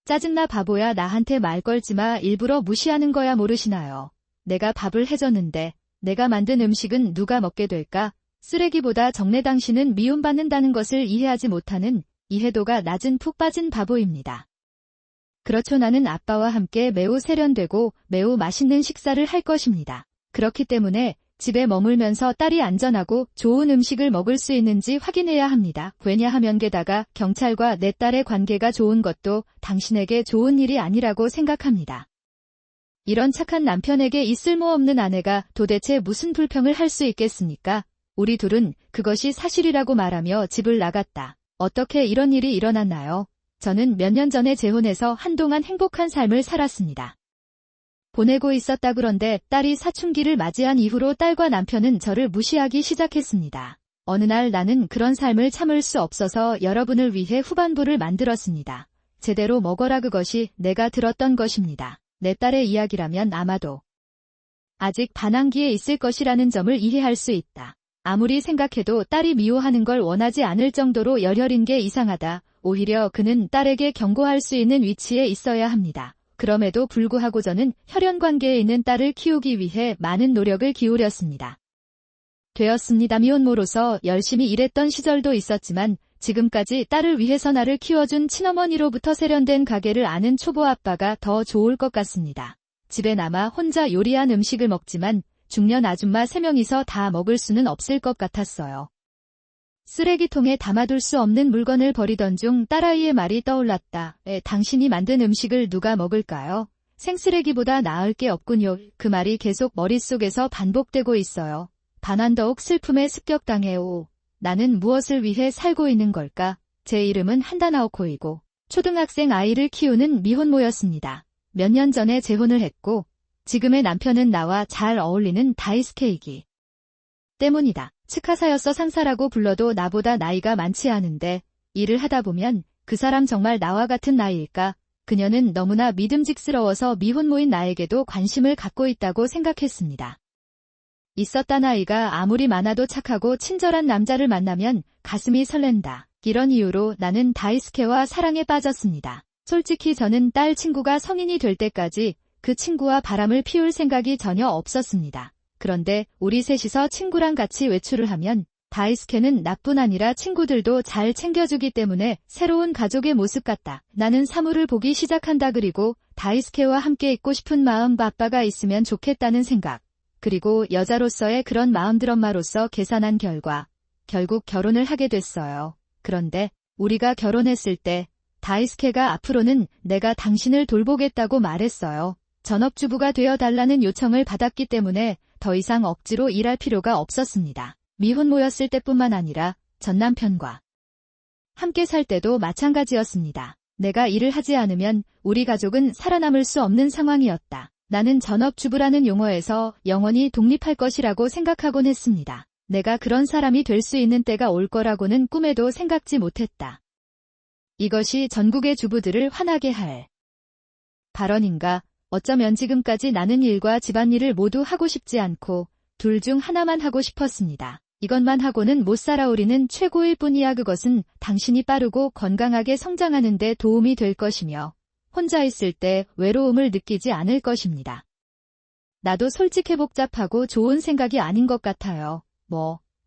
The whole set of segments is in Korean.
짜증나 바보야 나한테 말 걸지마 일부러 무시하는 거야 모르시나요? 내가 밥을 해줬는데 내가 만든 음식은 누가 먹게 될까? 쓰레기보다 정내 당신은 미움받는다는 것을 이해하지 못하는 이해도가 낮은 푹 빠진 바보입니다. 그렇죠. 나는 아빠와 함께 매우 세련되고 매우 맛있는 식사를 할 것입니다. 그렇기 때문에 집에 머물면서 딸이 안전하고 좋은 음식을 먹을 수 있는지 확인해야 합니다. 왜냐하면 게다가 경찰과 내 딸의 관계가 좋은 것도 당신에게 좋은 일이 아니라고 생각합니다. 이런 착한 남편에게 이 쓸모없는 아내가 도대체 무슨 불평을 할 수 있겠습니까? 우리 둘은 그것이 사실이라고 말하며 집을 나갔다. 어떻게 이런 일이 일어났나요? 저는 몇 년 전에 재혼해서 한동안 행복한 삶을 살았습니다. 보내고 있었다. 그런데 딸이 사춘기를 맞이한 이후로 딸과 남편은 저를 무시하기 시작했습니다. 어느 날 나는 그런 삶을 참을 수 없어서 여러분을 위해 후반부를 만들었습니다. 제대로 먹어라. 그것이 내가 들었던 것입니다. 내 딸의 이야기라면 아마도 아직 반항기에 있을 것이라는 점을 이해할 수 있다. 아무리 생각해도 딸이 미워하는 걸 원하지 않을 정도로 열혈인 게 이상하다. 오히려 그는 딸에게 경고할 수 있는 위치에 있어야 합니다. 그럼에도 불구하고 저는 혈연 관계에 있는 딸을 키우기 위해 많은 노력을 기울였습니다. 되었습니다. 미혼모로서 열심히 일했던 시절도 있었지만 지금까지 딸을 위해서 나를 키워준 친어머니로부터 세련된 가게를 아는 초보 아빠가 더 좋을 것 같습니다. 집에 남아 혼자 요리한 음식을 먹지만 중년 아줌마 3명이서 다 먹을 수는 없을 것 같았어요. 쓰레기통에 담아둘 수 없는 물건을 버리던 중 딸아이의 말이 떠올랐다. 당신이 만든 음식을 누가 먹을까요? 생쓰레기보다 나을 게 없군요. 그 말이 계속 머릿속에서 반복되고 있어요. 반환더욱 슬픔에 습격당해오. 나는 무엇을 위해 살고 있는 걸까? 제 이름은 한다나오코이고 초등학생 아이를 키우는 미혼모였습니다. 몇 년 전에 재혼을 했고 지금의 남편은 나와 잘 어울리는 다이스케이기 때문이다. 츠카사였어. 상사라고 불러도 나보다 나이가 많지 않은데 일을 하다 보면 그 사람 정말 나와 같은 나이일까? 그녀는 너무나 믿음직스러워서 미혼모인 나에게도 관심을 갖고 있다고 생각했습니다. 있었던 아이가 아무리 많아도 착하고 친절한 남자를 만나면 가슴이 설렌다. 이런 이유로 나는 다이스케와 사랑에 빠졌습니다. 솔직히 저는 딸 친구가 성인이 될 때까지 그 친구와 바람을 피울 생각이 전혀 없었습니다. 그런데 우리 셋이서 친구랑 같이 외출을 하면 다이스케는 나뿐 아니라 친구들도 잘 챙겨주기 때문에 새로운 가족의 모습 같다. 나는 사물을 보기 시작한다. 그리고 다이스케와 함께 있고 싶은 마음, 아빠가 있으면 좋겠다는 생각. 그리고 여자로서의 그런 마음들, 엄마로서 계산한 결과 결국 결혼을 하게 됐어요. 그런데 우리가 결혼했을 때 다이스케가 앞으로는 내가 당신을 돌보겠다고 말했어요. 전업주부가 되어달라는 요청을 받았기 때문에 더 이상 억지로 일할 필요가 없었습니다. 미혼모였을 때뿐만 아니라 전 남편과 함께 살 때도 마찬가지였습니다. 내가 일을 하지 않으면 우리 가족은 살아남을 수 없는 상황이었다. 나는 전업주부라는 용어에서 영원히 독립할 것이라고 생각하곤 했습니다. 내가 그런 사람이 될 수 있는 때가 올 거라고는 꿈에도 생각지 못했다. 이것이 전국의 주부들을 화나게 할 발언인가? 어쩌면 지금까지 나는 일과 집안일을 모두 하고 싶지 않고 둘 중 하나만 하고 싶었습니다. 이것만 하고는 못 살아. 우리는 최고일 뿐이야. 그것은 당신이 빠르고 건강하게 성장하는 데 도움이 될 것이며 혼자 있을 때 외로움을 느끼지 않을 것입니다. 나도 솔직히 복잡하고 좋은 생각이 아닌 것 같아요.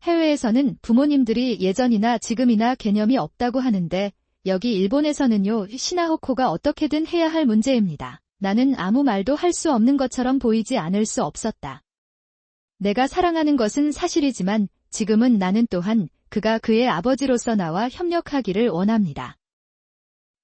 해외에서는 부모님들이 예전이나 지금이나 개념이 없다고 하는데 여기 일본에서는요, 시나호코가 어떻게든 해야 할 문제입니다. 나는 아무 말도 할 수 없는 것처럼 보이지 않을 수 없었다. 내가 사랑하는 것은 사실이지만 지금은 나는 또한 그가 그의 아버지로서 나와 협력하기를 원합니다.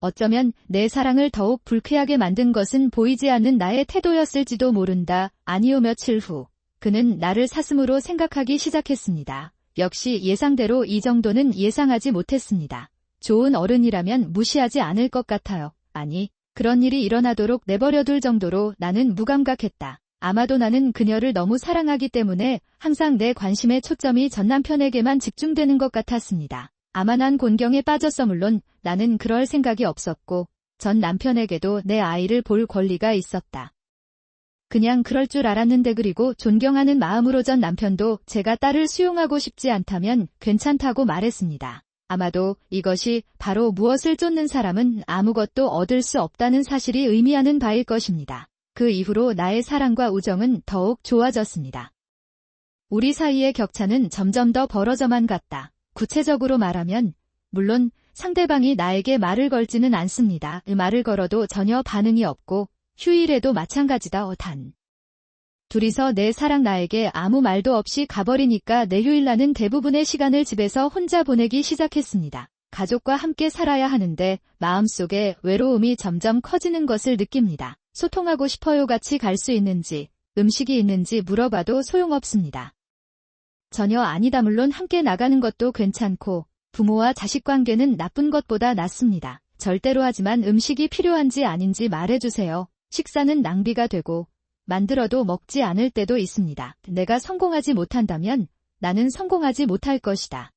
어쩌면 내 사랑을 더욱 불쾌하게 만든 것은 보이지 않는 나의 태도였을지도 모른다. 아니요, 며칠 후 그는 나를 사슴으로 생각하기 시작했습니다. 역시 예상대로 이 정도는 예상하지 못했습니다. 좋은 어른이라면 무시하지 않을 것 같아요. 아니, 그런 일이 일어나도록 내버려둘 정도로 나는 무감각했다. 아마도 나는 그녀를 너무 사랑하기 때문에 항상 내 관심의 초점이 전 남편에게만 집중되는 것 같았습니다. 아마 난 곤경에 빠졌어. 물론 나는 그럴 생각이 없었고 전 남편에게도 내 아이를 볼 권리가 있었다. 그냥 그럴 줄 알았는데 그리고 존경하는 마음으로 전 남편도 제가 딸을 수용하고 싶지 않다면 괜찮다고 말했습니다. 아마도 이것이 바로 무엇을 쫓는 사람은 아무것도 얻을 수 없다는 사실이 의미하는 바일 것입니다. 그 이후로 나의 사랑과 우정은 더욱 좋아졌습니다. 우리 사이의 격차는 점점 더 벌어져만 갔다. 구체적으로 말하면, 물론 상대방이 나에게 말을 걸지는 않습니다. 말을 걸어도 전혀 반응이 없고 휴일에도 마찬가지다. 단. 둘이서 내 사랑 나에게 아무 말도 없이 가버리니까 내 휴일 나는 대부분의 시간을 집에서 혼자 보내기 시작했습니다. 가족과 함께 살아야 하는데 마음속에 외로움이 점점 커지는 것을 느낍니다. 소통하고 싶어요. 같이 갈 수 있는지, 음식이 있는지 물어봐도 소용없습니다. 전혀 아니다. 물론 함께 나가는 것도 괜찮고 부모와 자식 관계는 나쁜 것보다 낫습니다. 절대로 하지만 음식이 필요한지 아닌지 말해주세요. 식사는 낭비가 되고 만들어도 먹지 않을 때도 있습니다. 내가 성공하지 못한다면 나는 성공하지 못할 것이다.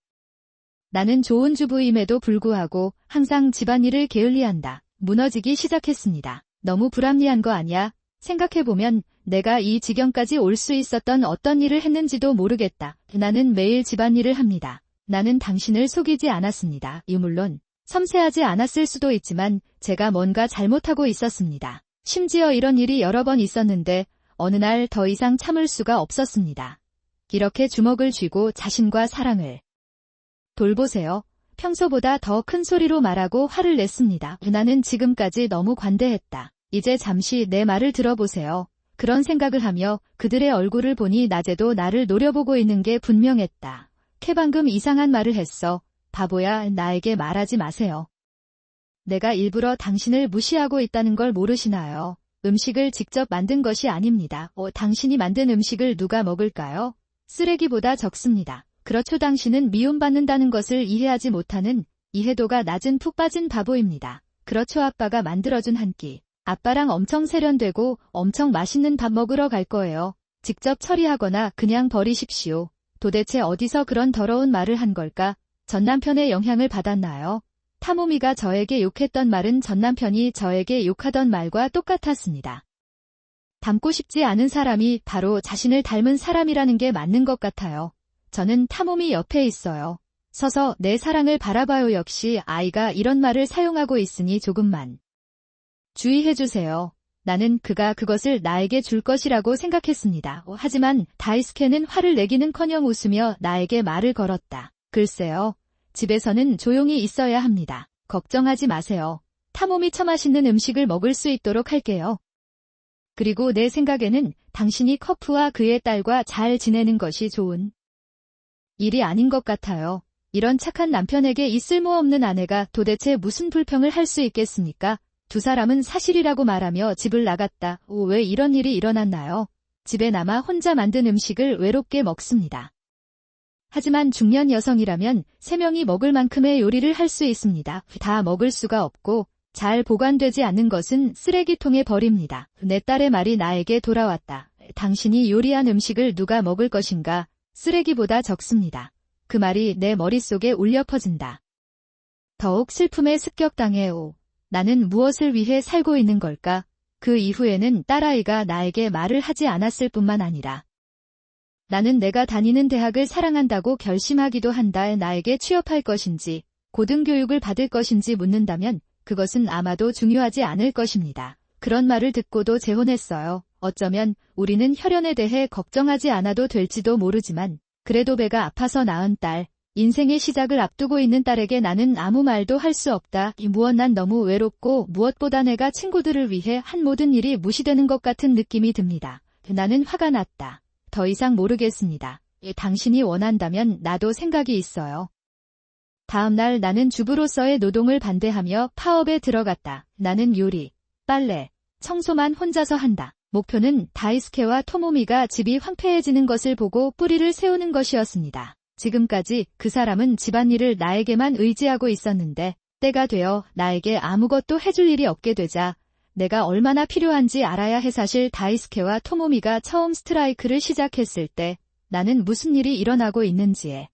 나는 좋은 주부임에도 불구하고 항상 집안일을 게을리한다. 무너지기 시작했습니다. 너무 불합리한 거 아니야? 생각해보면 내가 이 지경까지 올 수 있었던 어떤 일을 했는지도 모르겠다. 나는 매일 집안일을 합니다. 나는 당신을 속이지 않았습니다. 물론 섬세하지 않았을 수도 있지만 제가 뭔가 잘못하고 있었습니다. 심지어 이런 일이 여러 번 있었는데 어느 날 더 이상 참을 수가 없었습니다. 이렇게 주먹을 쥐고 자신과 사랑을 돌보세요. 평소보다 더 큰 소리로 말하고 화를 냈습니다. 나는 지금까지 너무 관대했다. 이제 잠시 내 말을 들어보세요. 그런 생각을 하며 그들의 얼굴을 보니 낮에도 나를 노려보고 있는 게 분명했다. 걔 방금 이상한 말을 했어. 바보야, 나에게 말하지 마세요. 내가 일부러 당신을 무시하고 있다는 걸 모르시나요? 음식을 직접 만든 것이 아닙니다. 당신이 만든 음식을 누가 먹을까요? 쓰레기보다 적습니다. 그렇죠. 당신은 미움받는다는 것을 이해하지 못하는 이해도가 낮은 푹 빠진 바보입니다. 그렇죠. 아빠가 만들어준 한 끼. 아빠랑 엄청 세련되고 엄청 맛있는 밥 먹으러 갈 거예요. 직접 처리하거나 그냥 버리십시오. 도대체 어디서 그런 더러운 말을 한 걸까? 전 남편의 영향을 받았나요? 타모미가 저에게 욕했던 말은 전 남편이 저에게 욕하던 말과 똑같았습니다. 닮고 싶지 않은 사람이 바로 자신을 닮은 사람이라는 게 맞는 것 같아요. 저는 타모미 옆에 있어요. 서서 내 사랑을 바라봐요. 역시 아이가 이런 말을 사용하고 있으니 조금만 주의해주세요. 나는 그가 그것을 나에게 줄 것이라고 생각했습니다. 하지만 다이스케는 화를 내기는커녕 웃으며 나에게 말을 걸었다. 글쎄요. 집에서는 조용히 있어야 합니다. 걱정하지 마세요. 타모미 처맛있는 음식을 먹을 수 있도록 할게요. 그리고 내 생각에는 당신이 커프와 그의 딸과 잘 지내는 것이 좋은 일이 아닌 것 같아요. 이런 착한 남편에게 이 쓸모없는 아내가 도대체 무슨 불평을 할 수 있겠습니까? 두 사람은 사실이라고 말하며 집을 나갔다. 왜 이런 일이 일어났나요? 집에 남아 혼자 만든 음식을 외롭게 먹습니다. 하지만 중년 여성이라면 3명이 먹을 만큼의 요리를 할 수 있습니다. 다 먹을 수가 없고 잘 보관되지 않는 것은 쓰레기통에 버립니다. 내 딸의 말이 나에게 돌아왔다. 당신이 요리한 음식을 누가 먹을 것인가? 쓰레기보다 적습니다. 그 말이 내 머릿속에 울려 퍼진다. 더욱 슬픔에 습격당해요. 나는 무엇을 위해 살고 있는 걸까? 그 이후에는 딸아이가 나에게 말을 하지 않았을 뿐만 아니라 나는 내가 다니는 대학을 사랑한다고 결심하기도 한다. 나에게 취업할 것인지 고등교육을 받을 것인지 묻는다면 그것은 아마도 중요하지 않을 것입니다. 그런 말을 듣고도 재혼했어요. 어쩌면 우리는 혈연에 대해 걱정하지 않아도 될지도 모르지만 그래도 배가 아파서 낳은 딸, 인생의 시작을 앞두고 있는 딸에게 나는 아무 말도 할 수 없다. 난 너무 외롭고 무엇보다 내가 친구들을 위해 한 모든 일이 무시되는 것 같은 느낌이 듭니다. 나는 화가 났다. 더 이상 모르겠습니다. 당신이 원한다면 나도 생각이 있어요. 다음 날 나는 주부로서의 노동을 반대하며 파업에 들어갔다. 나는 요리, 빨래, 청소만 혼자서 한다. 목표는 다이스케와 토모미가 집이 황폐해지는 것을 보고 뿌리를 세우는 것이었습니다. 지금까지 그 사람은 집안일을 나에게만 의지하고 있었는데 때가 되어 나에게 아무것도 해줄 일이 없게 되자 내가 얼마나 필요한지 알아야 해. 사실 다이스케와 토모미가 처음 스트라이크를 시작했을 때 나는 무슨 일이 일어나고 있는지에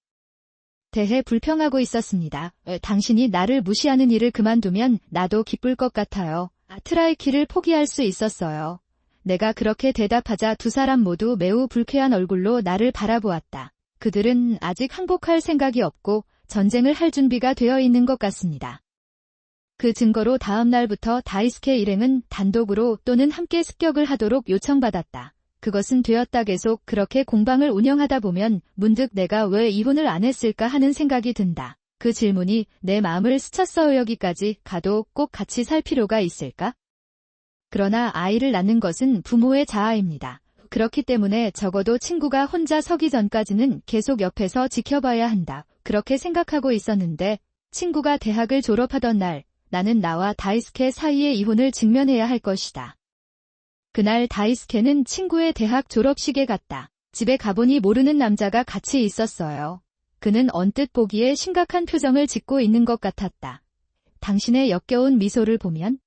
대해 불평하고 있었습니다. 당신이 나를 무시하는 일을 그만두면 나도 기쁠 것 같아요. 스트라이키를 포기할 수 있었어요. 내가 그렇게 대답하자 두 사람 모두 매우 불쾌한 얼굴로 나를 바라보았다. 그들은 아직 항복할 생각이 없고 전쟁을 할 준비가 되어 있는 것 같습니다. 그 증거로 다음 날부터 다이스케 일행은 단독으로 또는 함께 습격을 하도록 요청받았다. 그것은 되었다. 계속 그렇게 공방을 운영하다 보면 문득 내가 왜 이혼을 안 했을까 하는 생각이 든다. 그 질문이 내 마음을 스쳤어요. 여기까지 가도 꼭 같이 살 필요가 있을까? 그러나 아이를 낳는 것은 부모의 자아입니다. 그렇기 때문에 적어도 친구가 혼자 서기 전까지는 계속 옆에서 지켜봐야 한다. 그렇게 생각하고 있었는데 친구가 대학을 졸업하던 날 나는 나와 다이스케 사이의 이혼을 직면해야 할 것이다. 그날 다이스케는 친구의 대학 졸업식에 갔다. 집에 가보니 모르는 남자가 같이 있었어요. 그는 언뜻 보기에 심각한 표정을 짓고 있는 것 같았다. 당신의 역겨운 미소를 보면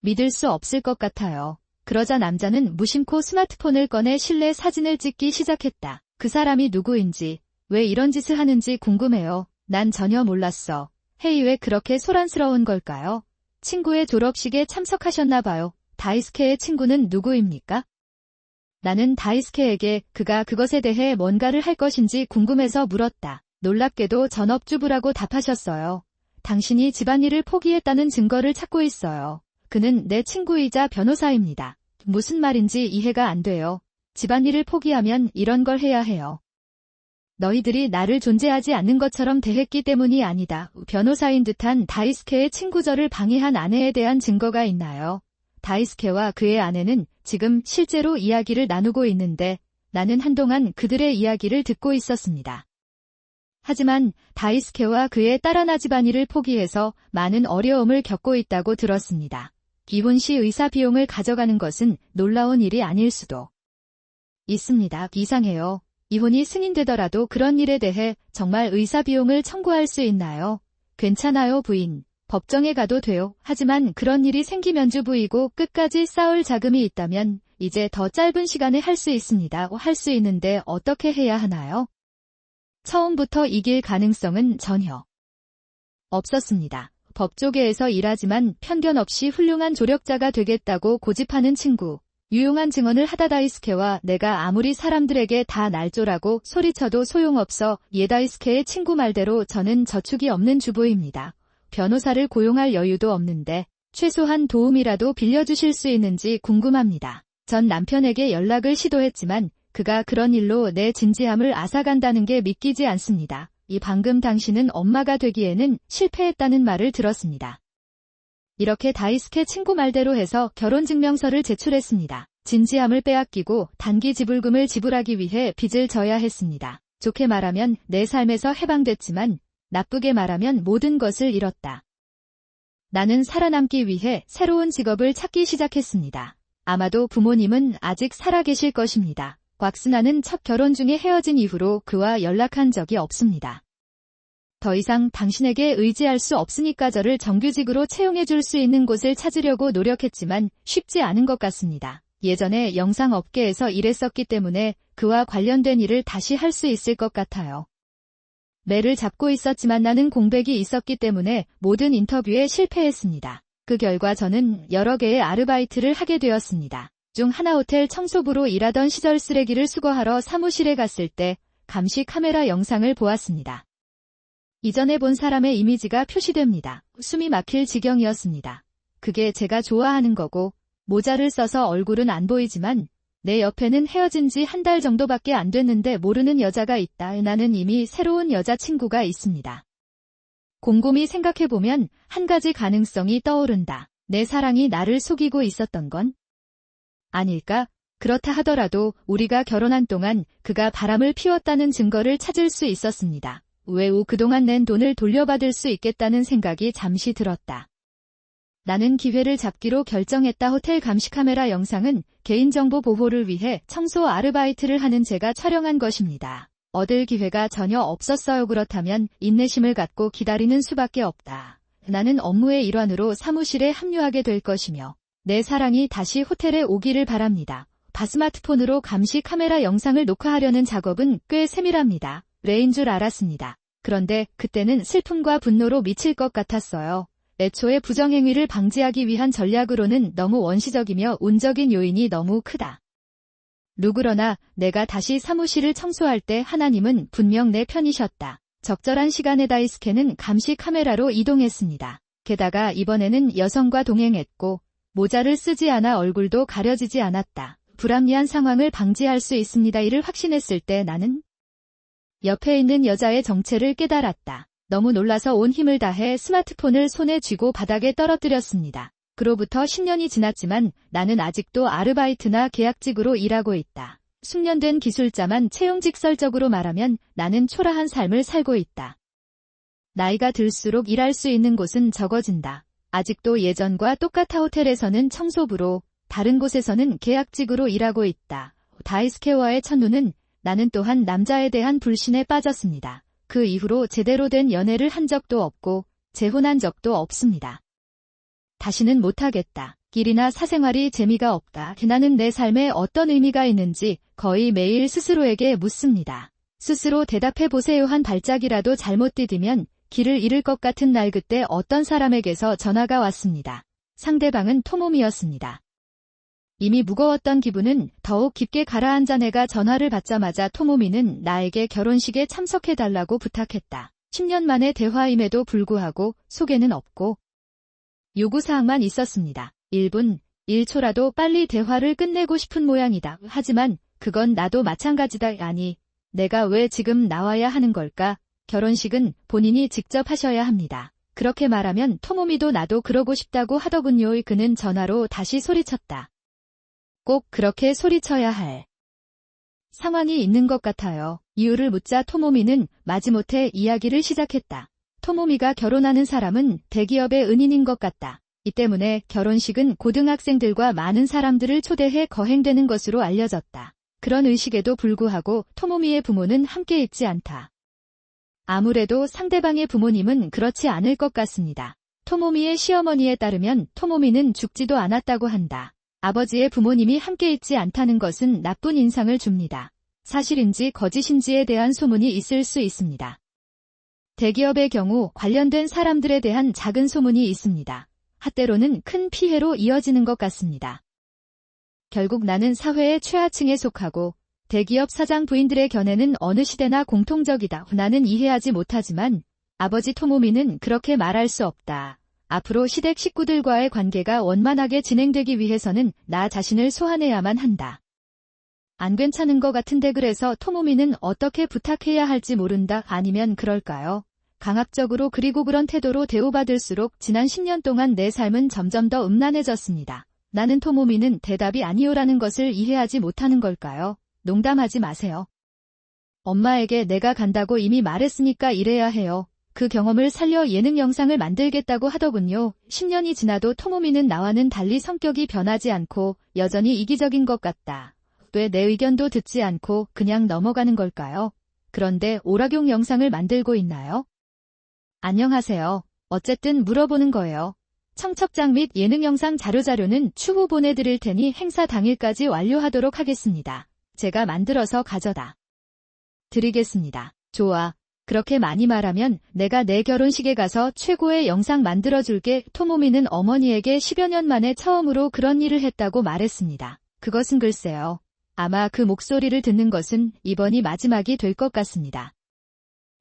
믿을 수 없을 것 같아요. 그러자 남자는 무심코 스마트폰을 꺼내 실내 사진을 찍기 시작했다. 그 사람이 누구인지, 왜 이런 짓을 하는지 궁금해요. 난 전혀 몰랐어. 헤이, 왜 그렇게 소란스러운 걸까요? 친구의 졸업식에 참석하셨나 봐요. 다이스케의 친구는 누구입니까? 나는 다이스케에게 그가 그것에 대해 뭔가를 할 것인지 궁금해서 물었다. 놀랍게도 전업주부라고 답하셨어요. 당신이 집안일을 포기했다는 증거를 찾고 있어요. 그는 내 친구이자 변호사입니다. 무슨 말인지 이해가 안 돼요. 집안일을 포기하면 이런 걸 해야 해요. 너희들이 나를 존재하지 않는 것처럼 대했기 때문이 아니다. 변호사인 듯한 다이스케의 친구 저를 방해한 아내에 대한 증거가 있나요? 다이스케와 그의 아내는 지금 실제로 이야기를 나누고 있는데 나는 한동안 그들의 이야기를 듣고 있었습니다. 하지만 다이스케와 그의 딸 하나 집안일을 포기해서 많은 어려움을 겪고 있다고 들었습니다. 이혼 시 의사 비용을 가져가는 것은 놀라운 일이 아닐 수도 있습니다. 이상해요. 이혼이 승인되더라도 그런 일에 대해 정말 의사 비용을 청구할 수 있나요? 괜찮아요, 부인. 법정에 가도 돼요. 하지만 그런 일이 생기면 주부이고 끝까지 싸울 자금이 있다면 이제 더 짧은 시간에 할 수 있습니다. 할 수 있는데 어떻게 해야 하나요? 처음부터 이길 가능성은 전혀 없었습니다. 법조계에서 일하지만 편견 없이 훌륭한 조력자가 되겠다고 고집하는 친구. 유용한 증언을 하다 다이스케와 내가 아무리 사람들에게 다 날조라고 소리쳐도 소용없어. 다이스케의 친구 말대로 저는 저축이 없는 주부입니다. 변호사를 고용할 여유도 없는데 최소한 도움이라도 빌려주실 수 있는지 궁금합니다. 전 남편에게 연락을 시도했지만 그가 그런 일로 내 진지함을 앗아간다는 게 믿기지 않습니다. 방금 당신은 엄마가 되기에는 실패했다는 말을 들었습니다. 이렇게 다이스케 친구 말대로 해서 결혼증명서를 제출했습니다. 진지함을 빼앗기고 단기 지불금을 지불하기 위해 빚을 져야 했습니다. 좋게 말하면 내 삶에서 해방됐지만 나쁘게 말하면 모든 것을 잃었다. 나는 살아남기 위해 새로운 직업을 찾기 시작했습니다. 아마도 부모님은 아직 살아계실 것입니다. 왁스나는 첫 결혼 중에 헤어진 이후로 그와 연락한 적이 없습니다. 더 이상 당신에게 의지할 수 없으니까 저를 정규직으로 채용해 줄 수 있는 곳을 찾으려고 노력했지만 쉽지 않은 것 같습니다. 예전에 영상업계에서 일했었기 때문에 그와 관련된 일을 다시 할 수 있을 것 같아요. 매를 잡고 있었지만 나는 공백이 있었기 때문에 모든 인터뷰에 실패했습니다. 그 결과 저는 여러 개의 아르바이트를 하게 되었습니다. 중 하나 호텔 청소부로 일하던 시절 쓰레기를 수거하러 사무실에 갔을 때 감시 카메라 영상을 보았습니다. 이전에 본 사람의 이미지가 표시됩니다. 숨이 막힐 지경이었습니다. 그게 제가 좋아하는 거고 모자를 써서 얼굴은 안 보이지만 내 옆에는 헤어진 지 한 달 정도밖에 안 됐는데 모르는 여자가 있다. 나는 이미 새로운 여자친구가 있습니다. 곰곰이 생각해보면 한 가지 가능성이 떠오른다. 내 사랑이 나를 속이고 있었던 건 아닐까? 그렇다 하더라도 우리가 결혼한 동안 그가 바람을 피웠다는 증거를 찾을 수 있었습니다. 외우 그동안 낸 돈을 돌려받을 수 있겠다는 생각이 잠시 들었다. 나는 기회를 잡기로 결정했다. 호텔 감시카메라 영상은 개인정보 보호를 위해 청소 아르바이트를 하는 제가 촬영한 것입니다. 얻을 기회가 전혀 없었어요. 그렇다면 인내심을 갖고 기다리는 수밖에 없다. 나는 업무의 일환으로 사무실에 합류하게 될 것이며 내 사랑이 다시 호텔에 오기를 바랍니다. 스마트폰으로 감시 카메라 영상을 녹화하려는 작업은 꽤 세밀합니다. 레인 줄 알았습니다. 그런데 그때는 슬픔과 분노로 미칠 것 같았어요. 애초에 부정행위를 방지하기 위한 전략으로는 너무 원시적이며 운적인 요인이 너무 크다. 누구러나 내가 다시 사무실을 청소할 때 하나님은 분명 내 편이셨다. 적절한 시간에 다이스케는 감시 카메라로 이동했습니다. 게다가 이번에는 여성과 동행했고 모자를 쓰지 않아 얼굴도 가려지지 않았다. 불합리한 상황을 방지할 수 있습니다. 이를 확신했을 때 나는 옆에 있는 여자의 정체를 깨달았다. 너무 놀라서 온 힘을 다해 스마트폰을 손에 쥐고 바닥에 떨어뜨렸습니다. 그로부터 10년이 지났지만 나는 아직도 아르바이트나 계약직으로 일하고 있다. 숙련된 기술자만 채용직설적으로 말하면 나는 초라한 삶을 살고 있다. 나이가 들수록 일할 수 있는 곳은 적어진다. 아직도 예전과 똑같아. 호텔에서는 청소부로, 다른 곳에서는 계약직으로 일하고 있다. 다이스케와의 첫눈은 나는 또한 남자에 대한 불신에 빠졌습니다. 그 이후로 제대로 된 연애를 한 적도 없고 재혼한 적도 없습니다. 다시는 못하겠다. 일이나 사생활이 재미가 없다. 나는 내 삶에 어떤 의미가 있는지 거의 매일 스스로에게 묻습니다. 스스로 대답해보세요. 한 발짝이라도 잘못 디디면 길을 잃을 것 같은 날, 그때 어떤 사람에게서 전화가 왔습니다. 상대방은 토모미였습니다. 이미 무거웠던 기분은 더욱 깊게 가라앉아 내가 전화를 받자마자 토모미는 나에게 결혼식에 참석해달라고 부탁했다. 10년 만의 대화임에도 불구하고 속에는 없고 요구사항만 있었습니다. 1분, 1초라도 빨리 대화를 끝내고 싶은 모양이다. 하지만 그건 나도 마찬가지다. 아니, 내가 왜 지금 나와야 하는 걸까? 결혼식은 본인이 직접 하셔야 합니다. 그렇게 말하면 토모미도 나도 그러고 싶다고 하더군요. 그는 전화로 다시 소리쳤다. 꼭 그렇게 소리쳐야 할 상황이 있는 것 같아요. 이유를 묻자 토모미는 마지못해 이야기를 시작했다. 토모미가 결혼하는 사람은 대기업의 은인인 것 같다. 이 때문에 결혼식은 고등학생들과 많은 사람들을 초대해 거행되는 것으로 알려졌다. 그런 의식에도 불구하고 토모미의 부모는 함께 있지 않다. 아무래도 상대방의 부모님은 그렇지 않을 것 같습니다. 토모미의 시어머니에 따르면 토모미는 죽지도 않았다고 한다. 아버지의 부모님이 함께 있지 않다는 것은 나쁜 인상을 줍니다. 사실인지 거짓인지에 대한 소문이 있을 수 있습니다. 대기업의 경우 관련된 사람들에 대한 작은 소문이 있습니다. 때로는 큰 피해로 이어지는 것 같습니다. 결국 나는 사회의 최하층에 속하고 대기업 사장 부인들의 견해는 어느 시대나 공통적이다. 나는 이해하지 못하지만 아버지 토모미는 그렇게 말할 수 없다. 앞으로 시댁 식구들과의 관계가 원만하게 진행되기 위해서는 나 자신을 소환해야만 한다. 안 괜찮은 것 같은데. 그래서 토모미는 어떻게 부탁해야 할지 모른다. 아니면 그럴까요? 강압적으로 그리고 그런 태도로 대우받을수록 지난 10년 동안 내 삶은 점점 더 음란해졌습니다. 나는 토모미는 대답이 아니오라는 것을 이해하지 못하는 걸까요? 농담하지 마세요. 엄마에게 내가 간다고 이미 말했으니까 이래야 해요. 그 경험을 살려 예능 영상을 만들겠다고 하더군요. 10년이 지나도 토모미는 나와는 달리 성격이 변하지 않고 여전히 이기적인 것 같다. 왜 내 의견도 듣지 않고 그냥 넘어가는 걸까요? 그런데 오락용 영상을 만들고 있나요? 안녕하세요. 어쨌든 물어보는 거예요. 청첩장 및 예능 영상 자료는 추후 보내드릴 테니 행사 당일까지 완료하도록 하겠습니다. 제가 만들어서 가져다 드리겠습니다. 좋아. 그렇게 많이 말하면 내가 내 결혼식에 가서 최고의 영상 만들어줄게. 토모미는 어머니에게 10여 년 만에 처음으로 그런 일을 했다고 말했습니다. 그것은 글쎄요. 아마 그 목소리를 듣는 것은 이번이 마지막이 될 것 같습니다.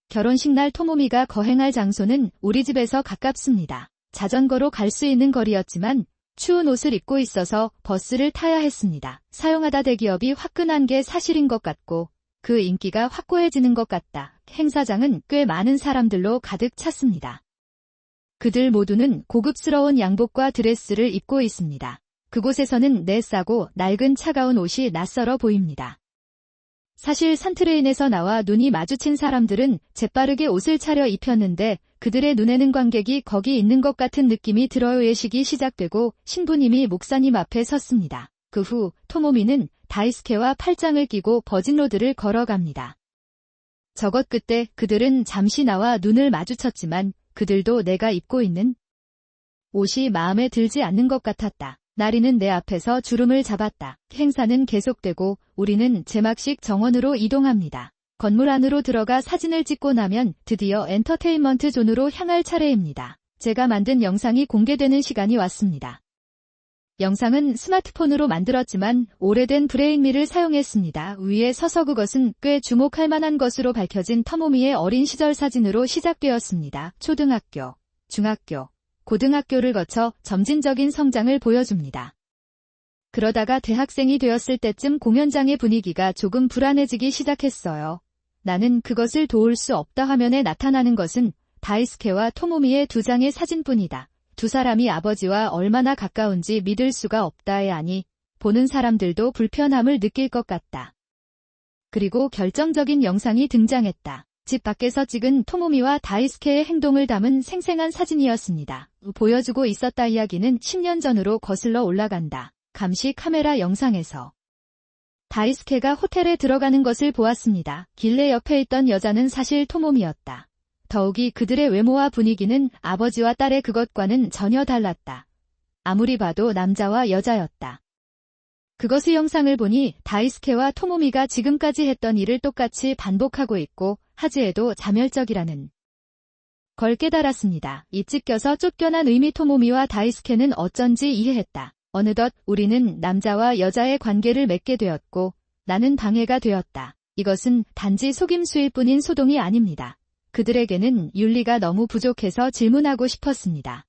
결혼식 날 토모미가 거행할 장소는 우리 집에서 가깝습니다. 자전거로 갈 수 있는 거리였지만 추운 옷을 입고 있어서 버스를 타야 했습니다. 사용하다 대기업이 화끈한 게 사실인 것 같고 그 인기가 확고해지는 것 같다. 행사장은 꽤 많은 사람들로 가득 찼습니다. 그들 모두는 고급스러운 양복과 드레스를 입고 있습니다. 그곳에서는 내싸고 낡은 차가운 옷이 낯설어 보입니다. 사실 산트레인에서 나와 눈이 마주친 사람들은 재빠르게 옷을 차려 입혔는데 그들의 눈에는 관객이 거기 있는 것 같은 느낌이 들어요. 예식이 시작되고 신부님이 목사님 앞에 섰습니다. 그 후 토모미는 다이스케와 팔짱을 끼고 버진로드를 걸어갑니다. 저것 그때 그들은 잠시 나와 눈을 마주쳤지만 그들도 내가 입고 있는 옷이 마음에 들지 않는 것 같았다. 나리는 내 앞에서 주름을 잡았다. 행사는 계속되고 우리는 제막식 정원으로 이동합니다. 건물 안으로 들어가 사진을 찍고 나면 드디어 엔터테인먼트 존으로 향할 차례입니다. 제가 만든 영상이 공개되는 시간이 왔습니다. 영상은 스마트폰으로 만들었지만 오래된 브레인미를 사용했습니다. 위에 서서 그것은 꽤 주목할 만한 것으로 밝혀진 터모미의 어린 시절 사진으로 시작되었습니다. 초등학교, 중학교, 고등학교를 거쳐 점진적인 성장을 보여줍니다. 그러다가 대학생이 되었을 때쯤 공연장의 분위기가 조금 불안해지기 시작했어요. 나는 그것을 도울 수 없다. 화면에 나타나는 것은 다이스케와 토모미의 두 장의 사진뿐이다. 두 사람이 아버지와 얼마나 가까운지 믿을 수가 없다에 아니, 보는 사람들도 불편함을 느낄 것 같다. 그리고 결정적인 영상이 등장했다. 집 밖에서 찍은 토모미와 다이스케의 행동을 담은 생생한 사진이었습니다. 보여주고 있었다. 이야기는 10년 전으로 거슬러 올라간다. 감시 카메라 영상에서 다이스케가 호텔에 들어가는 것을 보았습니다. 길래 옆에 있던 여자는 사실 토모미였다. 더욱이 그들의 외모와 분위기는 아버지와 딸의 그것과는 전혀 달랐다. 아무리 봐도 남자와 여자였다. 그것의 영상을 보니 다이스케와 토모미가 지금까지 했던 일을 똑같이 반복하고 있고 하지에도 자멸적이라는 걸 깨달았습니다. 이 찢겨서 쫓겨난 의미. 토모미와 다이스케는 어쩐지 이해했다. 어느덧 우리는 남자와 여자의 관계를 맺게 되었고 나는 방해가 되었다. 이것은 단지 속임수일 뿐인 소동이 아닙니다. 그들에게는 윤리가 너무 부족해서 질문하고 싶었습니다.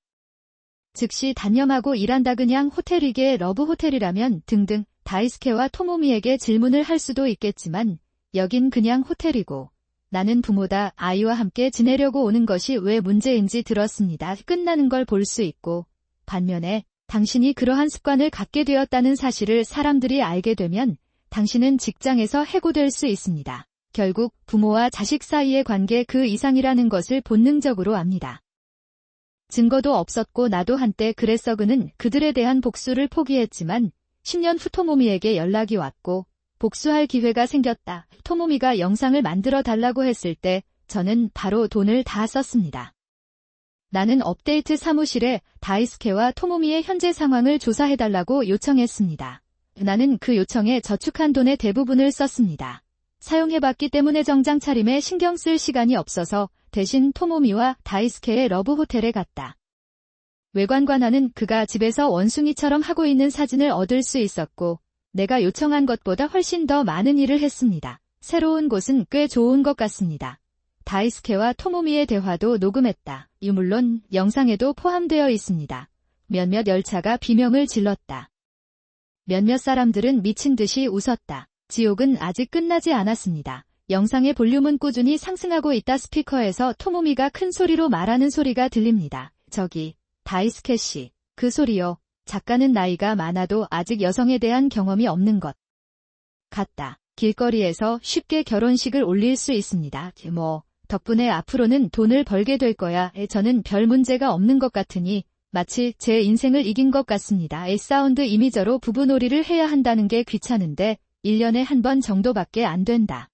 즉시 단념하고 일한다. 그냥 호텔이게 러브 호텔이라면 등등. 다이스케와 토모미에게 질문을 할 수도 있겠지만 여긴 그냥 호텔이고 나는 부모다. 아이와 함께 지내려고 오는 것이 왜 문제인지 들었습니다. 끝나는 걸 볼 수 있고 반면에 당신이 그러한 습관을 갖게 되었다는 사실을 사람들이 알게 되면 당신은 직장에서 해고될 수 있습니다. 결국 부모와 자식 사이의 관계 그 이상이라는 것을 본능적으로 압니다. 증거도 없었고 나도 한때 그랬어. 그는 그들에 대한 복수를 포기했지만 10년 후 토모미에게 연락이 왔고 복수할 기회가 생겼다. 토모미가 영상을 만들어 달라고 했을 때 저는 바로 돈을 다 썼습니다. 나는 업데이트 사무실에 다이스케와 토모미의 현재 상황을 조사해달라고 요청했습니다. 나는 그 요청에 저축한 돈의 대부분을 썼습니다. 사용해봤기 때문에 정장 차림에 신경 쓸 시간이 없어서 대신 토모미와 다이스케의 러브 호텔에 갔다. 외관과 나는 그가 집에서 원숭이처럼 하고 있는 사진을 얻을 수 있었고 내가 요청한 것보다 훨씬 더 많은 일을 했습니다. 새로운 곳은 꽤 좋은 것 같습니다. 다이스케와 토모미의 대화도 녹음했다. 물론 영상에도 포함되어 있습니다. 몇몇 열차가 비명을 질렀다. 몇몇 사람들은 미친 듯이 웃었다. 지옥은 아직 끝나지 않았습니다. 영상의 볼륨은 꾸준히 상승하고 있다. 스피커에서 토모미가 큰 소리로 말하는 소리가 들립니다. 저기, 다이스케 씨, 그 소리요. 작가는 나이가 많아도 아직 여성에 대한 경험이 없는 것 같다. 길거리에서 쉽게 결혼식을 올릴 수 있습니다. 덕분에 앞으로는 돈을 벌게 될 거야. 저는 별 문제가 없는 것 같으니 마치 제 인생을 이긴 것 같습니다. 사운드 이미저로 부부놀이를 해야 한다는 게 귀찮은데 1년에 한 번 정도밖에 안 된다.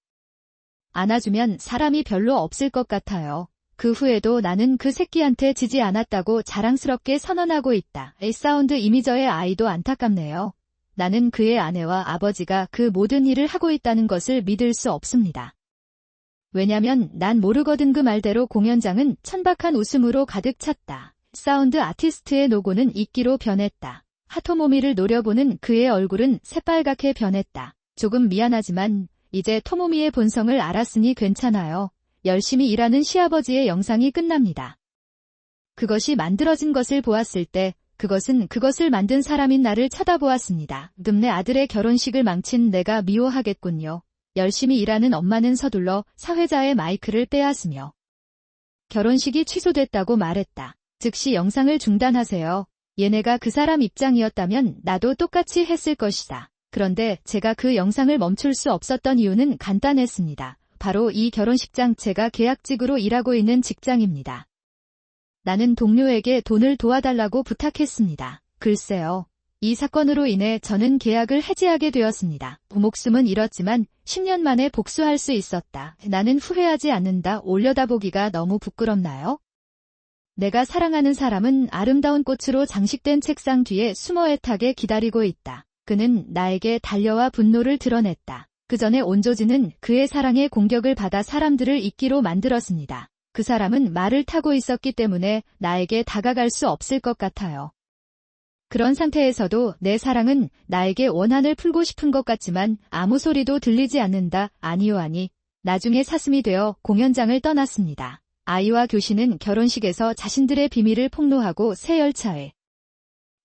안아주면 사람이 별로 없을 것 같아요. 그 후에도 나는 그 새끼한테 지지 않았다고 자랑스럽게 선언하고 있다. 사운드 이미저의 아이도 안타깝네요. 나는 그의 아내와 아버지가 그 모든 일을 하고 있다는 것을 믿을 수 없습니다. 왜냐면 난 모르거든. 그 말대로 공연장은 천박한 웃음으로 가득 찼다. 사운드 아티스트의 노고는 이끼로 변했다. 하토모미를 노려보는 그의 얼굴은 새빨갛게 변했다. 조금 미안하지만 이제 토모미의 본성을 알았으니 괜찮아요. 열심히 일하는 시아버지의 영상이 끝납니다. 그것이 만들어진 것을 보았을 때 그것은 그것을 만든 사람인 나를 쳐다보았습니다. 내 아들의 결혼식을 망친 내가 미워하겠군요. 열심히 일하는 엄마는 서둘러 사회자의 마이크를 빼앗으며 결혼식이 취소됐다고 말했다. 즉시 영상을 중단하세요. 얘네가 그 사람 입장이었다면 나도 똑같이 했을 것이다. 그런데 제가 그 영상을 멈출 수 없었던 이유는 간단했습니다. 바로 이 결혼식장 제가 계약직으로 일하고 있는 직장입니다. 나는 동료에게 돈을 도와달라고 부탁했습니다. 글쎄요. 이 사건으로 인해 저는 계약을 해지하게 되었습니다. 목숨은 잃었지만 10년 만에 복수할 수 있었다. 나는 후회하지 않는다. 올려다보기가 너무 부끄럽나요? 내가 사랑하는 사람은 아름다운 꽃으로 장식된 책상 뒤에 숨어 애타게 기다리고 있다. 그는 나에게 달려와 분노를 드러냈다. 그 전에 온조지는 그의 사랑의 공격을 받아 사람들을 잊기로 만들었습니다. 그 사람은 말을 타고 있었기 때문에 나에게 다가갈 수 없을 것 같아요. 그런 상태에서도 내 사랑은 나에게 원한을 풀고 싶은 것 같지만 아무 소리도 들리지 않는다. 아니요 아니. 나중에 사슴이 되어 공연장을 떠났습니다. 아이와 교신은 결혼식에서 자신들의 비밀을 폭로하고 새 열차에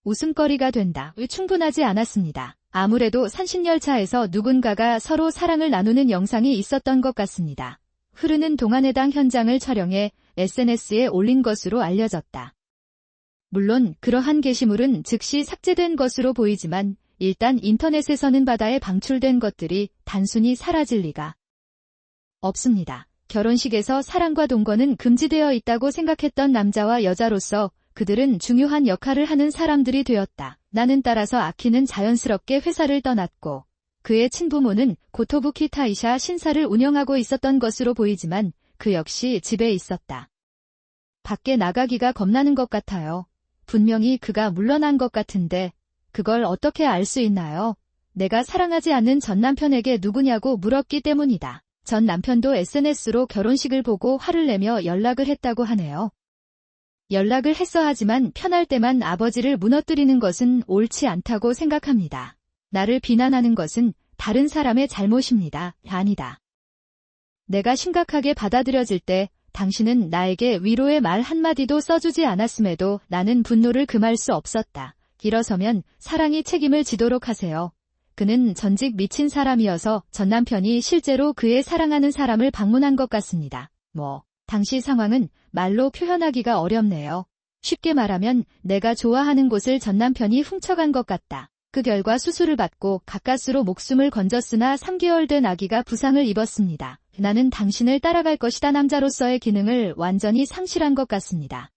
웃음거리가 된다. 충분하지 않았습니다. 아무래도 산신열차에서 누군가가 서로 사랑을 나누는 영상이 있었던 것 같습니다. 흐르는 동안회당 현장을 촬영해 SNS에 올린 것으로 알려졌다. 물론 그러한 게시물은 즉시 삭제된 것으로 보이지만 일단 인터넷에서는 바다에 방출된 것들이 단순히 사라질 리가 없습니다. 결혼식에서 사랑과 동거는 금지되어 있다고 생각했던 남자와 여자로서 그들은 중요한 역할을 하는 사람들이 되었다. 나는 따라서 아키는 자연스럽게 회사를 떠났고 그의 친부모는 고토부키 타이샤 신사를 운영하고 있었던 것으로 보이지만 그 역시 집에 있었다. 밖에 나가기가 겁나는 것 같아요. 분명히 그가 물러난 것 같은데 그걸 어떻게 알 수 있나요? 내가 사랑하지 않는 전 남편에게 누구냐고 물었기 때문이다. 전 남편도 SNS로 결혼식을 보고 화를 내며 연락을 했다고 하네요. 연락을 했어 하지만 편할 때만 아버지를 무너뜨리는 것은 옳지 않다고 생각합니다. 나를 비난하는 것은 다른 사람의 잘못입니다. 아니다. 내가 심각하게 받아들여질 때 당신은 나에게 위로의 말 한마디도 써주지 않았음에도 나는 분노를 금할 수 없었다. 일어서면 사랑이 책임을 지도록 하세요. 그는 전직 미친 사람이어서 전 남편이 실제로 그의 사랑하는 사람을 방문한 것 같습니다. 당시 상황은 말로 표현하기가 어렵네요. 쉽게 말하면 내가 좋아하는 곳을 전 남편이 훔쳐간 것 같다. 그 결과 수술을 받고 가까스로 목숨을 건졌으나 3개월 된 아기가 부상을 입었습니다. 나는 당신을 따라갈 것이다. 남자로서의 기능을 완전히 상실한 것 같습니다.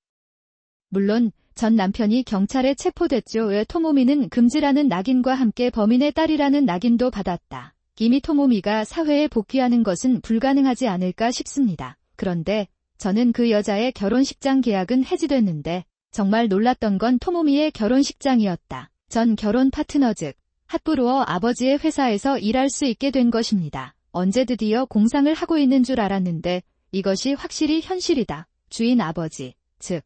물론 전 남편이 경찰에 체포됐죠. 토모미는 금지라는 낙인과 함께 범인의 딸이라는 낙인도 받았다. 이미 토모미가 사회에 복귀하는 것은 불가능하지 않을까 싶습니다. 그런데 저는 그 여자의 결혼식장 계약은 해지됐는데 정말 놀랐던 건 토모미의 결혼식장이었다. 전 결혼 파트너 즉 핫브루어 아버지의 회사에서 일할 수 있게 된 것입니다. 언제 드디어 공상을 하고 있는 줄 알았는데 이것이 확실히 현실이다. 주인 아버지, 즉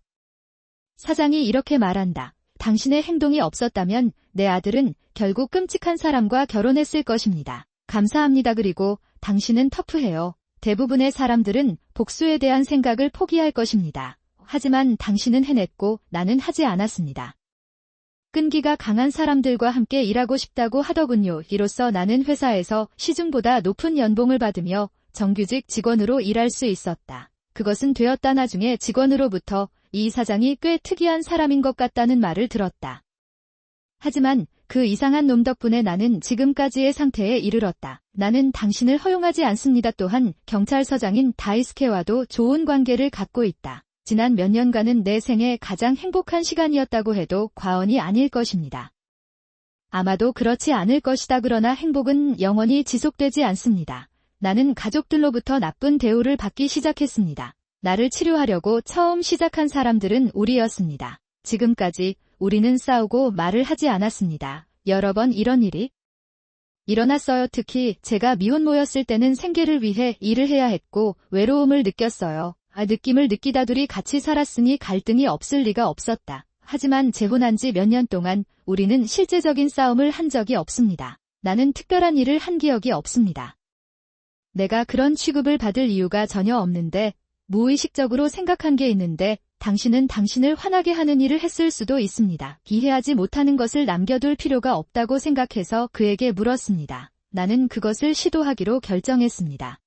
사장이 이렇게 말한다. 당신의 행동이 없었다면 내 아들은 결국 끔찍한 사람과 결혼했을 것입니다. 감사합니다. 그리고 당신은 터프해요. 대부분의 사람들은 복수에 대한 생각을 포기할 것입니다. 하지만 당신은 해냈고 나는 하지 않았습니다. 끈기가 강한 사람들과 함께 일하고 싶다고 하더군요. 이로써 나는 회사에서 시중보다 높은 연봉을 받으며 정규직 직원으로 일할 수 있었다. 그것은 되었다. 나중에 직원으로부터 이 사장이 꽤 특이한 사람인 것 같다는 말을 들었다. 하지만 그 이상한 놈 덕분에 나는 지금까지의 상태에 이르렀다. 나는 당신을 허용하지 않습니다. 또한 경찰서장인 다이스케와도 좋은 관계를 갖고 있다. 지난 몇 년간은 내 생애 가장 행복한 시간이었다고 해도 과언이 아닐 것입니다. 아마도 그렇지 않을 것이다. 그러나 행복은 영원히 지속되지 않습니다. 나는 가족들로부터 나쁜 대우를 받기 시작했습니다. 나를 치료하려고 처음 시작한 사람들은 우리였습니다. 지금까지 우리는 싸우고 말을 하지 않았습니다. 여러 번 이런 일이 일어났어요. 특히 제가 미혼모였을 때는 생계를 위해 일을 해야 했고 외로움을 느꼈어요. 느낌을 느끼다 둘이 같이 살았으니 갈등이 없을 리가 없었다. 하지만 재혼한 지 몇 년 동안 우리는 실제적인 싸움을 한 적이 없습니다. 나는 특별한 일을 한 기억이 없습니다. 내가 그런 취급을 받을 이유가 전혀 없는데 무의식적으로 생각한 게 있는데 당신은 당신을 화나게 하는 일을 했을 수도 있습니다. 이해하지 못하는 것을 남겨둘 필요가 없다고 생각해서 그에게 물었습니다. 나는 그것을 시도하기로 결정했습니다.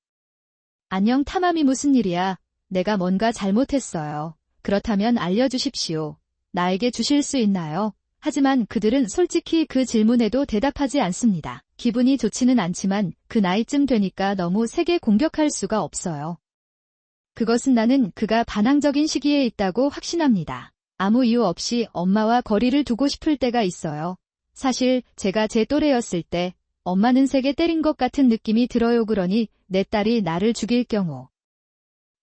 안녕 타마미 무슨 일이야? 내가 뭔가 잘못했어요. 그렇다면 알려주십시오. 나에게 주실 수 있나요? 하지만 그들은 솔직히 그 질문에도 대답하지 않습니다. 기분이 좋지는 않지만 그 나이쯤 되니까 너무 세게 공격할 수가 없어요. 그것은 나는 그가 반항적인 시기에 있다고 확신합니다. 아무 이유 없이 엄마와 거리를 두고 싶을 때가 있어요. 사실 제가 제 또래였을 때 엄마는 세게 때린 것 같은 느낌이 들어요. 그러니 내 딸이 나를 죽일 경우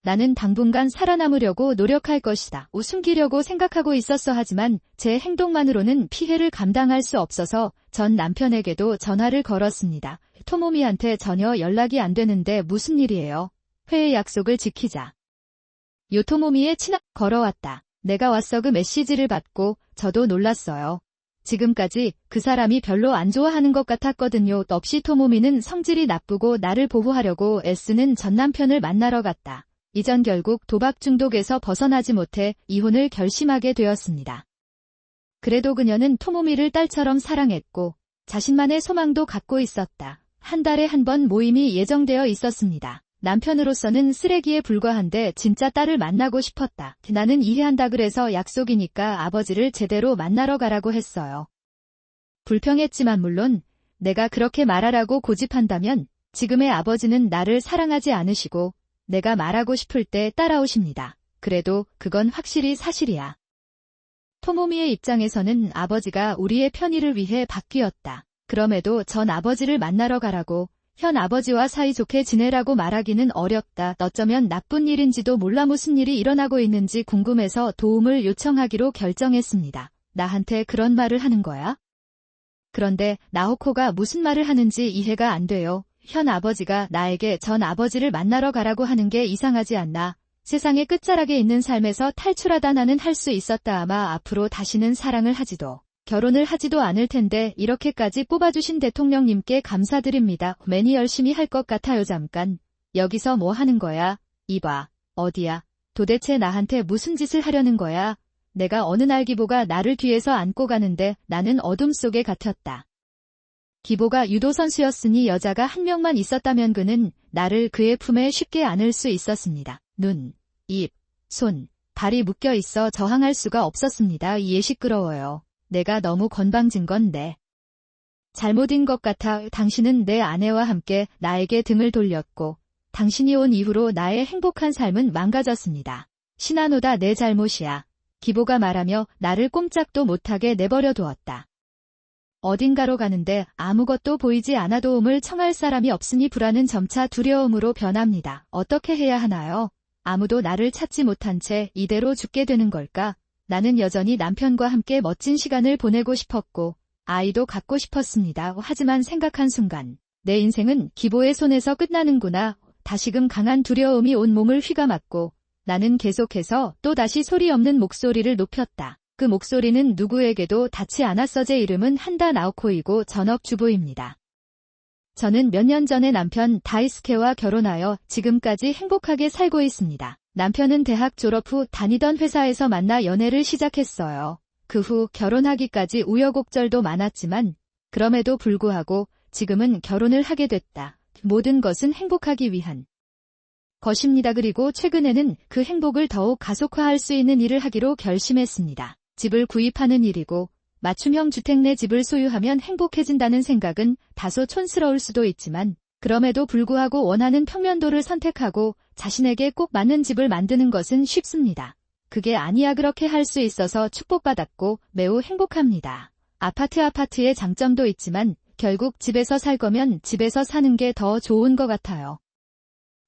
나는 당분간 살아남으려고 노력할 것이다. 숨기려고 생각하고 있었어. 하지만 제 행동만으로는 피해를 감당할 수 없어서 전 남편에게도 전화를 걸었습니다. 토모미한테 전혀 연락이 안 되는데 무슨 일이에요? 회의 약속을 지키자. 요토모미의 걸어왔다. 내가 왔어. 그 메시지를 받고 저도 놀랐어요. 지금까지 그 사람이 별로 안 좋아하는 것 같았거든요. 없이 토모미는 성질이 나쁘고 나를 보호하려고 애쓰는 전 남편을 만나러 갔다. 이전 결국 도박 중독에서 벗어나지 못해 이혼을 결심하게 되었습니다. 그래도 그녀는 토모미를 딸처럼 사랑했고 자신만의 소망도 갖고 있었다. 한 달에 한 번 모임이 예정되어 있었습니다. 남편으로서는 쓰레기에 불과한데 진짜 딸을 만나고 싶었다. 나는 이해한다 그래서 약속이니까 아버지를 제대로 만나러 가라고 했어요. 불평했지만 물론 내가 그렇게 말하라고 고집한다면 지금의 아버지는 나를 사랑하지 않으시고 내가 말하고 싶을 때 따라오십니다. 그래도 그건 확실히 사실이야. 토모미의 입장에서는 아버지가 우리의 편의를 위해 바뀌었다. 그럼에도 전 아버지를 만나러 가라고 현 아버지와 사이좋게 지내라고 말하기는 어렵다. 어쩌면 나쁜 일인지도 몰라 무슨 일이 일어나고 있는지 궁금해서 도움을 요청하기로 결정했습니다. 나한테 그런 말을 하는 거야? 그런데 나오코가 무슨 말을 하는지 이해가 안 돼요. 현 아버지가 나에게 전 아버지를 만나러 가라고 하는 게 이상하지 않나. 세상의 끝자락에 있는 삶에서 탈출하다 나는 할 수 있었다. 아마 앞으로 다시는 사랑을 하지도 결혼을 하지도 않을 텐데 이렇게까지 뽑아주신 대통령님께 감사드립니다. 매니 열심히 할 것 같아요. 잠깐. 여기서 뭐 하는 거야? 이봐. 어디야? 도대체 나한테 무슨 짓을 하려는 거야? 내가 어느 날 기보가 나를 뒤에서 안고 가는데 나는 어둠 속에 갇혔다. 기보가 유도 선수였으니 여자가 한 명만 있었다면 그는 나를 그의 품에 쉽게 안을 수 있었습니다. 눈, 입, 손, 발이 묶여 있어 저항할 수가 없었습니다. 이에 시끄러워요. 내가 너무 건방진 건 내 잘못인 것 같아. 당신은 내 아내와 함께 나에게 등을 돌렸고 당신이 온 이후로 나의 행복한 삶은 망가졌습니다. 시나노다 내 잘못이야. 기보가 말하며 나를 꼼짝도 못하게 내버려 두었다. 어딘가로 가는데 아무것도 보이지 않아 도움을 청할 사람이 없으니 불안은 점차 두려움으로 변합니다. 어떻게 해야 하나요? 아무도 나를 찾지 못한 채 이대로 죽게 되는 걸까? 나는 여전히 남편과 함께 멋진 시간을 보내고 싶었고 아이도 갖고 싶었습니다. 하지만 생각한 순간 내 인생은 기보의 손에서 끝나는구나. 다시금 강한 두려움이 온 몸을 휘감았고 나는 계속해서 또다시 소리 없는 목소리를 높였다. 그 목소리는 누구에게도 닿지 않았어. 제 이름은 한다 나오코이고 전업주부입니다. 저는 몇 년 전에 남편 다이스케와 결혼하여 지금까지 행복하게 살고 있습니다. 남편은 대학 졸업 후 다니던 회사에서 만나 연애를 시작했어요. 그 후 결혼하기까지 우여곡절도 많았지만 그럼에도 불구하고 지금은 결혼을 하게 됐다. 모든 것은 행복하기 위한 것입니다. 그리고 최근에는 그 행복을 더욱 가속화할 수 있는 일을 하기로 결심했습니다. 집을 구입하는 일이고 맞춤형 주택 내 집을 소유하면 행복해진다는 생각은 다소 촌스러울 수도 있지만 그럼에도 불구하고 원하는 평면도를 선택하고 자신에게 꼭 맞는 집을 만드는 것은 쉽습니다. 그게 아니야. 그렇게 할 수 있어서 축복받았고 매우 행복합니다. 아파트의 장점도 있지만 결국 집에서 살 거면 집에서 사는 게 더 좋은 것 같아요.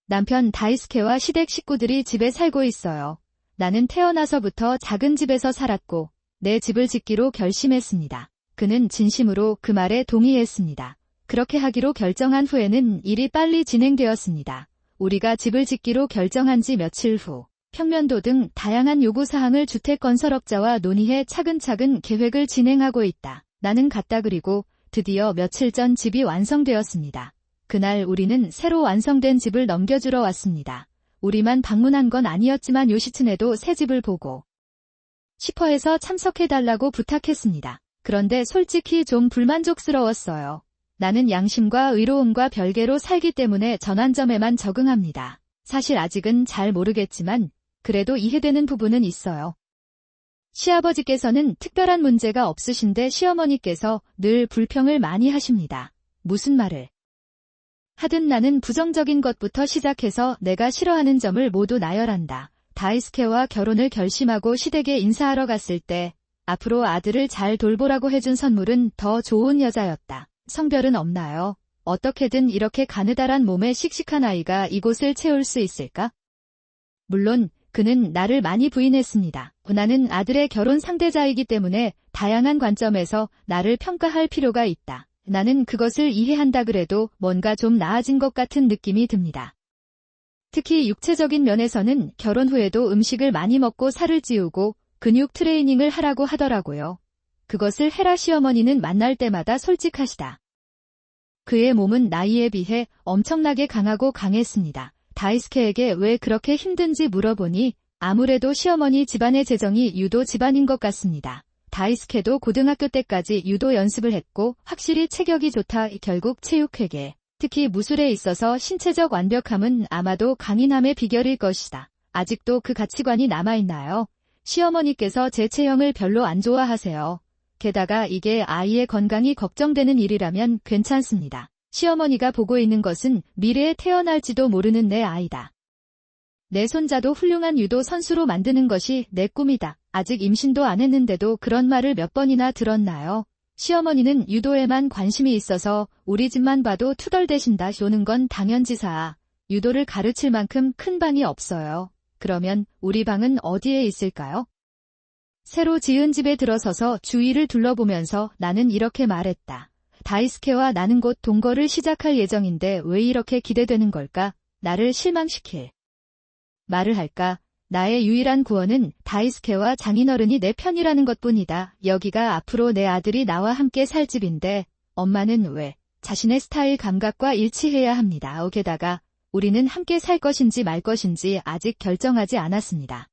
남편 다이스케와 시댁 식구들이 집에 살고 있어요. 나는 태어나서부터 작은 집에서 살았고 내 집을 짓기로 결심했습니다. 그는 진심으로 그 말에 동의했습니다. 그렇게 하기로 결정한 후에는 일이 빨리 진행되었습니다. 우리가 집을 짓기로 결정한 지 며칠 후 평면도 등 다양한 요구사항을 주택건설업자와 논의해 차근차근 계획을 진행하고 있다. 나는 갔다. 그리고 드디어 며칠 전 집이 완성되었습니다. 그날 우리는 새로 완성된 집을 넘겨주러 왔습니다. 우리만 방문한 건 아니었지만 요시츠네도 새 집을 보고 싶어해서 참석해달라고 부탁했습니다. 그런데 솔직히 좀 불만족스러웠어요. 나는 양심과 의로움과 별개로 살기 때문에 전환점에만 적응합니다. 사실 아직은 잘 모르겠지만 그래도 이해되는 부분은 있어요. 시아버지께서는 특별한 문제가 없으신데 시어머니께서 늘 불평을 많이 하십니다. 무슨 말을 하든 나는 부정적인 것부터 시작해서 내가 싫어하는 점을 모두 나열한다. 다이스케와 결혼을 결심하고 시댁에 인사하러 갔을 때 앞으로 아들을 잘 돌보라고 해준 선물은 더 좋은 여자였다. 성별은 없나요? 어떻게든 이렇게 가느다란 몸에 씩씩한 아이가 이곳을 채울 수 있을까? 물론 그는 나를 많이 부인했습니다. 나는 아들의 결혼 상대자이기 때문에 다양한 관점에서 나를 평가할 필요가 있다. 나는 그것을 이해한다. 그래도 뭔가 좀 나아진 것 같은 느낌이 듭니다. 특히 육체적인 면에서는 결혼 후에도 음식을 많이 먹고 살을 찌우고 근육 트레이닝을 하라고 하더라고요. 그것을 헤라 시어머니는 만날 때마다 솔직하시다. 그의 몸은 나이에 비해 엄청나게 강하고 강했습니다. 다이스케에게 왜 그렇게 힘든지 물어보니 아무래도 시어머니 집안의 재정이 유도 집안인 것 같습니다. 다이스케도 고등학교 때까지 유도 연습을 했고 확실히 체격이 좋다. 결국 체육회계, 특히 무술에 있어서 신체적 완벽함은 아마도 강인함의 비결일 것이다. 아직도 그 가치관이 남아있나요? 시어머니께서 제 체형을 별로 안 좋아하세요. 게다가 이게 아이의 건강이 걱정되는 일이라면 괜찮습니다. 시어머니가 보고 있는 것은 미래에 태어날지도 모르는 내 아이다. 내 손자도 훌륭한 유도 선수로 만드는 것이 내 꿈이다. 아직 임신도 안 했는데도 그런 말을 몇 번이나 들었나요? 시어머니는 유도에만 관심이 있어서 우리 집만 봐도 투덜대신다. 노는 건 당연지사. 유도를 가르칠 만큼 큰 방이 없어요. 그러면 우리 방은 어디에 있을까요? 새로 지은 집에 들어서서 주위를 둘러보면서 나는 이렇게 말했다. 다이스케와 나는 곧 동거를 시작할 예정인데 왜 이렇게 기대되는 걸까? 나를 실망시킬 말을 할까? 나의 유일한 구원은 다이스케와 장인어른이 내 편이라는 것뿐이다. 여기가 앞으로 내 아들이 나와 함께 살 집인데 엄마는 왜 자신의 스타일 감각과 일치해야 합니다. 게다가 우리는 함께 살 것인지 말 것인지 아직 결정하지 않았습니다.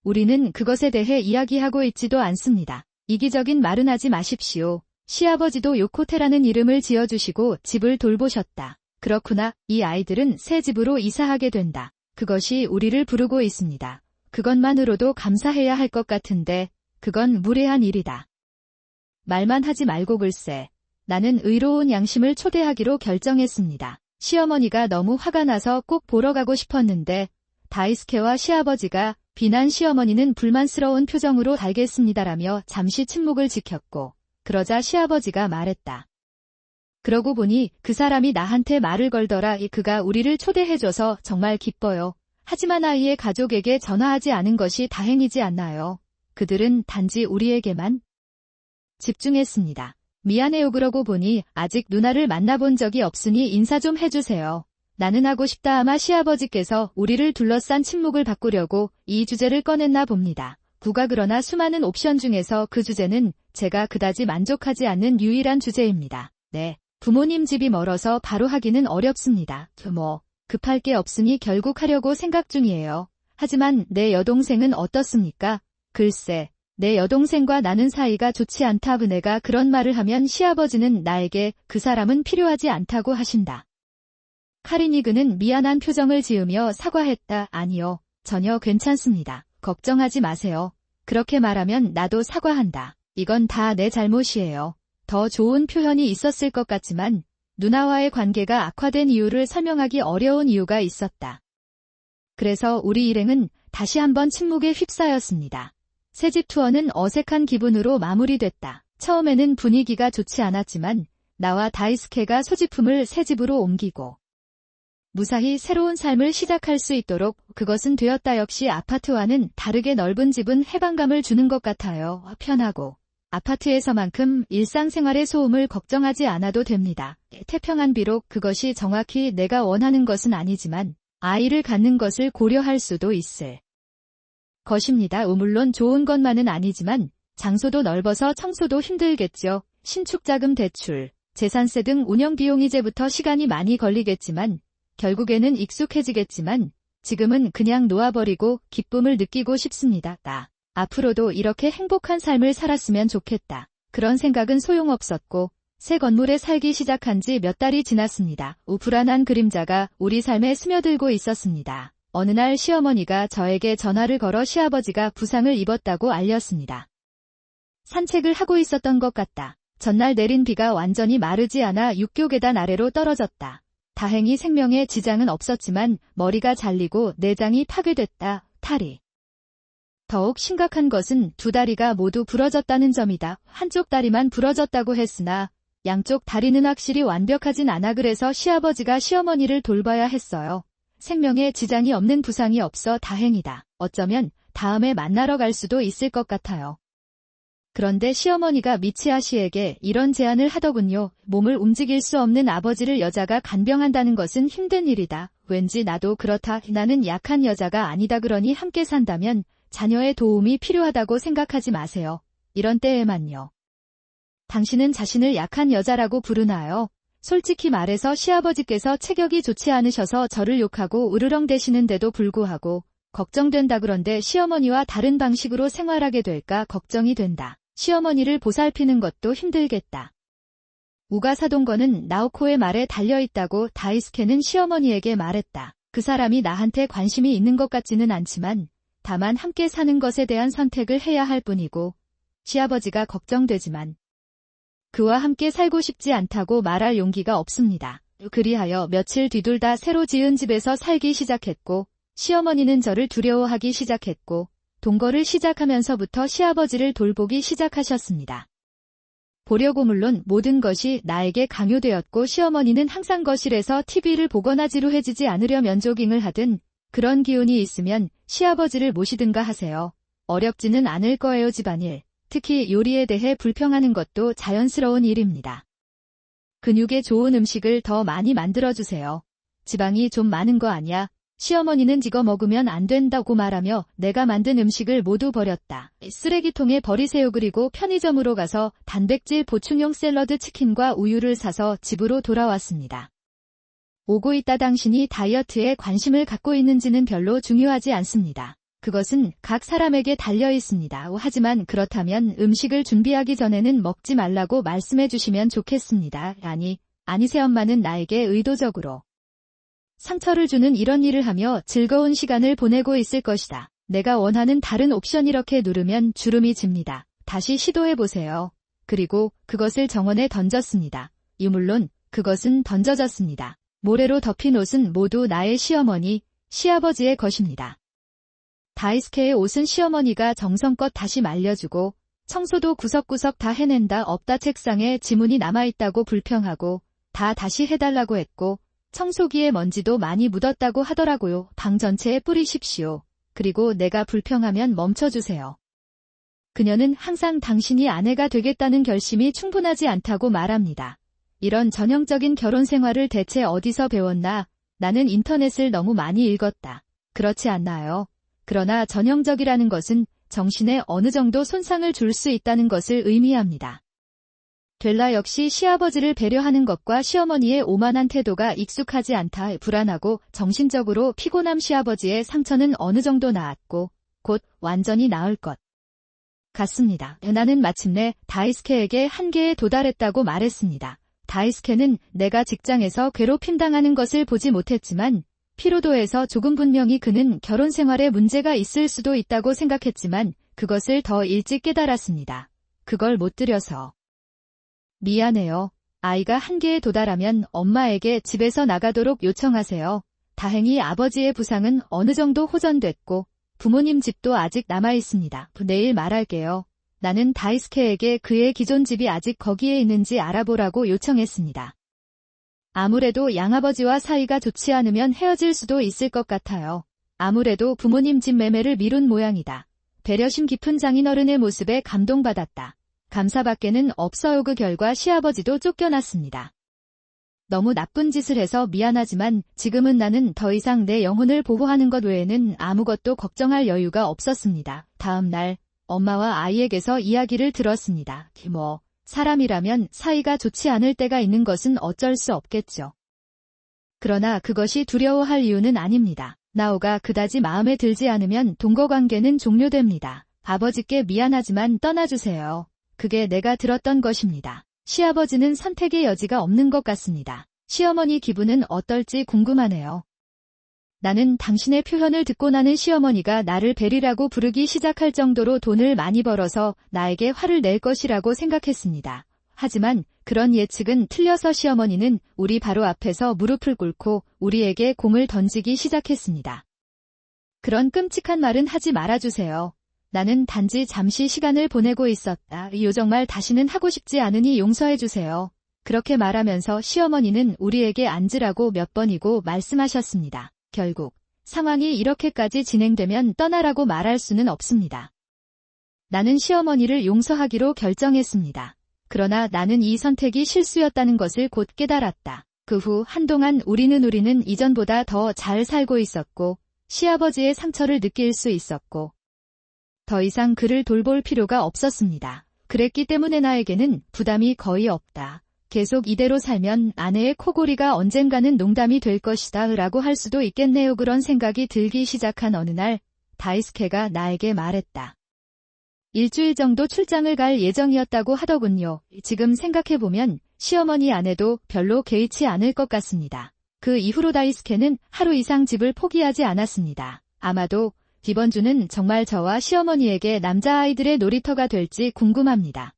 우리는 그것에 대해 이야기하고 있지도 않습니다. 이기적인 말은 하지 마십시오. 시아버지도 요코테라는 이름을 지어주시고 집을 돌보셨다. 그렇구나. 이 아이들은 새 집으로 이사하게 된다. 그것이 우리를 부르고 있습니다. 그것만으로도 감사해야 할 것 같은데 그건 무례한 일이다. 말만 하지 말고 글쎄. 나는 의로운 양심을 초대하기로 결정했습니다. 시어머니가 너무 화가 나서 꼭 보러 가고 싶었는데 다이스케와 시아버지가 비난 시어머니는 불만스러운 표정으로 알겠습니다라며 잠시 침묵을 지켰고 그러자 시아버지가 말했다. 그러고 보니 그 사람이 나한테 말을 걸더라. 그가 우리를 초대해줘서 정말 기뻐요. 하지만 아이의 가족에게 전화하지 않은 것이 다행이지 않나요? 그들은 단지 우리에게만 집중했습니다. 미안해요. 그러고 보니 아직 누나를 만나본 적이 없으니 인사 좀 해주세요. 나는 하고 싶다. 아마 시아버지께서 우리를 둘러싼 침묵을 바꾸려고 이 주제를 꺼냈나 봅니다. 그러나 수많은 옵션 중에서 그 주제는 제가 그다지 만족하지 않는 유일한 주제입니다. 네. 부모님 집이 멀어서 바로 하기는 어렵습니다. 급할 게 없으니 결국 하려고 생각 중이에요. 하지만 내 여동생은 어떻습니까? 글쎄, 내 여동생과 나는 사이가 좋지 않다. 내가 그런 말을 하면 시아버지는 나에게 그 사람은 필요하지 않다고 하신다. 카리니그는 미안한 표정을 지으며 사과했다. 아니요, 전혀 괜찮습니다. 걱정하지 마세요. 그렇게 말하면 나도 사과한다. 이건 다 내 잘못이에요. 더 좋은 표현이 있었을 것 같지만 누나와의 관계가 악화된 이유를 설명하기 어려운 이유가 있었다. 그래서 우리 일행은 다시 한번 침묵에 휩싸였습니다. 새집 투어는 어색한 기분으로 마무리됐다. 처음에는 분위기가 좋지 않았지만 나와 다이스케가 소지품을 새 집으로 옮기고 무사히 새로운 삶을 시작할 수 있도록 그것은 되었다. 역시 아파트와는 다르게 넓은 집은 해방감을 주는 것 같아요. 편하고 아파트에서만큼 일상생활의 소음을 걱정하지 않아도 됩니다. 태평한 비록 그것이 정확히 내가 원하는 것은 아니지만 아이를 갖는 것을 고려할 수도 있을 것입니다. 물론 좋은 것만은 아니지만 장소도 넓어서 청소도 힘들겠죠. 신축자금 대출, 재산세 등 운영 비용 이제부터 시간이 많이 걸리겠지만 결국에는 익숙해지겠지만 지금은 그냥 놓아버리고 기쁨을 느끼고 싶습니다. 앞으로도 이렇게 행복한 삶을 살았으면 좋겠다. 그런 생각은 소용없었고 새 건물에 살기 시작한 지 몇 달이 지났습니다. 불안한 그림자가 우리 삶에 스며들고 있었습니다. 어느 날 시어머니가 저에게 전화를 걸어 시아버지가 부상을 입었다고 알렸습니다. 산책을 하고 있었던 것 같다. 전날 내린 비가 완전히 마르지 않아 육교 계단 아래로 떨어졌다. 다행히 생명에 지장은 없었지만 머리가 잘리고 내장이 파괴됐다. 탈이. 더욱 심각한 것은 두 다리가 모두 부러졌다는 점이다. 한쪽 다리만 부러졌다고 했으나 양쪽 다리는 확실히 완벽하진 않아. 그래서 시아버지가 시어머니를 돌봐야 했어요. 생명에 지장이 없는 부상이 없어 다행이다. 어쩌면 다음에 만나러 갈 수도 있을 것 같아요. 그런데 시어머니가 미치아 씨에게 이런 제안을 하더군요. 몸을 움직일 수 없는 아버지를 여자가 간병한다는 것은 힘든 일이다. 왠지 나도 그렇다. 나는 약한 여자가 아니다. 그러니 함께 산다면 자녀의 도움이 필요하다고 생각하지 마세요. 이런 때에만요. 당신은 자신을 약한 여자라고 부르나요? 솔직히 말해서 시아버지께서 체격이 좋지 않으셔서 저를 욕하고 으르렁대시는데도 불구하고 걱정된다 그런데 시어머니와 다른 방식으로 생활하게 될까 걱정이 된다. 시어머니를 보살피는 것도 힘들겠다. 우가사동거는 나오코의 말에 달려있다고 다이스케는 시어머니에게 말했다. 그 사람이 나한테 관심이 있는 것 같지는 않지만 다만 함께 사는 것에 대한 선택을 해야 할 뿐이고 시아버지가 걱정되지만 그와 함께 살고 싶지 않다고 말할 용기가 없습니다. 그리하여 며칠 뒤 둘 다 새로 지은 집에서 살기 시작했고 시어머니는 저를 두려워하기 시작했고 동거를 시작하면서부터 시아버지를 돌보기 시작하셨습니다. 보려고 물론 모든 것이 나에게 강요되었고 시어머니는 항상 거실에서 TV를 보거나 지루해지지 않으려면 조깅을 하든 그런 기운이 있으면 시아버지를 모시든가 하세요. 어렵지는 않을 거예요. 집안일, 특히 요리에 대해 불평하는 것도 자연스러운 일입니다. 근육에 좋은 음식을 더 많이 만들어주세요. 지방이 좀 많은 거 아냐? 시어머니는 지거 먹으면 안 된다고 말하며 내가 만든 음식을 모두 버렸다. 쓰레기통에 버리세요. 그리고 편의점으로 가서 단백질 보충용 샐러드 치킨과 우유를 사서 집으로 돌아왔습니다. 오고 있다. 당신이 다이어트에 관심을 갖고 있는지는 별로 중요하지 않습니다. 그것은 각 사람에게 달려 있습니다. 하지만 그렇다면 음식을 준비하기 전에는 먹지 말라고 말씀해 주시면 좋겠습니다. 아니 새엄마는 나에게 의도적으로 상처를 주는 이런 일을 하며 즐거운 시간을 보내고 있을 것이다. 내가 원하는 다른 옵션 이렇게 누르면 주름이 집니다. 다시 시도해보세요. 그리고 그것을 정원에 던졌습니다. 물론 그것은 던져졌습니다. 모래로 덮인 옷은 모두 나의 시어머니, 시아버지의 것입니다. 다이스케의 옷은 시어머니가 정성껏 다시 말려주고 청소도 구석구석 다 해낸다. 없다. 책상에 지문이 남아있다고 불평하고 다시 해달라고 했고 청소기에 먼지도 많이 묻었다고 하더라고요. 방 전체에 뿌리십시오. 그리고 내가 불평하면 멈춰주세요. 그녀는 항상 당신이 아내가 되겠다는 결심이 충분하지 않다고 말합니다. 이런 전형적인 결혼 생활을 대체 어디서 배웠나? 나는 인터넷을 너무 많이 읽었다. 그렇지 않나요? 그러나 전형적이라는 것은 정신에 어느 정도 손상을 줄 수 있다는 것을 의미합니다. 델라 역시 시아버지를 배려하는 것과 시어머니의 오만한 태도가 익숙하지 않다. 불안하고 정신적으로 피곤함. 시아버지의 상처는 어느 정도 나았고 곧 완전히 나을 것 같습니다. 나는 마침내 다이스케에게 한계에 도달했다고 말했습니다. 다이스케는 내가 직장에서 괴롭힘당하는 것을 보지 못했지만 피로도에서 조금 분명히 그는 결혼 생활에 문제가 있을 수도 있다고 생각했지만 그것을 더 일찍 깨달았습니다. 그걸 못 들여서 미안해요. 아이가 한계에 도달하면 엄마에게 집에서 나가도록 요청하세요. 다행히 아버지의 부상은 어느 정도 호전됐고 부모님 집도 아직 남아있습니다. 내일 말할게요. 나는 다이스케에게 그의 기존 집이 아직 거기에 있는지 알아보라고 요청했습니다. 아무래도 양아버지와 사이가 좋지 않으면 헤어질 수도 있을 것 같아요. 아무래도 부모님 집 매매를 미룬 모양이다. 배려심 깊은 장인어른의 모습에 감동받았다. 감사밖에는 없어요. 그 결과 시아버지도 쫓겨났습니다. 너무 나쁜 짓을 해서 미안하지만 지금은 나는 더 이상 내 영혼을 보호하는 것 외에는 아무것도 걱정할 여유가 없었습니다. 다음 날 엄마와 아이에게서 이야기를 들었습니다. 사람이라면 사이가 좋지 않을 때가 있는 것은 어쩔 수 없겠죠. 그러나 그것이 두려워할 이유는 아닙니다. 나오가 그다지 마음에 들지 않으면 동거관계는 종료됩니다. 아버지께 미안하지만 떠나주세요. 그게 내가 들었던 것입니다. 시아버지는 선택의 여지가 없는 것 같습니다. 시어머니 기분은 어떨지 궁금하네요. 나는 당신의 표현을 듣고 나는 시어머니가 나를 베리라고 부르기 시작할 정도로 돈을 많이 벌어서 나에게 화를 낼 것이라고 생각했습니다. 하지만 그런 예측은 틀려서 시어머니는 우리 바로 앞에서 무릎을 꿇고 우리에게 공을 던지기 시작했습니다. 그런 끔찍한 말은 하지 말아주세요. 나는 단지 잠시 시간을 보내고 있었다. 정말 다시는 하고 싶지 않으니 용서해주세요. 그렇게 말하면서 시어머니는 우리에게 앉으라고 몇 번이고 말씀하셨습니다. 결국 상황이 이렇게까지 진행되면 떠나라고 말할 수는 없습니다. 나는 시어머니를 용서하기로 결정했습니다. 그러나 나는 이 선택이 실수였다는 것을 곧 깨달았다. 그 후 한동안 우리는 이전보다 더 잘 살고 있었고 시아버지의 상처를 느낄 수 있었고 더 이상 그를 돌볼 필요가 없었습니다. 그랬기 때문에 나에게는 부담이 거의 없다. 계속 이대로 살면 아내의 코골이가 언젠가는 농담이 될 것이다 라고 할 수도 있겠네요. 그런 생각이 들기 시작한 어느 날 다이스케가 나에게 말했다. 일주일 정도 출장을 갈 예정이었다고 하더군요. 지금 생각해보면 시어머니 아내도 별로 개의치 않을 것 같습니다. 그 이후로 다이스케는 하루 이상 집을 포기하지 않았습니다. 아마도 이번 주는 정말 저와 시어머니에게 남자아이들의 놀이터가 될지 궁금합니다.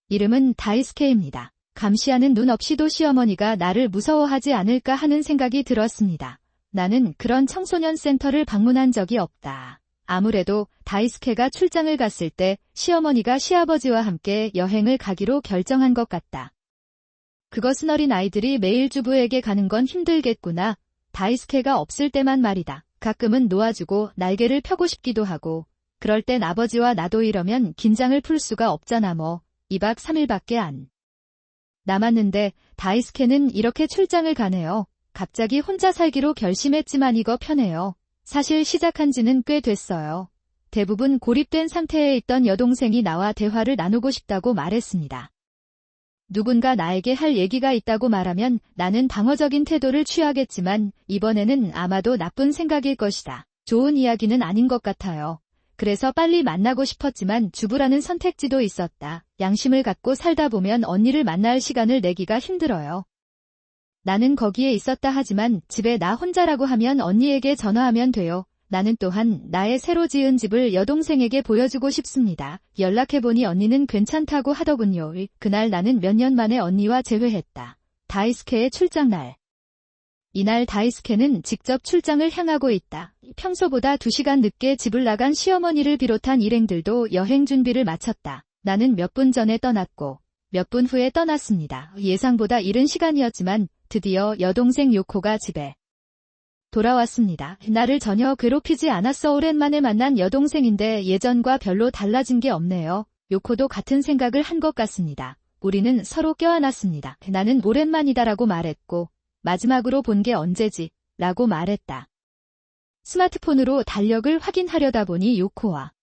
이름은 다이스케입니다. 감시하는 눈 없이도 시어머니가 나를 무서워하지 않을까 하는 생각이 들었습니다. 나는 그런 청소년 센터를 방문한 적이 없다. 아무래도 다이스케가 출장을 갔을 때 시어머니가 시아버지와 함께 여행을 가기로 결정한 것 같다. 그것은 어린 아이들이 매일 주부에게 가는 건 힘들겠구나. 다이스케가 없을 때만 말이다. 가끔은 놓아주고 날개를 펴고 싶기도 하고 그럴 땐 아버지와 나도 이러면 긴장을 풀 수가 없잖아 뭐. 2박 3일밖에 안 남았는데 다이스케는 이렇게 출장을 가네요. 갑자기 혼자 살기로 결심했지만 이거 편해요. 사실 시작한 지는 꽤 됐어요. 대부분 고립된 상태에 있던 여동생이 나와 대화를 나누고 싶다고 말했습니다. 누군가 나에게 할 얘기가 있다고 말하면 나는 방어적인 태도를 취하겠지만 이번에는 아마도 나쁜 생각일 것이다. 좋은 이야기는 아닌 것 같아요. 그래서 빨리 만나고 싶었지만 주부라는 선택지도 있었다. 양심을 갖고 살다 보면 언니를 만날 시간을 내기가 힘들어요. 나는 거기에 있었다 하지만 집에 나 혼자라고 하면 언니에게 전화하면 돼요. 나는 또한 나의 새로 지은 집을 여동생에게 보여주고 싶습니다. 연락해보니 언니는 괜찮다고 하더군요. 그날 나는 몇 년 만에 언니와 재회했다. 다이스케의 출장날. 이날 다이스케는 직접 출장을 향하고 있다. 평소보다 2시간 늦게 집을 나간 시어머니를 비롯한 일행들도 여행 준비를 마쳤다. 나는 몇 분 전에 떠났고 몇 분 후에 떠났습니다. 예상보다 이른 시간이었지만 드디어 여동생 요코가 집에 돌아왔습니다. 나를 전혀 괴롭히지 않았어. 오랜만에 만난 여동생인데 예전과 별로 달라진 게 없네요. 요코도 같은 생각을 한 것 같습니다. 우리는 서로 껴안았습니다. 나는 오랜만이다라고 말했고 마지막으로 본 게 언제지? 라고 말했다. 스마트폰으로 달력을 확인하려다 보니 요코와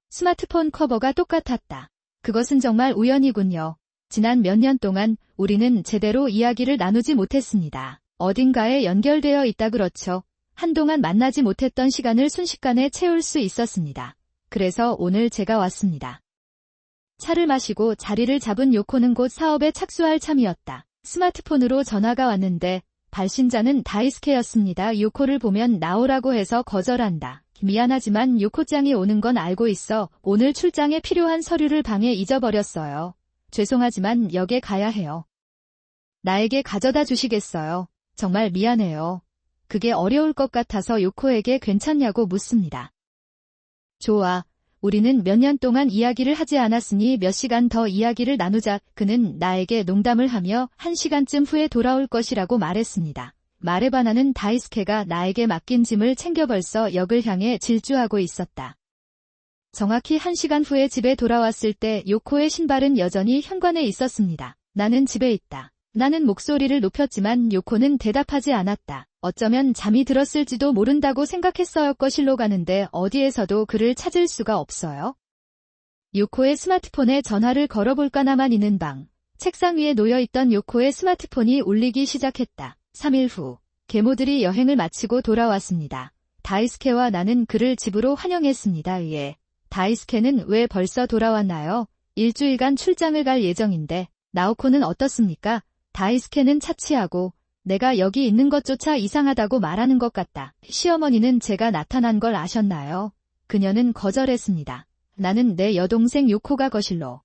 스마트폰 커버가 똑같았다. 그것은 정말 우연이군요. 지난 몇 년 동안 우리는 제대로 이야기를 나누지 못했습니다. 어딘가에 연결되어 있다 그렇죠. 한동안 만나지 못했던 시간을 순식간에 채울 수 있었습니다. 그래서 오늘 제가 왔습니다. 차를 마시고 자리를 잡은 요코는 곧 사업에 착수할 참이었다. 스마트폰으로 전화가 왔는데 발신자는 다이스케였습니다. 요코를 보면 나오라고 해서 거절한다. 미안하지만 요코짱이 오는 건 알고 있어. 오늘 출장에 필요한 서류를 방에 잊어버렸어요. 죄송하지만 역에 가야 해요. 나에게 가져다 주시겠어요? 정말 미안해요. 그게 어려울 것 같아서 요코에게 괜찮냐고 묻습니다. 좋아. 우리는 몇 년 동안 이야기를 하지 않았으니 몇 시간 더 이야기를 나누자. 그는 나에게 농담을 하며 1시간쯤 후에 돌아올 것이라고 말했습니다. 말에 반하는 다이스케가 나에게 맡긴 짐을 챙겨 벌써 역을 향해 질주하고 있었다. 정확히 1시간 후에 집에 돌아왔을 때 요코의 신발은 여전히 현관에 있었습니다. 나는 집에 있다. 나는 목소리를 높였지만 요코는 대답하지 않았다. 어쩌면 잠이 들었을지도 모른다고 생각했어요. 거실로 가는데 어디에서도 그를 찾을 수가 없어요. 요코의 스마트폰에 전화를 걸어볼까나만 있는 방. 책상 위에 놓여있던 요코의 스마트폰이 울리기 시작했다. 3일 후 계모들이 여행을 마치고 돌아왔습니다. 다이스케와 나는 그를 집으로 환영했습니다. 예. 다이스케는 왜 벌써 돌아왔나요? 일주일간 출장을 갈 예정인데 나오코는 어떻습니까? 다이스케는 차치하고 내가 여기 있는 것조차 이상하다고 말하는 것 같다. 시어머니는 제가 나타난 걸 아셨나요? 그녀는 거절했습니다. 나는 내 여동생 요코가 거실로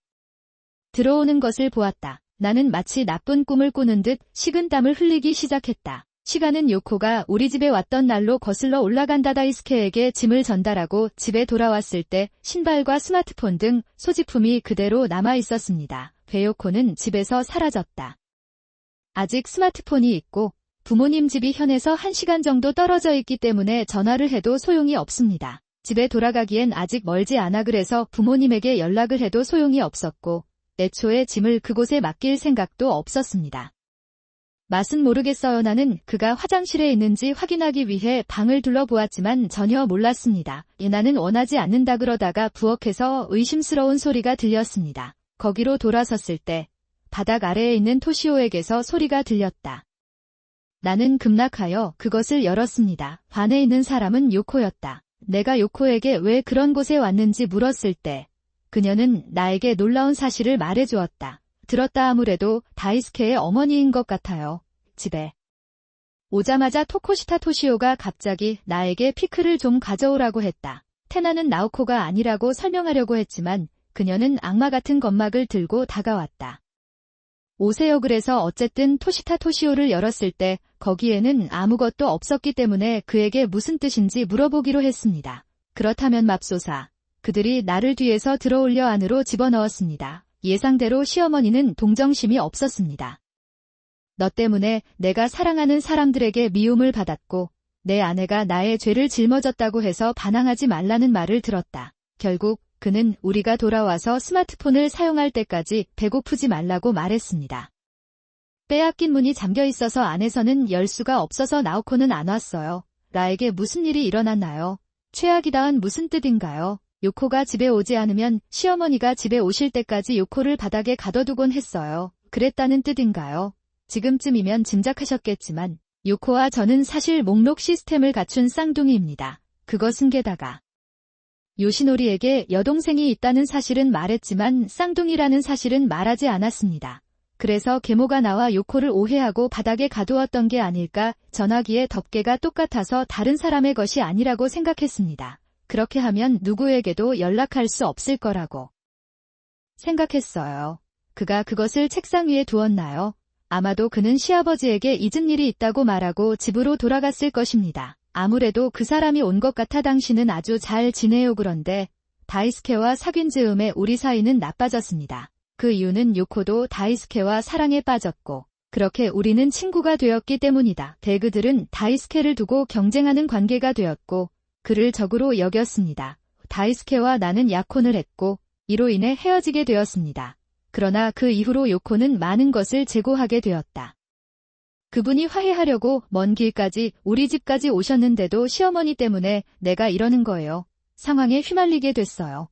들어오는 것을 보았다. 나는 마치 나쁜 꿈을 꾸는 듯 식은땀을 흘리기 시작했다. 시간은 요코가 우리 집에 왔던 날로 거슬러 올라간다. 다이스케에게 짐을 전달하고 집에 돌아왔을 때 신발과 스마트폰 등 소지품이 그대로 남아 있었습니다. 배요코는 집에서 사라졌다. 아직 스마트폰이 있고 부모님 집이 현에서 1시간 정도 떨어져 있기 때문에 전화를 해도 소용이 없습니다. 집에 돌아가기엔 아직 멀지 않아. 그래서 부모님에게 연락을 해도 소용이 없었고 애초에 짐을 그곳에 맡길 생각도 없었습니다. 맛은 모르겠어요. 나는 그가 화장실에 있는지 확인하기 위해 방을 둘러보았지만 전혀 몰랐습니다. 나는 원하지 않는다 그러다가 부엌에서 의심스러운 소리가 들렸습니다. 거기로 돌아섰을 때 바닥 아래에 있는 토시오에게서 소리가 들렸다. 나는 급락하여 그것을 열었습니다. 반에 있는 사람은 요코였다. 내가 요코에게 왜 그런 곳에 왔는지 물었을 때 그녀는 나에게 놀라운 사실을 말해주었다. 들었다. 아무래도 다이스케의 어머니인 것 같아요. 집에 오자마자 토코시타 토시오가 갑자기 나에게 피클을 좀 가져오라고 했다. 테나는 나오코가 아니라고 설명하려고 했지만 그녀는 악마 같은 건막을 들고 다가왔다. 오세요. 그래서 어쨌든 토시타 토시오를 열었을 때 거기에는 아무것도 없었기 때문에 그에게 무슨 뜻인지 물어보기로 했습니다. 그렇다면 맙소사. 그들이 나를 뒤에서 들어올려 안으로 집어넣었습니다. 예상대로 시어머니는 동정심이 없었습니다. 너 때문에 내가 사랑하는 사람들에게 미움을 받았고 내 아내가 나의 죄를 짊어졌다고 해서 반항하지 말라는 말을 들었다. 결국 그는 우리가 돌아와서 스마트폰을 사용할 때까지 배고프지 말라고 말했습니다. 빼앗긴 문이 잠겨 있어서 안에서는 열 수가 없어서 나오코는 안 왔어요. 나에게 무슨 일이 일어났나요? 최악이다은 무슨 뜻인가요? 요코가 집에 오지 않으면 시어머니가 집에 오실 때까지 요코를 바닥에 가둬두곤 했어요. 그랬다는 뜻인가요? 지금쯤이면 짐작하셨겠지만 요코와 저는 사실 목록 시스템을 갖춘 쌍둥이입니다. 그것은 게다가 요시노리에게 여동생이 있다는 사실은 말했지만 쌍둥이라는 사실은 말하지 않았습니다. 그래서 계모가 나와 요코를 오해하고 바닥에 가두었던 게 아닐까. 전화기의 덮개가 똑같아서 다른 사람의 것이 아니라고 생각했습니다. 그렇게 하면 누구에게도 연락할 수 없을 거라고 생각했어요. 그가 그것을 책상 위에 두었나요? 아마도 그는 시아버지에게 잊은 일이 있다고 말하고 집으로 돌아갔을 것입니다. 아무래도 그 사람이 온 것 같아. 당신은 아주 잘 지내요. 그런데 다이스케와 사귄 즈음에 우리 사이는 나빠졌습니다. 그 이유는 요코도 다이스케와 사랑에 빠졌고 그렇게 우리는 친구가 되었기 때문이다. 대그들은 다이스케를 두고 경쟁하는 관계가 되었고 그를 적으로 여겼습니다. 다이스케와 나는 약혼을 했고 이로 인해 헤어지게 되었습니다. 그러나 그 이후로 요코는 많은 것을 제고하게 되었다. 그분이 화해하려고 먼 길까지 우리 집까지 오셨는데도 시어머니 때문에 내가 이러는 거예요. 상황에 휘말리게 됐어요.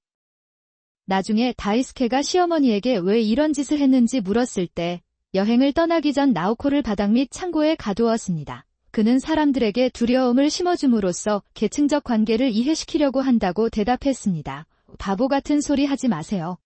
나중에 다이스케가 시어머니에게 왜 이런 짓을 했는지 물었을 때 여행을 떠나기 전 나오코를 바닥 및 창고에 가두었습니다. 그는 사람들에게 두려움을 심어줌으로써 계층적 관계를 이해시키려고 한다고 대답했습니다. 바보 같은 소리 하지 마세요.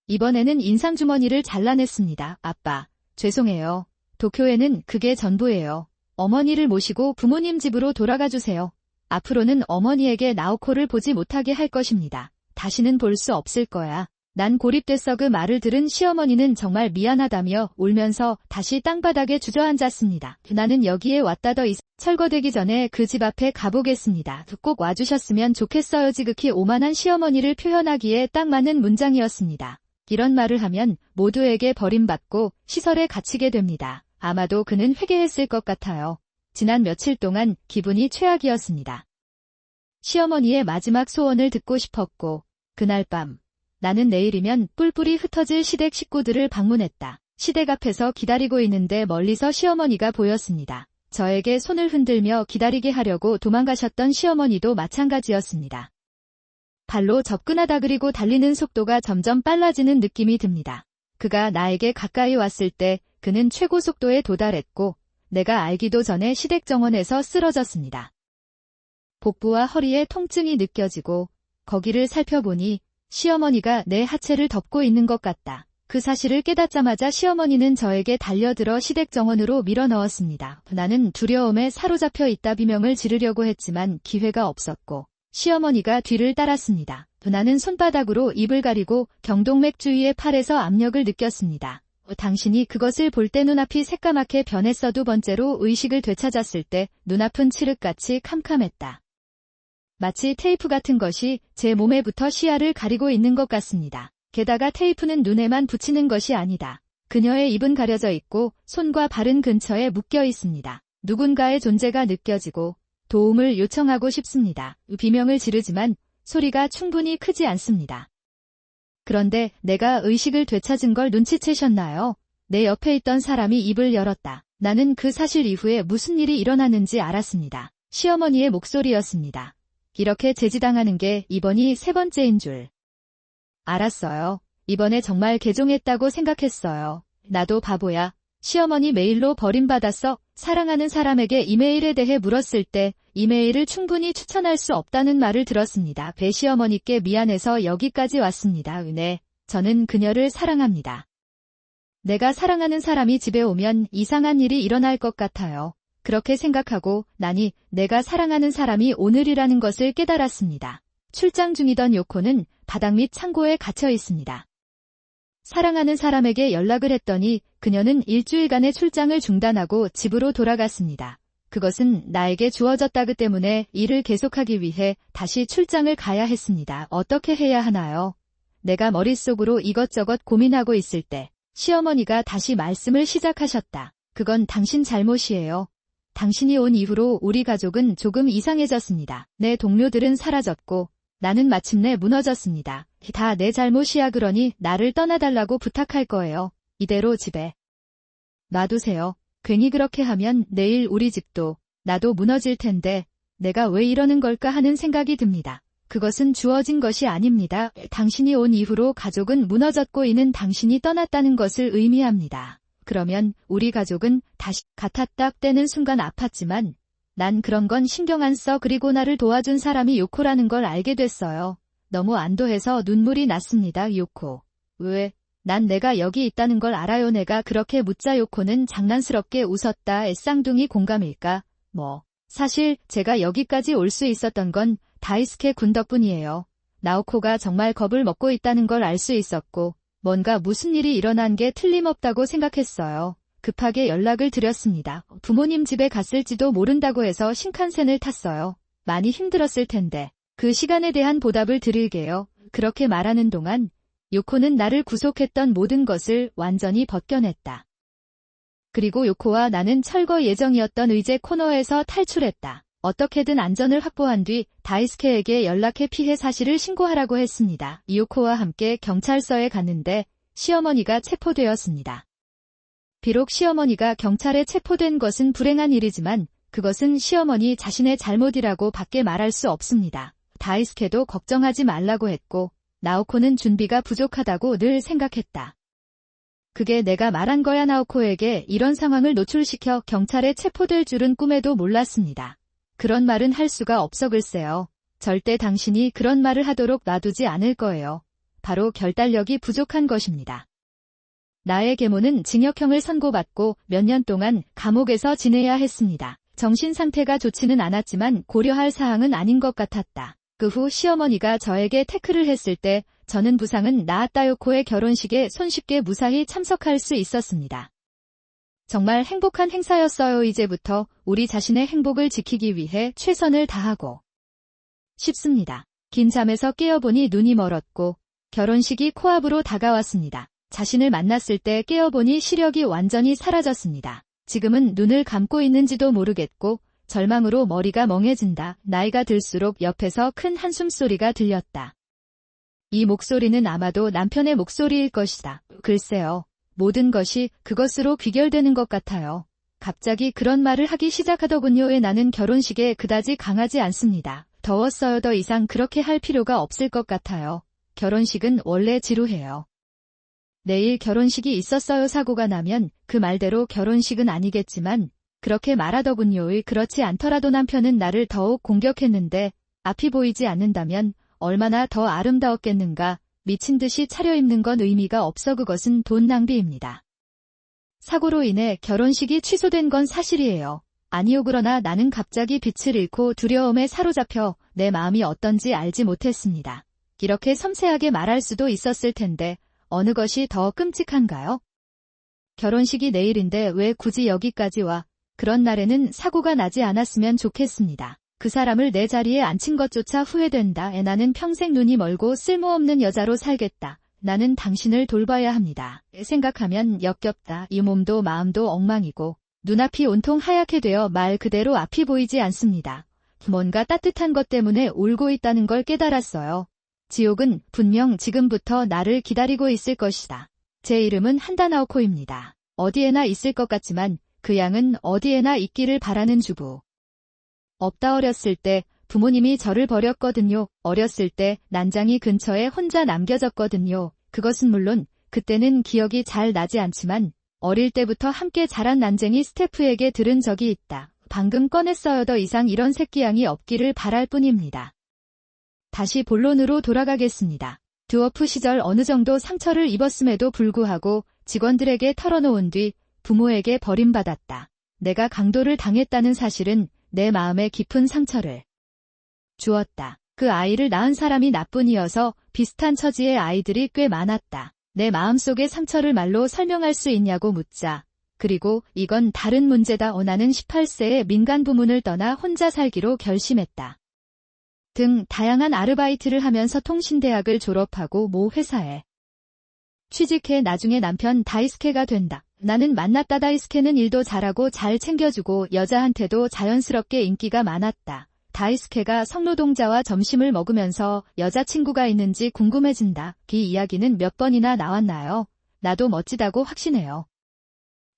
이번에는 인상주머니를 잘라냈습니다. 아빠, 죄송해요. 도쿄에는 그게 전부예요. 어머니를 모시고 부모님 집으로 돌아가 주세요. 앞으로는 어머니에게 나오코를 보지 못하게 할 것입니다. 다시는 볼 수 없을 거야. 난 고립됐어. 그 말을 들은 시어머니는 정말 미안하다며 울면서 다시 땅바닥에 주저앉았습니다. 나는 여기에 왔다 더 이상 철거되기 전에 그 집 앞에 가보겠습니다. 꼭 와주셨으면 좋겠어요. 지극히 오만한 시어머니를 표현하기에 딱 맞는 문장이었습니다. 이런 말을 하면 모두에게 버림받고 시설에 갇히게 됩니다. 아마도 그는 회개했을 것 같아요. 지난 며칠 동안 기분이 최악이었습니다. 시어머니의 마지막 소원을 듣고 싶었고 그날 밤 나는 내일이면 뿔뿔이 흩어질 시댁 식구들을 방문했다. 시댁 앞에서 기다리고 있는데 멀리서 시어머니가 보였습니다. 저에게 손을 흔들며 기다리게 하려고 도망가셨던 시어머니도 마찬가지였습니다. 발로 접근하다 그리고 달리는 속도가 점점 빨라지는 느낌이 듭니다. 그가 나에게 가까이 왔을 때 그는 최고 속도에 도달했고 내가 알기도 전에 시댁 정원에서 쓰러졌습니다. 복부와 허리에 통증이 느껴지고 거기를 살펴보니 시어머니가 내 하체를 덮고 있는 것 같다. 그 사실을 깨닫자마자 시어머니는 저에게 달려들어 시댁 정원으로 밀어넣었습니다. 나는 두려움에 사로잡혀 있다 비명을 지르려고 했지만 기회가 없었고 시어머니가 뒤를 따랐습니다. 나는 손바닥으로 입을 가리고 경동맥 주위의 팔에서 압력을 느꼈습니다. 당신이 그것을 볼 때 눈앞이 새까맣게 변했어. 두 번째로 의식을 되찾았을 때 눈앞은 칠흑같이 캄캄했다. 마치 테이프 같은 것이 제 몸에 붙어 시야를 가리고 있는 것 같습니다. 게다가 테이프는 눈에만 붙이는 것이 아니다. 그녀의 입은 가려져 있고 손과 발은 근처에 묶여 있습니다. 누군가의 존재가 느껴지고 도움을 요청하고 싶습니다. 비명을 지르지만 소리가 충분히 크지 않습니다. 그런데 내가 의식을 되찾은 걸 눈치채셨나요? 내 옆에 있던 사람이 입을 열었다. 나는 그 사실 이후에 무슨 일이 일어났는지 알았습니다. 시어머니의 목소리였습니다. 이렇게 제지당하는 게 이번이 세 번째인 줄 알았어요. 이번에 정말 개종했다고 생각했어요. 나도 바보야. 시어머니 메일로 버림받았어. 사랑하는 사람에게 이메일에 대해 물었을 때 이메일을 충분히 추천할 수 없다는 말을 들었습니다. 배 시어머니께 미안해서 여기까지 왔습니다. 은혜, 저는 그녀를 사랑합니다. 내가 사랑하는 사람이 집에 오면 이상한 일이 일어날 것 같아요. 그렇게 생각하고 나니 내가 사랑하는 사람이 오늘이라는 것을 깨달았습니다. 출장 중이던 요코는 바닥 밑 창고에 갇혀 있습니다. 사랑하는 사람에게 연락을 했더니 그녀는 일주일간의 출장을 중단하고 집으로 돌아갔습니다. 그것은 나에게 주어졌다기 때문에 일을 계속하기 위해 다시 출장을 가야 했습니다. 어떻게 해야 하나요? 내가 머릿속으로 이것저것 고민하고 있을 때 시어머니가 다시 말씀을 시작하셨다. 그건 당신 잘못이에요. 당신이 온 이후로 우리 가족은 조금 이상해졌습니다. 내 동료들은 사라졌고 나는 마침내 무너졌습니다. 다 내 잘못이야. 그러니 나를 떠나달라고 부탁할 거예요. 이대로 집에 놔두세요. 괜히 그렇게 하면 내일 우리 집도 나도 무너질 텐데 내가 왜 이러는 걸까 하는 생각이 듭니다. 그것은 주어진 것이 아닙니다. 당신이 온 이후로 가족은 무너졌고 이는 당신이 떠났다는 것을 의미합니다. 그러면 우리 가족은 다시 같았다. 때는 순간 아팠지만 난 그런 건 신경 안 써. 그리고 나를 도와준 사람이 요코라는 걸 알게 됐어요. 너무 안도해서 눈물이 났습니다. 요코. 왜? 난 내가 여기 있다는 걸 알아요. 내가 그렇게 묻자 요코는 장난스럽게 웃었다. 쌍둥이 공감일까? 사실 제가 여기까지 올 수 있었던 건 다이스케 군 덕분이에요. 나오코가 정말 겁을 먹고 있다는 걸 알 수 있었고 뭔가 무슨 일이 일어난 게 틀림없다고 생각했어요. 급하게 연락을 드렸습니다. 부모님 집에 갔을지도 모른다고 해서 신칸센을 탔어요. 많이 힘들었을 텐데 그 시간에 대한 보답을 드릴게요. 그렇게 말하는 동안 요코는 나를 구속했던 모든 것을 완전히 벗겨냈다. 그리고 요코와 나는 철거 예정이었던 의제 코너에서 탈출했다. 어떻게든 안전을 확보한 뒤 다이스케에게 연락해 피해 사실을 신고하라고 했습니다. 요코와 함께 경찰서에 갔는데 시어머니가 체포되었습니다. 비록 시어머니가 경찰에 체포된 것은 불행한 일이지만 그것은 시어머니 자신의 잘못이라고 밖에 말할 수 없습니다. 다이스케도 걱정하지 말라고 했고 나오코는 준비가 부족하다고 늘 생각했다. 그게 내가 말한 거야. 나오코에게 이런 상황을 노출시켜 경찰에 체포될 줄은 꿈에도 몰랐습니다. 그런 말은 할 수가 없어. 글쎄요. 절대 당신이 그런 말을 하도록 놔두지 않을 거예요. 바로 결단력이 부족한 것입니다. 나의 계모는 징역형을 선고받고 몇 년 동안 감옥에서 지내야 했습니다. 정신 상태가 좋지는 않았지만 고려할 사항은 아닌 것 같았다. 그 후 시어머니가 저에게 태클을 했을 때 저는 부상은 나았다. 요코의 결혼식에 손쉽게 무사히 참석할 수 있었습니다. 정말 행복한 행사였어요. 이제부터 우리 자신의 행복을 지키기 위해 최선을 다하고 싶습니다. 긴 잠에서 깨어보니 눈이 멀었고 결혼식이 코앞으로 다가왔습니다. 자신을 만났을 때 깨어보니 시력이 완전히 사라졌습니다. 지금은 눈을 감고 있는지도 모르겠고 절망으로 머리가 멍해진다. 나이가 들수록 옆에서 큰 한숨소리가 들렸다. 이 목소리는 아마도 남편의 목소리일 것이다. 글쎄요. 모든 것이 그것으로 귀결되는 것 같아요. 갑자기 그런 말을 하기 시작하더군요. 나는 결혼식에 그다지 강하지 않습니다. 더웠어요. 더 이상 그렇게 할 필요가 없을 것 같아요. 결혼식은 원래 지루해요. 내일 결혼식이 있었어요. 사고가 나면 그 말대로 결혼식은 아니겠지만 그렇게 말하더군요. 그렇지 않더라도 남편은 나를 더욱 공격했는데 앞이 보이지 않는다면 얼마나 더 아름다웠겠는가. 미친 듯이 차려입는 건 의미가 없어. 그것은 돈 낭비입니다. 사고로 인해 결혼식이 취소된 건 사실이에요. 아니요. 그러나 나는 갑자기 빛을 잃고 두려움에 사로잡혀 내 마음이 어떤지 알지 못했습니다. 이렇게 섬세하게 말할 수도 있었을 텐데 어느 것이 더 끔찍한가요? 결혼식이 내일인데 왜 굳이 여기까지 와? 그런 날에는 사고가 나지 않았으면 좋겠습니다. 그 사람을 내 자리에 앉힌 것조차 후회된다. 나는 평생 눈이 멀고 쓸모없는 여자로 살겠다. 나는 당신을 돌봐야 합니다. 생각하면 역겹다. 이 몸도 마음도 엉망이고 눈앞이 온통 하얗게 되어 말 그대로 앞이 보이지 않습니다. 뭔가 따뜻한 것 때문에 울고 있다는 걸 깨달았어요. 지옥은 분명 지금부터 나를 기다리고 있을 것이다. 제 이름은 한다나오코입니다. 어디에나 있을 것 같지만 그 양은 어디에나 있기를 바라는 주부. 없다 어렸을 때 부모님이 저를 버렸거든요. 어렸을 때 난장이 근처에 혼자 남겨졌거든요. 그것은 물론 그때는 기억이 잘 나지 않지만 어릴 때부터 함께 자란 난쟁이 스태프에게 들은 적이 있다. 방금 꺼냈어요. 더 이상 이런 새끼양이 없기를 바랄 뿐입니다. 다시 본론으로 돌아가겠습니다. 드워프 시절 어느 정도 상처를 입었음에도 불구하고 직원들에게 털어놓은 뒤 부모에게 버림받았다. 내가 강도를 당했다는 사실은 내 마음에 깊은 상처를 주었다. 그 아이를 낳은 사람이 나뿐이어서 비슷한 처지의 아이들이 꽤 많았다. 내 마음속의 상처를 말로 설명할 수 있냐고 묻자. 그리고 이건 다른 문제다. 나는 18세에 민간 부문을 떠나 혼자 살기로 결심했다. 등 다양한 아르바이트를 하면서 통신대학을 졸업하고 모 회사에 취직해 나중에 남편 다이스케가 된다. 나는 만났다. 다이스케는 일도 잘하고 잘 챙겨주고 여자한테도 자연스럽게 인기가 많았다. 다이스케가 성노동자와 점심을 먹으면서 여자친구가 있는지 궁금해진다. 그 이야기는 몇 번이나 나왔나요? 나도 멋지다고 확신해요.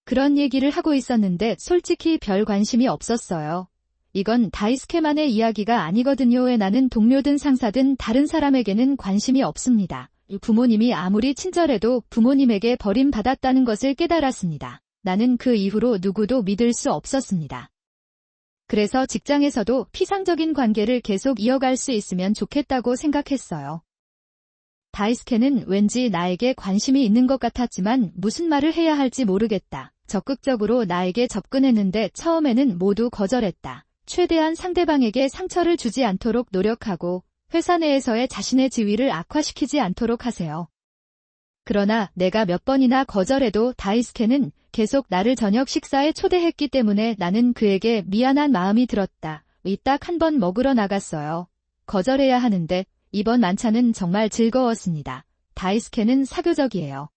그런 얘기를 하고 있었는데 솔직히 별 관심이 없었어요. 이건 다이스케만의 이야기가 아니거든요. 왜 나는 동료든 상사든 다른 사람에게는 관심이 없습니다. 부모님이 아무리 친절해도 부모님에게 버림받았다는 것을 깨달았습니다. 나는 그 이후로 누구도 믿을 수 없었습니다. 그래서 직장에서도 피상적인 관계를 계속 이어갈 수 있으면 좋겠다고 생각했어요. 다이스케는 왠지 나에게 관심이 있는 것 같았지만 무슨 말을 해야 할지 모르겠다. 적극적으로 나에게 접근했는데 처음에는 모두 거절했다. 최대한 상대방에게 상처를 주지 않도록 노력하고 회사 내에서의 자신의 지위를 악화시키지 않도록 하세요. 그러나 내가 몇 번이나 거절해도 다이스케는 계속 나를 저녁 식사에 초대했기 때문에 나는 그에게 미안한 마음이 들었다. 딱 한 번 먹으러 나갔어요. 거절해야 하는데 이번 만찬은 정말 즐거웠습니다. 다이스케는 사교적이에요.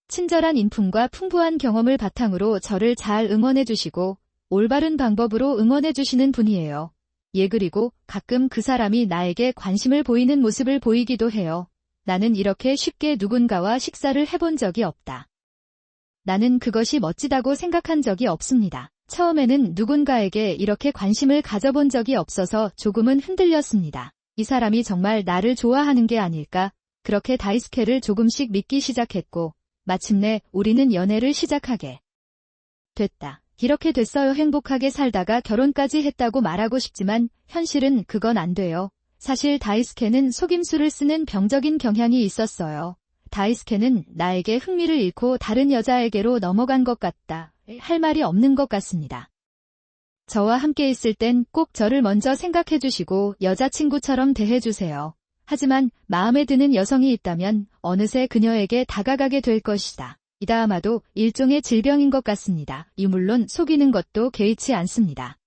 친절한 인품과 풍부한 경험을 바탕으로 저를 잘 응원해주시고 올바른 방법으로 응원해주시는 분이에요. 그리고 가끔 그 사람이 나에게 관심을 보이는 모습을 보이기도 해요. 나는 이렇게 쉽게 누군가와 식사를 해본 적이 없다. 나는 그것이 멋지다고 생각한 적이 없습니다. 처음에는 누군가에게 이렇게 관심을 가져본 적이 없어서 조금은 흔들렸습니다. 이 사람이 정말 나를 좋아하는 게 아닐까? 그렇게 다이스케를 조금씩 믿기 시작했고 마침내 우리는 연애를 시작하게 됐다. 이렇게 됐어요. 행복하게 살다가 결혼까지 했다고 말하고 싶지만 현실은 그건 안 돼요. 사실 다이스케는 속임수를 쓰는 병적인 경향이 있었어요. 다이스케는 나에게 흥미를 잃고 다른 여자에게로 넘어간 것 같다. 할 말이 없는 것 같습니다. 저와 함께 있을 땐 꼭 저를 먼저 생각해 주시고 여자친구처럼 대해 주세요. 하지만 마음에 드는 여성이 있다면 어느새 그녀에게 다가가게 될 것이다. 이다 아마도 일종의 질병인 것 같습니다. 물론 속이는 것도 개의치 않습니다.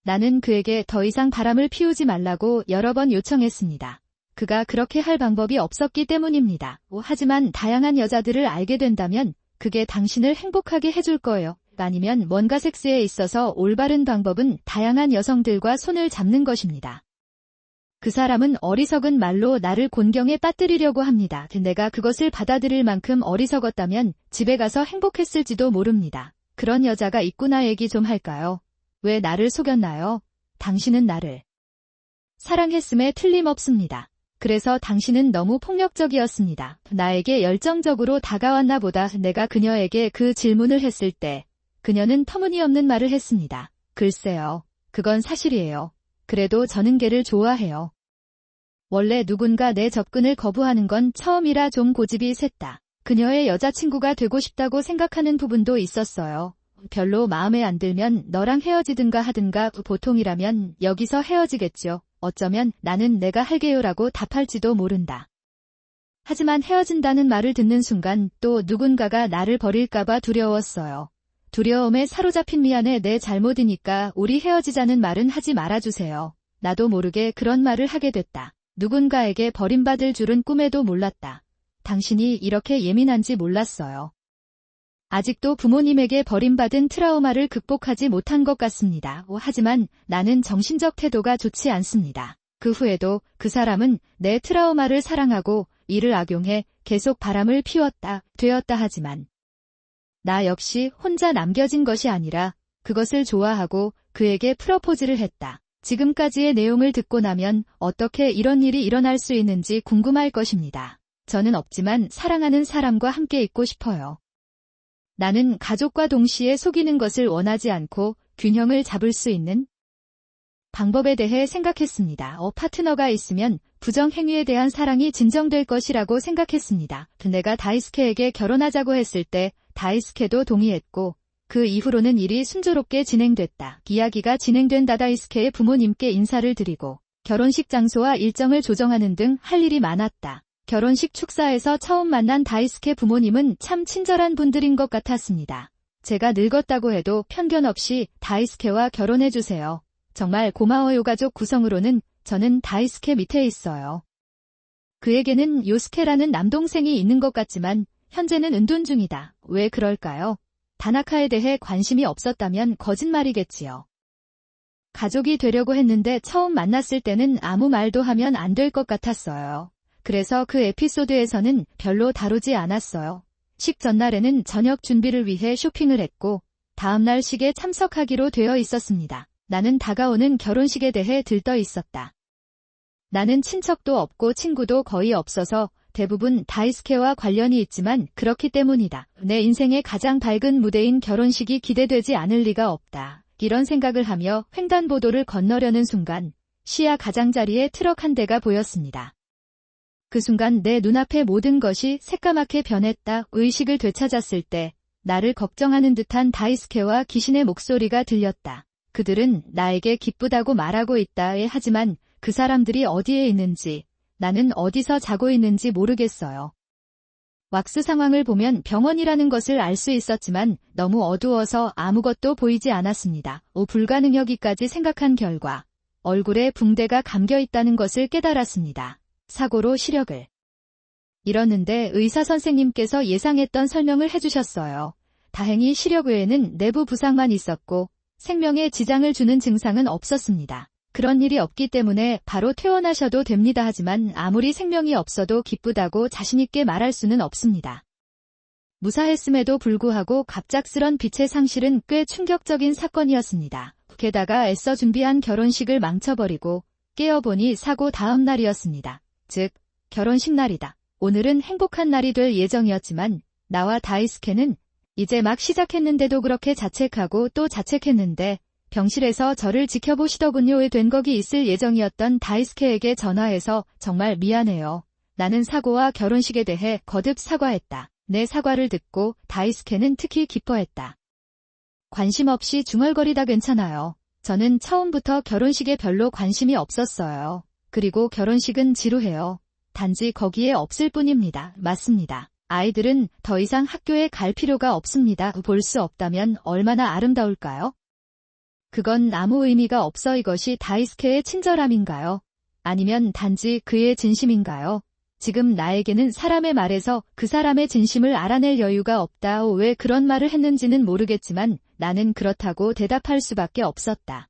나는 그에게 더 이상 바람을 피우지 말라고 여러 번 요청했습니다. 그가 그렇게 할 방법이 없었기 때문입니다. 하지만 다양한 여자들을 알게 된다면 그게 당신을 행복하게 해줄 거예요. 아니면 뭔가 섹스에 있어서 올바른 방법은 다양한 여성들과 손을 잡는 것입니다. 그 사람은 어리석은 말로 나를 곤경에 빠뜨리려고 합니다. 내가 그것을 받아들일 만큼 어리석었다면 집에 가서 행복했을지도 모릅니다. 그런 여자가 있구나. 얘기 좀 할까요? 왜 나를 속였나요? 당신은 나를 사랑했음에 틀림없습니다. 그래서 당신은 너무 폭력적이었습니다. 나에게 열정적으로 다가왔나 보다. 내가 그녀에게 그 질문을 했을 때 그녀는 터무니없는 말을 했습니다. 글쎄요. 그건 사실이에요. 그래도 저는 걔를 좋아해요. 원래 누군가 내 접근을 거부하는 건 처음이라 좀 고집이 셌다. 그녀의 여자친구가 되고 싶다고 생각하는 부분도 있었어요. 별로 마음에 안 들면 너랑 헤어지든가 하든가. 보통이라면 여기서 헤어지겠죠. 어쩌면 나는 내가 할게요라고 답할지도 모른다. 하지만 헤어진다는 말을 듣는 순간 또 누군가가 나를 버릴까봐 두려웠어요. 두려움에 사로잡힌 미안해 내 잘못이니까 우리 헤어지자는 말은 하지 말아주세요. 나도 모르게 그런 말을 하게 됐다. 누군가에게 버림받을 줄은 꿈에도 몰랐다. 당신이 이렇게 예민한지 몰랐어요. 아직도 부모님에게 버림받은 트라우마를 극복하지 못한 것 같습니다. 하지만 나는 정신적 태도가 좋지 않습니다. 그 후에도 그 사람은 내 트라우마를 사랑하고 이를 악용해 계속 바람을 피웠다, 되었다 하지만 나 역시 혼자 남겨진 것이 아니라 그것을 좋아하고 그에게 프러포즈를 했다. 지금까지의 내용을 듣고 나면 어떻게 이런 일이 일어날 수 있는지 궁금할 것입니다. 저는 없지만 사랑하는 사람과 함께 있고 싶어요. 나는 가족과 동시에 속이는 것을 원하지 않고 균형을 잡을 수 있는 방법에 대해 생각했습니다. 파트너가 있으면 부정행위에 대한 사랑이 진정될 것이라고 생각했습니다. 내가 다이스케에게 결혼하자고 했을 때 다이스케도 동의했고 그 이후로는 일이 순조롭게 진행됐다. 이야기가 진행된 다이스케의 부모님께 인사를 드리고 결혼식 장소와 일정을 조정하는 등 할 일이 많았다. 결혼식 축사에서 처음 만난 다이스케 부모님은 참 친절한 분들인 것 같았습니다. 제가 늙었다고 해도 편견 없이 다이스케와 결혼해주세요. 정말 고마워요. 가족 구성으로는 저는 다이스케 밑에 있어요. 그에게는 요스케라는 남동생이 있는 것 같지만 현재는 은둔 중이다. 왜 그럴까요? 다나카에 대해 관심이 없었다면 거짓말이겠지요. 가족이 되려고 했는데 처음 만났을 때는 아무 말도 하면 안 될 것 같았어요. 그래서 그 에피소드에서는 별로 다루지 않았어요. 식 전날에는 저녁 준비를 위해 쇼핑을 했고 다음날 식에 참석하기로 되어 있었습니다. 나는 다가오는 결혼식에 대해 들떠 있었다. 나는 친척도 없고 친구도 거의 없어서 대부분 다이스케와 관련이 있지만 그렇기 때문이다. 내 인생의 가장 밝은 무대인 결혼식이 기대되지 않을 리가 없다. 이런 생각을 하며 횡단보도를 건너려는 순간 시야 가장자리에 트럭 한 대가 보였습니다. 그 순간 내 눈앞의 모든 것이 새까맣게 변했다. 의식을 되찾았을 때 나를 걱정하는 듯한 다이스케와 귀신의 목소리가 들렸다. 그들은 나에게 기쁘다고 말하고 있다. 하지만 그 사람들이 어디에 있는지, 나는 어디서 자고 있는지 모르겠어요. 왁스 상황을 보면 병원이라는 것을 알 수 있었지만 너무 어두워서 아무것도 보이지 않았습니다. 불가능하기까지 생각한 결과 얼굴에 붕대가 감겨 있다는 것을 깨달았습니다. 사고로 시력을 잃었는데 의사 선생님께서 예상했던 설명을 해주셨어요. 다행히 시력 외에는 내부 부상만 있었고 생명에 지장을 주는 증상은 없었습니다. 그런 일이 없기 때문에 바로 퇴원하셔도 됩니다. 하지만 아무리 생명이 없어도 기쁘다고 자신있게 말할 수는 없습니다. 무사했음에도 불구하고 갑작스런 빛의 상실은 꽤 충격적인 사건이었습니다. 게다가 애써 준비한 결혼식을 망쳐버리고 깨어보니 사고 다음 날이었습니다. 즉, 결혼식 날이다. 오늘은 행복한 날이 될 예정이었지만 나와 다이스케는 이제 막 시작했는데도 그렇게 자책하고 또 자책했는데 병실에서 저를 지켜보시더군요. 된 거기 있을 예정이었던 다이스케에게 전화해서 정말 미안해요. 나는 사고와 결혼식에 대해 거듭 사과했다. 내 사과를 듣고 다이스케는 특히 기뻐했다. 관심 없이 중얼거리다 괜찮아요. 저는 처음부터 결혼식에 별로 관심이 없었어요. 그리고 결혼식은 지루해요. 단지 거기에 없을 뿐입니다. 맞습니다. 아이들은 더 이상 학교에 갈 필요가 없습니다. 볼 수 없다면 얼마나 아름다울까요? 그건 아무 의미가 없어. 이것이 다이스케의 친절함인가요? 아니면 단지 그의 진심인가요? 지금 나에게는 사람의 말에서 그 사람의 진심을 알아낼 여유가 없다. 왜 그런 말을 했는지는 모르겠지만 나는 그렇다고 대답할 수밖에 없었다.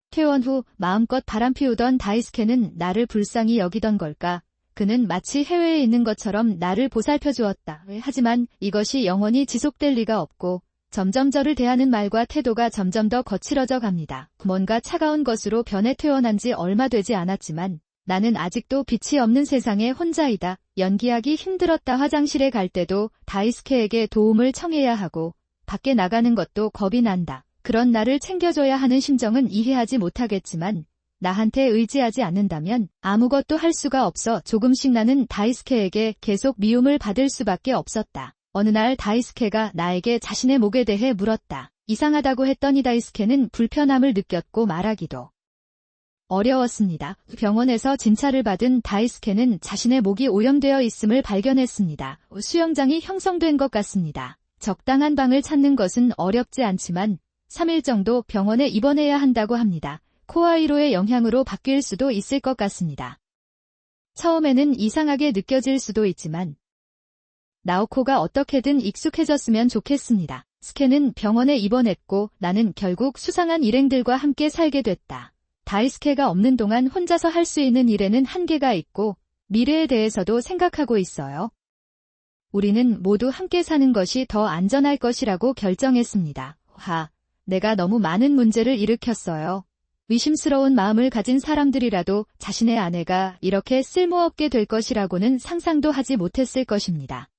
퇴원 후 마음껏 바람피우던 다이스케는 나를 불쌍히 여기던 걸까? 그는 마치 해외에 있는 것처럼 나를 보살펴 주었다. 하지만 이것이 영원히 지속될 리가 없고 점점 저를 대하는 말과 태도가 점점 더 거칠어져 갑니다. 뭔가 차가운 것으로 변해 퇴원한 지 얼마 되지 않았지만 나는 아직도 빛이 없는 세상에 혼자이다. 연기하기 힘들었다. 화장실에 갈 때도 다이스케에게 도움을 청해야 하고 밖에 나가는 것도 겁이 난다. 그런 나를 챙겨줘야 하는 심정은 이해하지 못하겠지만 나한테 의지하지 않는다면 아무것도 할 수가 없어 조금씩 나는 다이스케에게 계속 미움을 받을 수밖에 없었다. 어느 날 다이스케가 나에게 자신의 목에 대해 물었다. 이상하다고 했더니 다이스케는 불편함을 느꼈고 말하기도 어려웠습니다. 병원에서 진찰을 받은 다이스케는 자신의 목이 오염되어 있음을 발견했습니다. 수영장이 형성된 것 같습니다. 적당한 방을 찾는 것은 어렵지 않지만 3일 정도 병원에 입원해야 한다고 합니다. 코아이로의 영향으로 바뀔 수도 있을 것 같습니다. 처음에는 이상하게 느껴질 수도 있지만 나오코가 어떻게든 익숙해졌으면 좋겠습니다. 스케는 병원에 입원했고 나는 결국 수상한 일행들과 함께 살게 됐다. 다이스케가 없는 동안 혼자서 할 수 있는 일에는 한계가 있고 미래에 대해서도 생각하고 있어요. 우리는 모두 함께 사는 것이 더 안전할 것이라고 결정했습니다. 내가 너무 많은 문제를 일으켰어요. 의심스러운 마음을 가진 사람들이라도 자신의 아내가 이렇게 쓸모없게 될 것이라고는 상상도 하지 못했을 것입니다.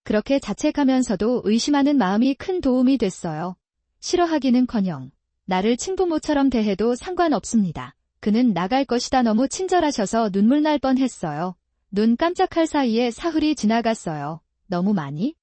그렇게 자책하면서도 의심하는 마음이 큰 도움이 됐어요. 싫어하기는커녕 나를 친부모처럼 대해도 상관없습니다. 그는 나갈 것이다. 너무 친절하셔서 눈물 날 뻔했어요. 눈 깜짝할 사이에 사흘이 지나갔어요. 너무 많이?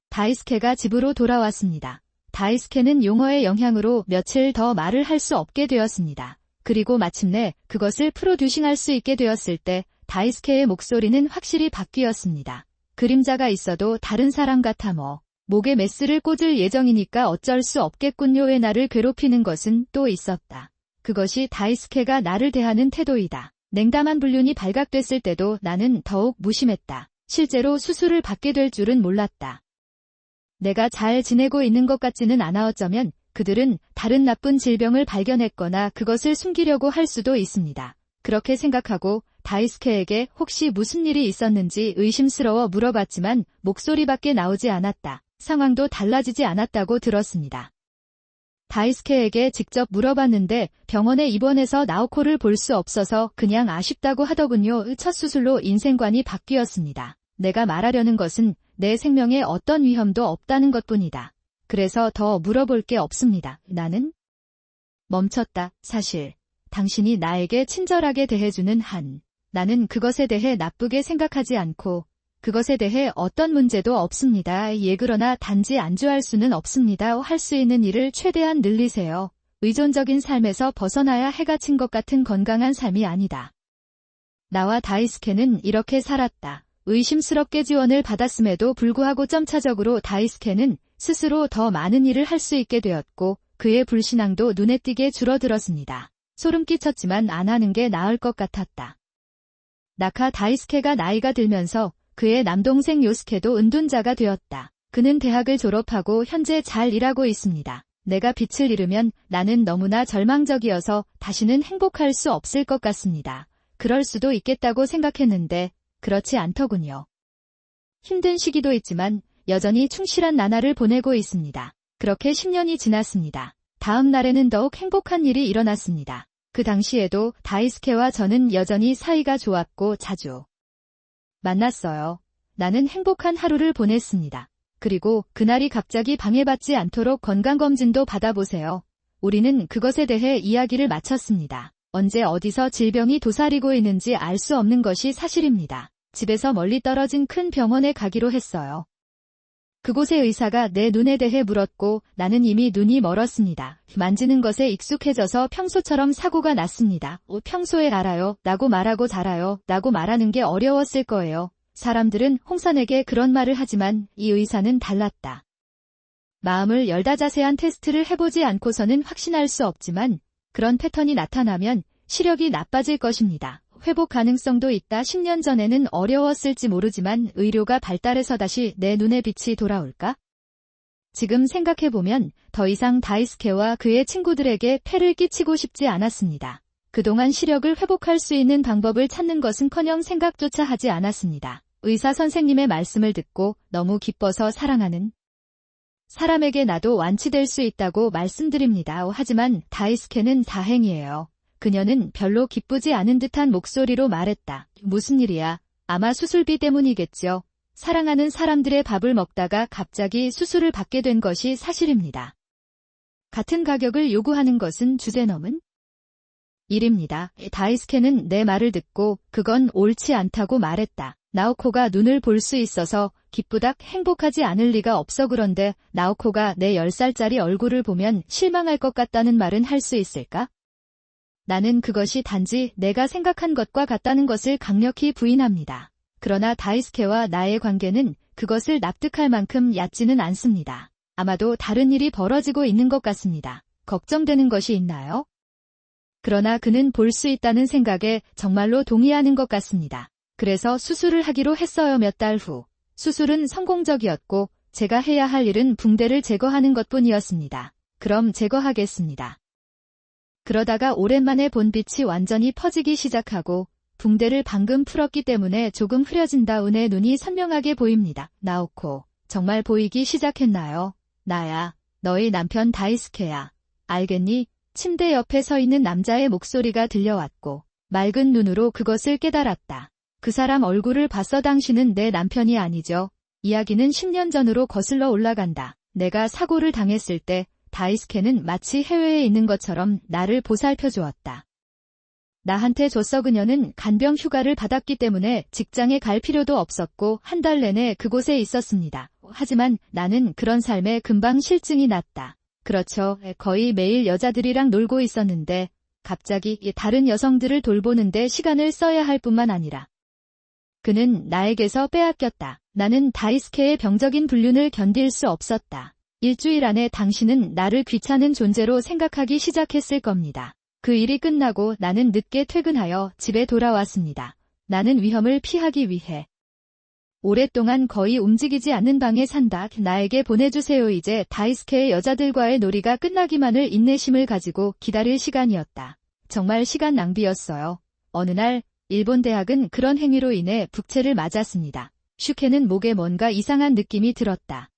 다이스케가 집으로 돌아왔습니다. 다이스케는 용어의 영향으로 며칠 더 말을 할 수 없게 되었습니다. 그리고 마침내 그것을 프로듀싱할 수 있게 되었을 때 다이스케의 목소리는 확실히 바뀌었습니다. 그림자가 있어도 다른 사람 같아 목에 메스를 꽂을 예정이니까 어쩔 수 없겠군요에 나를 괴롭히는 것은 또 있었다. 그것이 다이스케가 나를 대하는 태도이다. 냉담한 불륜이 발각됐을 때도 나는 더욱 무심했다. 실제로 수술을 받게 될 줄은 몰랐다. 내가 잘 지내고 있는 것 같지는 않아. 어쩌면 그들은 다른 나쁜 질병을 발견했거나 그것을 숨기려고 할 수도 있습니다. 그렇게 생각하고 다이스케에게 혹시 무슨 일이 있었는지 의심스러워 물어봤지만 목소리밖에 나오지 않았다. 상황도 달라지지 않았다고 들었습니다. 다이스케에게 직접 물어봤는데 병원에 입원해서 나오코를 볼 수 없어서 그냥 아쉽다고 하더군요. 첫 수술로 인생관이 바뀌었습니다. 내가 말하려는 것은 내 생명에 어떤 위험도 없다는 것뿐이다. 그래서 더 물어볼 게 없습니다. 나는 멈췄다. 사실 당신이 나에게 친절하게 대해주는 한 나는 그것에 대해 나쁘게 생각하지 않고 그것에 대해 어떤 문제도 없습니다. 그러나 단지 안주할 수는 없습니다. 할 수 있는 일을 최대한 늘리세요. 의존적인 삶에서 벗어나야 해가 친 것 같은 건강한 삶이 아니다. 나와 다이스케는 이렇게 살았다. 의심스럽게 지원을 받았음에도 불구하고 점차적으로 다이스케는 스스로 더 많은 일을 할 수 있게 되었고 그의 불신앙도 눈에 띄게 줄어들었습니다. 소름 끼쳤지만 안 하는 게 나을 것 같았다. 나카 다이스케가 나이가 들면서 그의 남동생 요스케도 은둔자가 되었다. 그는 대학을 졸업하고 현재 잘 일하고 있습니다. 내가 빛을 잃으면 나는 너무나 절망적이어서 다시는 행복할 수 없을 것 같습니다. 그럴 수도 있겠다고 생각했는데 그렇지 않더군요. 힘든 시기도 있지만 여전히 충실한 나날을 보내고 있습니다. 그렇게 10년이 지났습니다. 다음 날에는 더욱 행복한 일이 일어났습니다. 그 당시에도 다이스케와 저는 여전히 사이가 좋았고 자주 만났어요. 나는 행복한 하루를 보냈습니다. 그리고 그날이 갑자기 방해받지 않도록 건강검진도 받아보세요. 우리는 그것에 대해 이야기를 마쳤습니다. 언제 어디서 질병이 도사리고 있는지 알 수 없는 것이 사실입니다. 집에서 멀리 떨어진 큰 병원에 가기로 했어요. 그곳의 의사가 내 눈에 대해 물었고 나는 이미 눈이 멀었습니다. 만지는 것에 익숙해져서 평소처럼 사고가 났습니다. 평소에 알아요. 라고 말하고 자라요. 라고 말하는 게 어려웠을 거예요. 사람들은 홍선에게 그런 말을 하지만 이 의사는 달랐다. 마음을 열다 자세한 테스트를 해보지 않고서는 확신할 수 없지만 그런 패턴이 나타나면 시력이 나빠질 것입니다. 회복 가능성도 있다. 10년 전에는 어려웠을지 모르지만 의료가 발달해서 다시 내 눈에 빛이 돌아올까? 지금 생각해보면 더 이상 다이스케와 그의 친구들에게 폐를 끼치고 싶지 않았습니다. 그동안 시력을 회복할 수 있는 방법을 찾는 것은커녕 생각조차 하지 않았습니다. 의사 선생님의 말씀을 듣고 너무 기뻐서 사랑하는 사람에게 나도 완치될 수 있다고 말씀드립니다. 하지만 다이스케는 다행이에요. 그녀는 별로 기쁘지 않은 듯한 목소리로 말했다. 무슨 일이야? 아마 수술비 때문이겠죠. 사랑하는 사람들의 밥을 먹다가 갑자기 수술을 받게 된 것이 사실입니다. 같은 가격을 요구하는 것은 주제넘은 일입니다. 다이스케는 내 말을 듣고 그건 옳지 않다고 말했다. 나오코가 눈을 볼 수 있어서 기쁘다 행복하지 않을 리가 없어. 그런데 나오코가 내 10살짜리 얼굴을 보면 실망할 것 같다는 말은 할 수 있을까? 나는 그것이 단지 내가 생각한 것과 같다는 것을 강력히 부인합니다. 그러나 다이스케와 나의 관계는 그것을 납득할 만큼 얕지는 않습니다. 아마도 다른 일이 벌어지고 있는 것 같습니다. 걱정되는 것이 있나요? 그러나 그는 볼 수 있다는 생각에 정말로 동의하는 것 같습니다. 그래서 수술을 하기로 했어요. 몇 달 후. 수술은 성공적이었고 제가 해야 할 일은 붕대를 제거하는 것뿐이었습니다. 그럼 제거하겠습니다. 그러다가 오랜만에 본 빛이 완전히 퍼지기 시작하고 붕대를 방금 풀었기 때문에 조금 흐려진다. 은의 눈이 선명하게 보입니다. 나오코, 정말 보이기 시작했나요? 나야, 너희 남편 다이스케야. 알겠니? 침대 옆에 서 있는 남자의 목소리가 들려왔고 맑은 눈으로 그것을 깨달았다. 그 사람 얼굴을 봤어. 당신은 내 남편이 아니죠. 이야기는 10년 전으로 거슬러 올라간다. 내가 사고를 당했을 때 다이스케는 마치 해외에 있는 것처럼 나를 보살펴 주었다. 나한테 줬어. 그녀는 간병 휴가를 받았기 때문에 직장에 갈 필요도 없었고 한 달 내내 그곳에 있었습니다. 하지만 나는 그런 삶에 금방 실증이 났다. 그렇죠. 거의 매일 여자들이랑 놀고 있었는데 갑자기 다른 여성들을 돌보는데 시간을 써야 할 뿐만 아니라 그는 나에게서 빼앗겼다. 나는 다이스케의 병적인 불륜을 견딜 수 없었다. 일주일 안에 당신은 나를 귀찮은 존재로 생각하기 시작했을 겁니다. 그 일이 끝나고 나는 늦게 퇴근하여 집에 돌아왔습니다. 나는 위험을 피하기 위해 오랫동안 거의 움직이지 않는 방에 산다. 나에게 보내주세요. 이제 다이스케의 여자들과의 놀이가 끝나기만을 인내심을 가지고 기다릴 시간이었다. 정말 시간 낭비였어요. 어느 날 일본 대학은 그런 행위로 인해 북채를 맞았습니다. 슈케는 목에 뭔가 이상한 느낌이 들었다.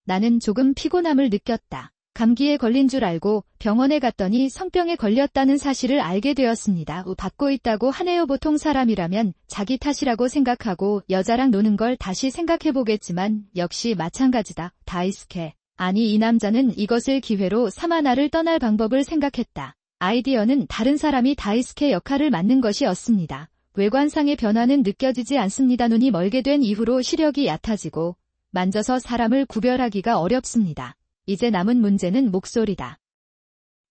나는 조금 피곤함을 느꼈다. 감기에 걸린 줄 알고 병원에 갔더니 성병에 걸렸다는 사실을 알게 되었습니다. 받고 있다고 하네요. 보통 사람이라면 자기 탓이라고 생각하고 여자랑 노는 걸 다시 생각해보겠지만 역시 마찬가지다. 다이스케. 아니, 이 남자는 이것을 기회로 삼아 나를 떠날 방법을 생각했다. 아이디어는 다른 사람이 다이스케 역할을 맡는 것이었습니다. 외관상의 변화는 느껴지지 않습니다. 눈이 멀게 된 이후로 시력이 얕아지고 만져서 사람을 구별하기가 어렵습니다. 이제 남은 문제는 목소리다.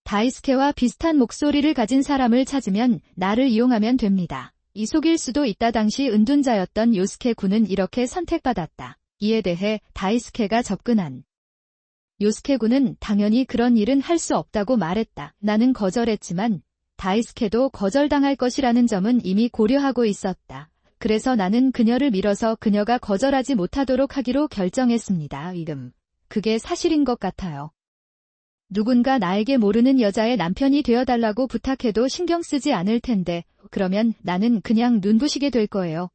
다이스케와 비슷한 목소리를 가진 사람을 찾으면 나를 이용하면 됩니다. 이 속일 수도 있다. 당시 은둔자였던 요스케 군은 이렇게 선택받았다. 이에 대해 다이스케가 접근한 요스케 군은 당연히 그런 일은 할 수 없다고 말했다. 나는 거절했지만 다이스케도 거절당할 것이라는 점은 이미 고려하고 있었다. 그래서 나는 그녀를 밀어서 그녀가 거절하지 못하도록 하기로 결정했습니다. 그게 사실인 것 같아요. 누군가 나에게 모르는 여자의 남편이 되어달라고 부탁해도 신경 쓰지 않을 텐데 그러면 나는 그냥 눈부시게 될 거예요.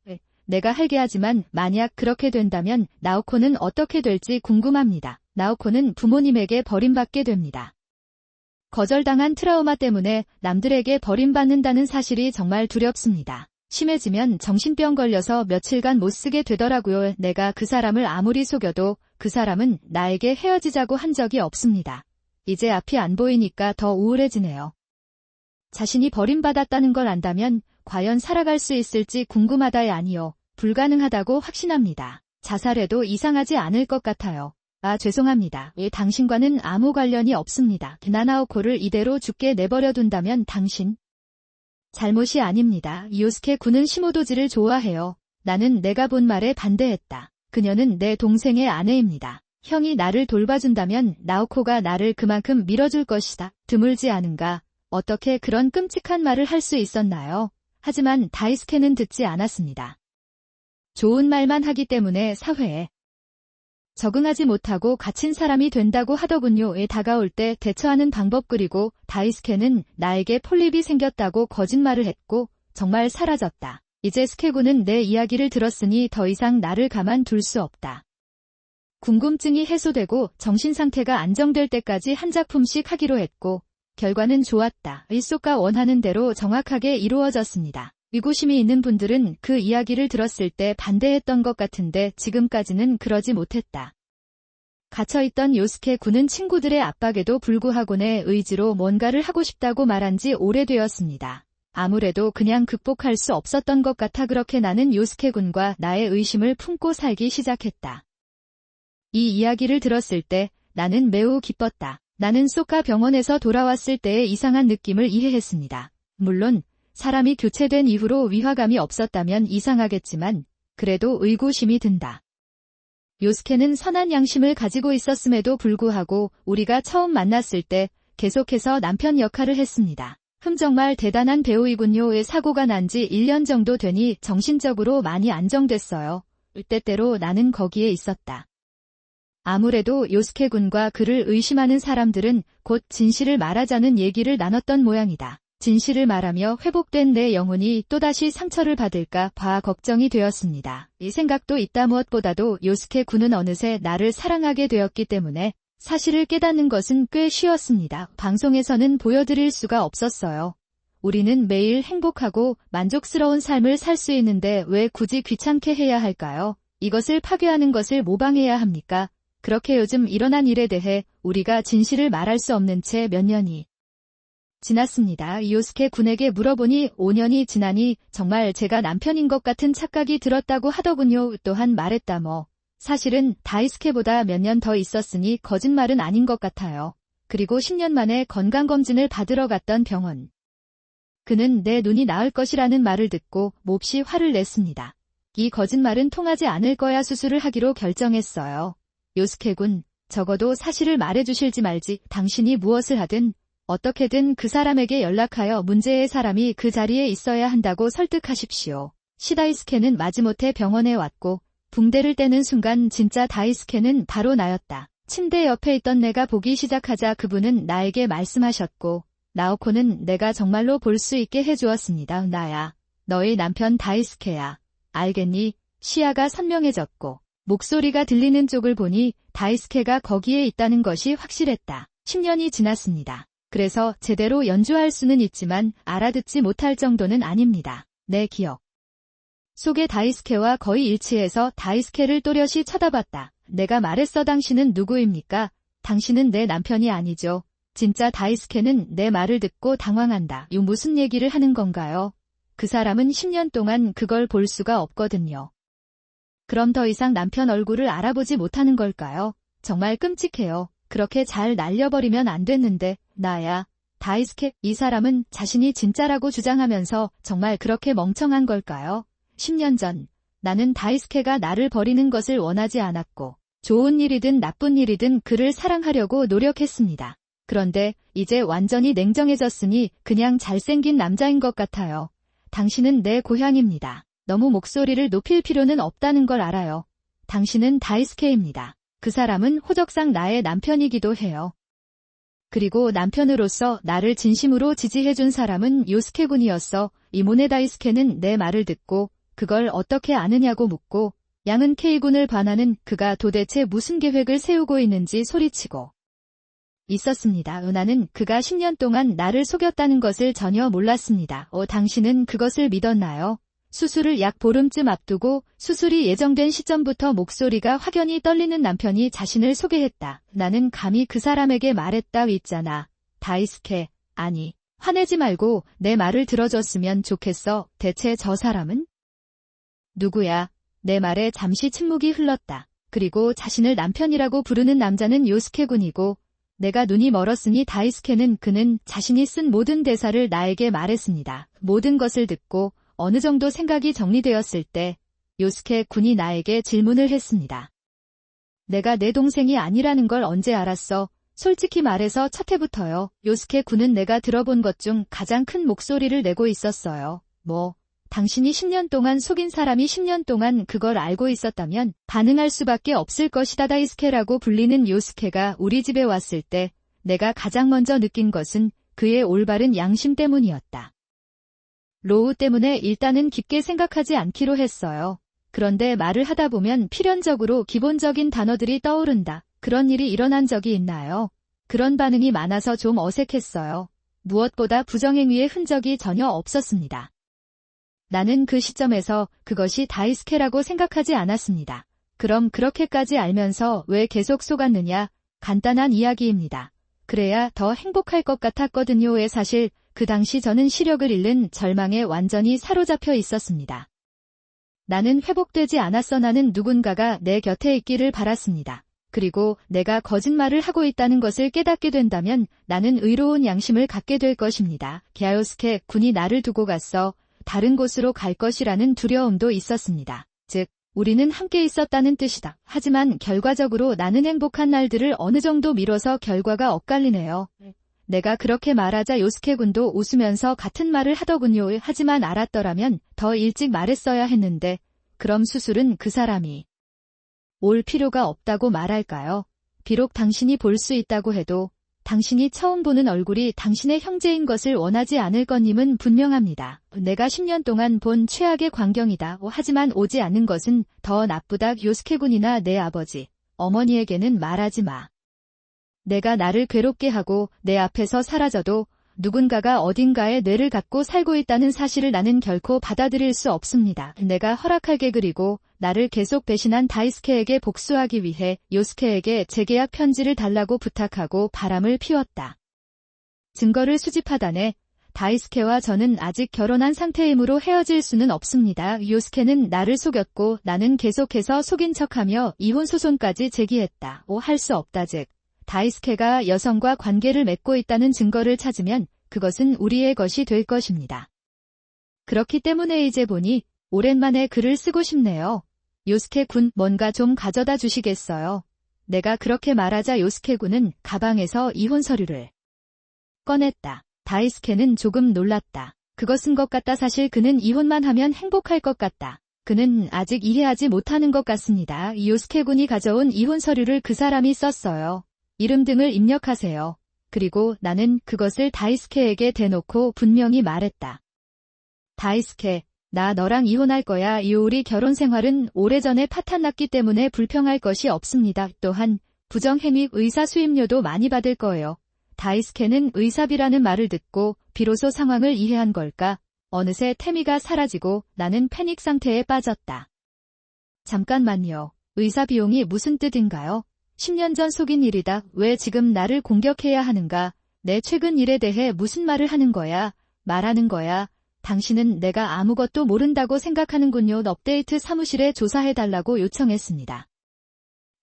내가 할게 하지만 만약 그렇게 된다면 나오코는 어떻게 될지 궁금합니다. 나오코는 부모님에게 버림받게 됩니다. 거절당한 트라우마 때문에 남들에게 버림받는다는 사실이 정말 두렵습니다. 심해지면 정신병 걸려서 며칠간 못 쓰게 되더라고요. 내가 그 사람을 아무리 속여도 그 사람은 나에게 헤어지자고 한 적이 없습니다. 이제 앞이 안 보이니까 더 우울해지네요. 자신이 버림받았다는 걸 안다면 과연 살아갈 수 있을지 궁금하다에 아니요. 불가능하다고 확신합니다. 자살해도 이상하지 않을 것 같아요. 죄송합니다. 당신과는 아무 관련이 없습니다. 나나오코를 이대로 죽게 내버려 둔다면 당신 잘못이 아닙니다. 요스케 군은 시모도지를 좋아해요. 나는 내가 본 말에 반대했다. 그녀는 내 동생의 아내입니다. 형이 나를 돌봐준다면 나오코가 나를 그만큼 밀어줄 것이다. 드물지 않은가? 어떻게 그런 끔찍한 말을 할 수 있었나요? 하지만 다이스케는 듣지 않았습니다. 좋은 말만 하기 때문에 사회에 적응하지 못하고 갇힌 사람이 된다고 하더군요.에 다가올 때 대처하는 방법. 그리고 다이스케는 나에게 폴립이 생겼다고 거짓말을 했고 정말 사라졌다. 이제 스케군은 내 이야기를 들었으니 더 이상 나를 가만둘 수 없다. 궁금증이 해소되고 정신상태가 안정될 때까지 한 작품씩 하기로 했고 결과는 좋았다. 일소가 원하는 대로 정확하게 이루어졌습니다. 의구심이 있는 분들은 그 이야기를 들었을 때 반대했던 것 같은데 지금까지는 그러지 못했다. 갇혀있던 요스케 군은 친구들의 압박에도 불구하고 내 의지로 뭔가를 하고 싶다고 말한 지 오래되었습니다. 아무래도 그냥 극복할 수 없었던 것 같아. 그렇게 나는 요스케 군과 나의 의심을 품고 살기 시작했다. 이 이야기를 들었을 때 나는 매우 기뻤다. 나는 소카 병원에서 돌아왔을 때의 이상한 느낌을 이해했습니다. 물론 사람이 교체된 이후로 위화감이 없었다면 이상하겠지만 그래도 의구심이 든다. 요스케는 선한 양심을 가지고 있었음에도 불구하고 우리가 처음 만났을 때 계속해서 남편 역할을 했습니다. 정말 대단한 배우이군요. 사고가 난 지 1년 정도 되니 정신적으로 많이 안정됐어요. 때때로 나는 거기에 있었다. 아무래도 요스케 군과 그를 의심하는 사람들은 곧 진실을 말하자는 얘기를 나눴던 모양이다. 진실을 말하며 회복된 내 영혼이 또다시 상처를 받을까 봐 걱정이 되었습니다. 이 생각도 있다. 무엇보다도 요스케 군은 어느새 나를 사랑하게 되었기 때문에 사실을 깨닫는 것은 꽤 쉬웠습니다. 방송에서는 보여드릴 수가 없었어요. 우리는 매일 행복하고 만족스러운 삶을 살 수 있는데 왜 굳이 귀찮게 해야 할까요? 이것을 파괴하는 것을 모방해야 합니까? 그렇게 요즘 일어난 일에 대해 우리가 진실을 말할 수 없는 채 몇 년이 지났습니다. 요스케 군에게 물어보니 5년이 지나니 정말 제가 남편인 것 같은 착각이 들었다고 하더군요. 또한 말했다. 사실은 다이스케보다 몇 년 더 있었으니 거짓말은 아닌 것 같아요. 그리고 10년 만에 건강검진을 받으러 갔던 병원. 그는 내 눈이 나을 것이라는 말을 듣고 몹시 화를 냈습니다. 이 거짓말은 통하지 않을 거야. 수술을 하기로 결정했어요. 요스케 군, 적어도 사실을 말해주실지 말지 당신이 무엇을 하든 어떻게든 그 사람에게 연락하여 문제의 사람이 그 자리에 있어야 한다고 설득하십시오. 시다이스케는 마지못해 병원에 왔고 붕대를 떼는 순간 진짜 다이스케는 바로 나였다. 침대 옆에 있던 내가 보기 시작하자 그분은 나에게 말씀하셨고 나오코는 내가 정말로 볼 수 있게 해주었습니다. 나야. 너의 남편 다이스케야. 알겠니? 시야가 선명해졌고 목소리가 들리는 쪽을 보니 다이스케가 거기에 있다는 것이 확실했다. 10년이 지났습니다. 그래서 제대로 연주할 수는 있지만 알아듣지 못할 정도는 아닙니다. 내 기억 속의 다이스케와 거의 일치해서 다이스케를 또렷이 쳐다봤다. 내가 말했어. 당신은 누구입니까? 당신은 내 남편이 아니죠. 진짜 다이스케는 내 말을 듣고 당황한다. 무슨 얘기를 하는 건가요? 그 사람은 10년 동안 그걸 볼 수가 없거든요. 그럼 더 이상 남편 얼굴을 알아보지 못하는 걸까요? 정말 끔찍해요. 그렇게 잘 날려버리면 안 됐는데. 나야. 다이스케, 이 사람은 자신이 진짜라고 주장하면서 정말 그렇게 멍청한 걸까요? 10년 전, 나는 다이스케가 나를 버리는 것을 원하지 않았고 좋은 일이든 나쁜 일이든 그를 사랑하려고 노력했습니다. 그런데 이제 완전히 냉정해졌으니 그냥 잘생긴 남자인 것 같아요. 당신은 내 고향입니다. 너무 목소리를 높일 필요는 없다는 걸 알아요. 당신은 다이스케입니다. 그 사람은 호적상 나의 남편이기도 해요. 그리고 남편으로서 나를 진심으로 지지해준 사람은 요스케 군이었어. 이모네 다이스케는 내 말을 듣고 그걸 어떻게 아느냐고 묻고 양은 K군을 반하는 그가 도대체 무슨 계획을 세우고 있는지 소리치고 있었습니다. 나는 그가 10년 동안 나를 속였다는 것을 전혀 몰랐습니다. 당신은 그것을 믿었나요? 수술을 약 보름쯤 앞두고 수술이 예정된 시점부터 목소리가 확연히 떨리는 남편이 자신을 소개했다. 나는 감히 그 사람에게 말했다. 있잖아. 다이스케. 아니, 화내지 말고 내 말을 들어줬으면 좋겠어. 대체 저 사람은? 누구야? 내 말에 잠시 침묵이 흘렀다. 그리고 자신을 남편이라고 부르는 남자는 요스케 군이고 내가 눈이 멀었으니 다이스케는 그는 자신이 쓴 모든 대사를 나에게 말했습니다. 모든 것을 듣고 어느 정도 생각이 정리되었을 때 요스케 군이 나에게 질문을 했습니다. 내가 내 동생이 아니라는 걸 언제 알았어? 솔직히 말해서 첫 해부터요. 요스케 군은 내가 들어본 것 중 가장 큰 목소리를 내고 있었어요. 당신이 10년 동안 속인 사람이 10년 동안 그걸 알고 있었다면 반응할 수밖에 없을 것이다. 다이스케라고 불리는 요스케가 우리 집에 왔을 때 내가 가장 먼저 느낀 것은 그의 올바른 양심 때문이었다. 로우 때문에 일단은 깊게 생각하지 않기로 했어요. 그런데 말을 하다 보면 필연적으로 기본적인 단어들이 떠오른다. 그런 일이 일어난 적이 있나요? 그런 반응이 많아서 좀 어색했어요. 무엇보다 부정행위의 흔적이 전혀 없었습니다. 나는 그 시점에서 그것이 다이스케라고 생각하지 않았습니다. 그럼 그렇게까지 알면서 왜 계속 속았느냐? 간단한 이야기입니다. 그래야 더 행복할 것 같았거든요. 사실 그 당시 저는 시력을 잃는 절망에 완전히 사로잡혀 있었습니다. 나는 회복되지 않았어. 나는 누군가가 내 곁에 있기를 바랐습니다. 그리고 내가 거짓말을 하고 있다는 것을 깨닫게 된다면 나는 의로운 양심을 갖게 될 것입니다. 요스케 군이 나를 두고 갔어. 다른 곳으로 갈 것이라는 두려움도 있었습니다. 즉, 우리는 함께 있었다는 뜻이다. 하지만 결과적으로 나는 행복한 날들을 어느 정도 미뤄서 결과가 엇갈리네요. 내가 그렇게 말하자 요스케 군도 웃으면서 같은 말을 하더군요. 하지만 알았더라면 더 일찍 말했어야 했는데 그럼 수술은 그 사람이 올 필요가 없다고 말할까요? 비록 당신이 볼 수 있다고 해도 당신이 처음 보는 얼굴이 당신의 형제인 것을 원하지 않을 거님은 분명합니다. 내가 10년 동안 본 최악의 광경이다. 하지만 오지 않는 것은 더 나쁘다. 요스케군이나 내 아버지, 어머니에게는 말하지 마. 내가 나를 괴롭게 하고 내 앞에서 사라져도 누군가가 어딘가에 뇌를 갖고 살고 있다는 사실을 나는 결코 받아들일 수 없습니다. 내가 허락하게 그리고 나를 계속 배신한 다이스케에게 복수하기 위해 요스케에게 재계약 편지를 달라고 부탁하고 바람을 피웠다. 증거를 수집하다네. 다이스케와 저는 아직 결혼한 상태이므로 헤어질 수는 없습니다. 요스케는 나를 속였고 나는 계속해서 속인 척하며 이혼 소송까지 제기했다. 할 수 없다 즉. 다이스케가 여성과 관계를 맺고 있다는 증거를 찾으면 그것은 우리의 것이 될 것입니다. 그렇기 때문에 이제 보니 오랜만에 글을 쓰고 싶네요. 요스케 군 뭔가 좀 가져다 주시겠어요? 내가 그렇게 말하자 요스케 군은 가방에서 이혼 서류를 꺼냈다. 다이스케는 조금 놀랐다. 그거 쓴 것 같다. 사실 그는 이혼만 하면 행복할 것 같다. 그는 아직 이해하지 못하는 것 같습니다. 요스케 군이 가져온 이혼 서류를 그 사람이 썼어요. 이름 등을 입력하세요. 그리고 나는 그것을 다이스케에게 대놓고 분명히 말했다. 다이스케, 나 너랑 이혼할 거야. 우리 결혼 생활은 오래전에 파탄났기 때문에 불평할 것이 없습니다. 또한 부정행 및 의사 수임료도 많이 받을 거예요. 다이스케는 의사비라는 말을 듣고 비로소 상황을 이해한 걸까? 어느새 태미가 사라지고 나는 패닉 상태에 빠졌다. 잠깐만요. 의사 비용이 무슨 뜻인가요? 10년 전 속인 일이다. 왜 지금 나를 공격해야 하는가? 내 최근 일에 대해 무슨 말을 하는 거야? 말하는 거야? 당신은 내가 아무것도 모른다고 생각하는군요. 업데이트 사무실에 조사해달라고 요청했습니다.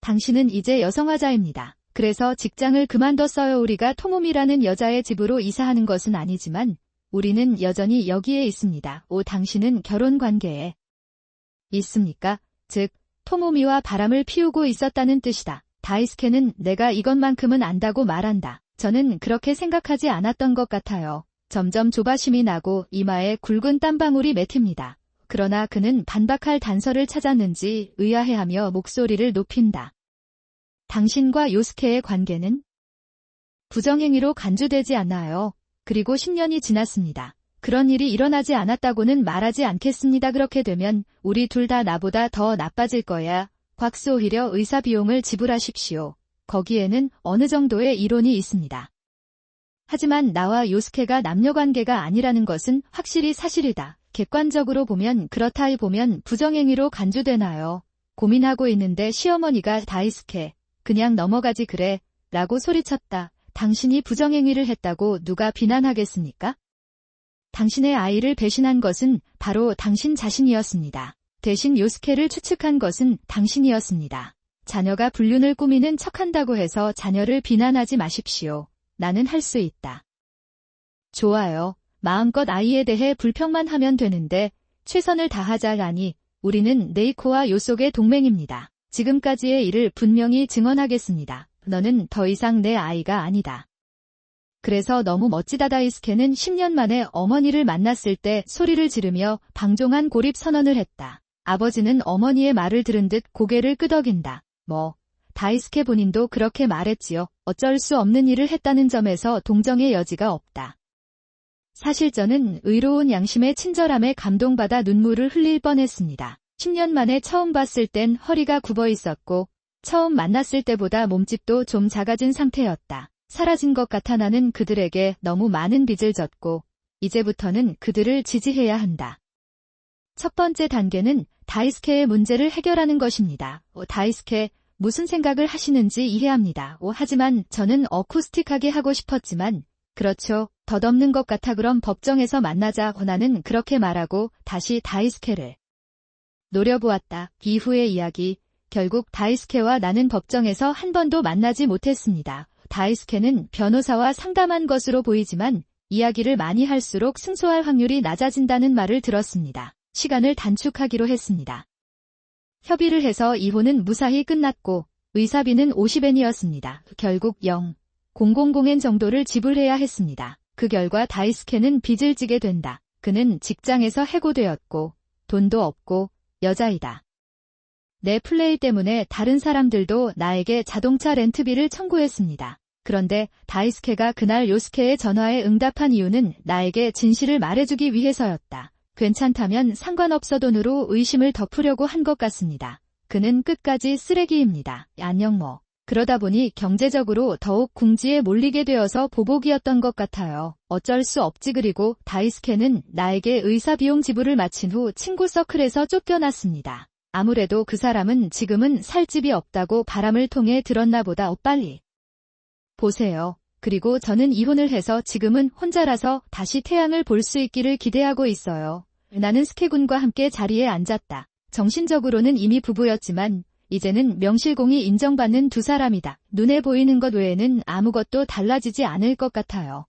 당신은 이제 여성화자입니다. 그래서 직장을 그만뒀어요. 우리가 토모미라는 여자의 집으로 이사하는 것은 아니지만 우리는 여전히 여기에 있습니다. 당신은 결혼 관계에 있습니까? 즉, 토모미와 바람을 피우고 있었다는 뜻이다. 다이스케는 내가 이것만큼은 안다고 말한다. 저는 그렇게 생각하지 않았던 것 같아요. 점점 조바심이 나고 이마에 굵은 땀방울이 맺힙니다. 그러나 그는 반박할 단서를 찾았는지 의아해하며 목소리를 높인다. 당신과 요스케의 관계는 부정행위로 간주되지 않아요. 그리고 10년이 지났습니다. 그런 일이 일어나지 않았다고는 말하지 않겠습니다. 그렇게 되면 우리 둘 다 나보다 더 나빠질 거야. 곽스 오히려 의사 비용을 지불하십시오. 거기에는 어느 정도의 이론이 있습니다. 하지만 나와 요스케가 남녀관계가 아니라는 것은 확실히 사실이다. 객관적으로 보면 그렇다 보면 부정행위로 간주되나요? 고민하고 있는데 시어머니가 다이스케, 그냥 넘어가지 그래 라고 소리쳤다. 당신이 부정행위를 했다고 누가 비난하겠습니까? 당신의 아이를 배신한 것은 바로 당신 자신이었습니다. 대신 요스케를 추측한 것은 당신이었습니다. 자녀가 불륜을 꾸미는 척한다고 해서 자녀를 비난하지 마십시오. 나는 할 수 있다. 좋아요. 마음껏 아이에 대해 불평만 하면 되는데 최선을 다하자라니 우리는 네이코와 요속의 동맹입니다. 지금까지의 일을 분명히 증언하겠습니다. 너는 더 이상 내 아이가 아니다. 그래서 너무 멋지다. 다이스케는 10년 만에 어머니를 만났을 때 소리를 지르며 방종한 고립 선언을 했다. 아버지는 어머니의 말을 들은 듯 고개를 끄덕인다. 다이스케 본인도 그렇게 말했지요. 어쩔 수 없는 일을 했다는 점에서 동정의 여지가 없다. 사실 저는 의로운 양심의 친절함에 감동받아 눈물을 흘릴 뻔했습니다. 10년 만에 처음 봤을 땐 허리가 굽어 있었고 처음 만났을 때보다 몸집도 좀 작아진 상태였다. 사라진 것 같아. 나는 그들에게 너무 많은 빚을 졌고 이제부터는 그들을 지지해야 한다. 첫 번째 단계는 다이스케의 문제를 해결하는 것입니다. 다이스케, 무슨 생각을 하시는지 이해합니다. 하지만 저는 어쿠스틱하게 하고 싶었지만 그렇죠. 덧없는 것 같아. 그럼 법정에서 만나자. 나는 그렇게 말하고 다시 다이스케를 노려보았다. 이후의 이야기. 결국 다이스케와 나는 법정에서 한 번도 만나지 못했습니다. 다이스케는 변호사와 상담한 것으로 보이지만 이야기를 많이 할수록 승소할 확률이 낮아진다는 말을 들었습니다. 시간을 단축하기로 했습니다. 협의를 해서 이혼은 무사히 끝났고 의사비는 50엔이었습니다. 결국 0,000엔 정도를 지불해야 했습니다. 그 결과 다이스케는 빚을 지게 된다. 그는 직장에서 해고되었고 돈도 없고 여자이다. 내 플레이 때문에 다른 사람들도 나에게 자동차 렌트비를 청구했습니다. 그런데 다이스케가 그날 요스케의 전화에 응답한 이유는 나에게 진실을 말해주기 위해서였다. 괜찮다면 상관없어 돈으로 의심을 덮으려고 한 것 같습니다. 그는 끝까지 쓰레기입니다. 안녕 뭐. 그러다 보니 경제적으로 더욱 궁지에 몰리게 되어서 보복이었던 것 같아요. 어쩔 수 없지. 그리고 다이스케는 나에게 의사비용 지불을 마친 후 친구 서클에서 쫓겨났습니다. 아무래도 그 사람은 지금은 살 집이 없다고 바람을 통해 들었나 보다. 빨리 보세요. 그리고 저는 이혼을 해서 지금은 혼자라서 다시 태양을 볼 수 있기를 기대하고 있어요. 나는 스케군과 함께 자리에 앉았다. 정신적으로는 이미 부부였지만 이제는 명실공히 인정받는 두 사람이다. 눈에 보이는 것 외에는 아무것도 달라지지 않을 것 같아요.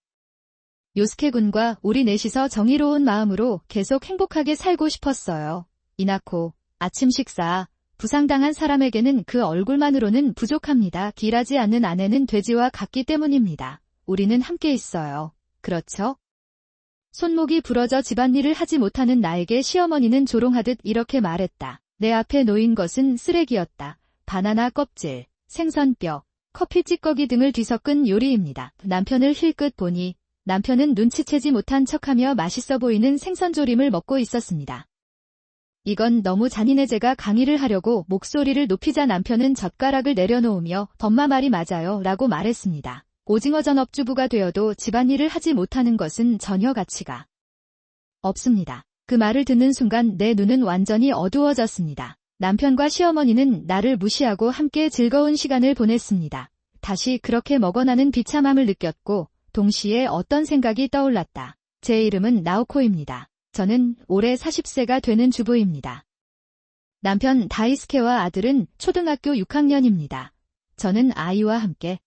요스케 군과 우리 넷이서 정의로운 마음으로 계속 행복하게 살고 싶었어요. 이나코, 아침 식사. 부상당한 사람에게는 그 얼굴만으로는 부족합니다. 일하지 않는 아내는 돼지와 같기 때문입니다. 우리는 함께 있어요. 그렇죠? 손목이 부러져 집안일을 하지 못하는 나에게 시어머니는 조롱하듯 이렇게 말했다. 내 앞에 놓인 것은 쓰레기였다. 바나나 껍질, 생선뼈, 커피 찌꺼기 등을 뒤섞은 요리입니다. 남편을 힐끗 보니 남편은 눈치채지 못한 척하며 맛있어 보이는 생선조림을 먹고 있었습니다. 이건 너무 잔인해. 제가 강의를 하려고 목소리를 높이자 남편은 젓가락을 내려놓으며 엄마 말이 맞아요 라고 말했습니다. 오징어 전업주부가 되어도 집안일을 하지 못하는 것은 전혀 가치가 없습니다. 그 말을 듣는 순간 내 눈은 완전히 어두워졌습니다. 남편과 시어머니는 나를 무시하고 함께 즐거운 시간을 보냈습니다. 다시 그렇게 먹어나는 비참함을 느꼈고 동시에 어떤 생각이 떠올랐다. 제 이름은 나오코입니다. 저는 올해 40세가 되는 주부입니다. 남편 다이스케와 아들은 초등학교 6학년입니다. 저는 아이와 함께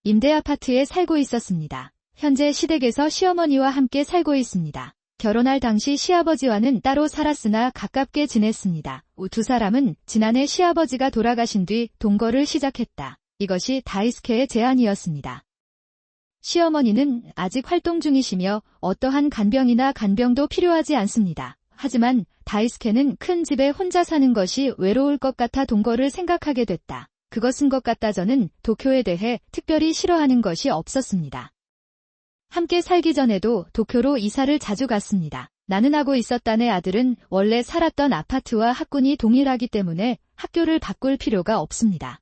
임대 아파트에 살고 있었습니다. 현재 시댁에서 시어머니와 함께 살고 있습니다. 결혼할 당시 시아버지와는 따로 살았으나 가깝게 지냈습니다. 두 사람은 지난해 시아버지가 돌아가신 뒤 동거를 시작했다. 이것이 다이스케의 제안이었습니다. 시어머니는 아직 활동 중이시며 어떠한 간병이나 간병도 필요하지 않습니다. 하지만 다이스케는 큰 집에 혼자 사는 것이 외로울 것 같아 동거를 생각하게 됐다. 그것은 것 같다. 저는 도쿄에 대해 특별히 싫어하는 것이 없었습니다. 함께 살기 전에도 도쿄로 이사를 자주 갔습니다. 나는 하고 있었다. 내 아들은 원래 살았던 아파트와 학군이 동일하기 때문에 학교를 바꿀 필요가 없습니다.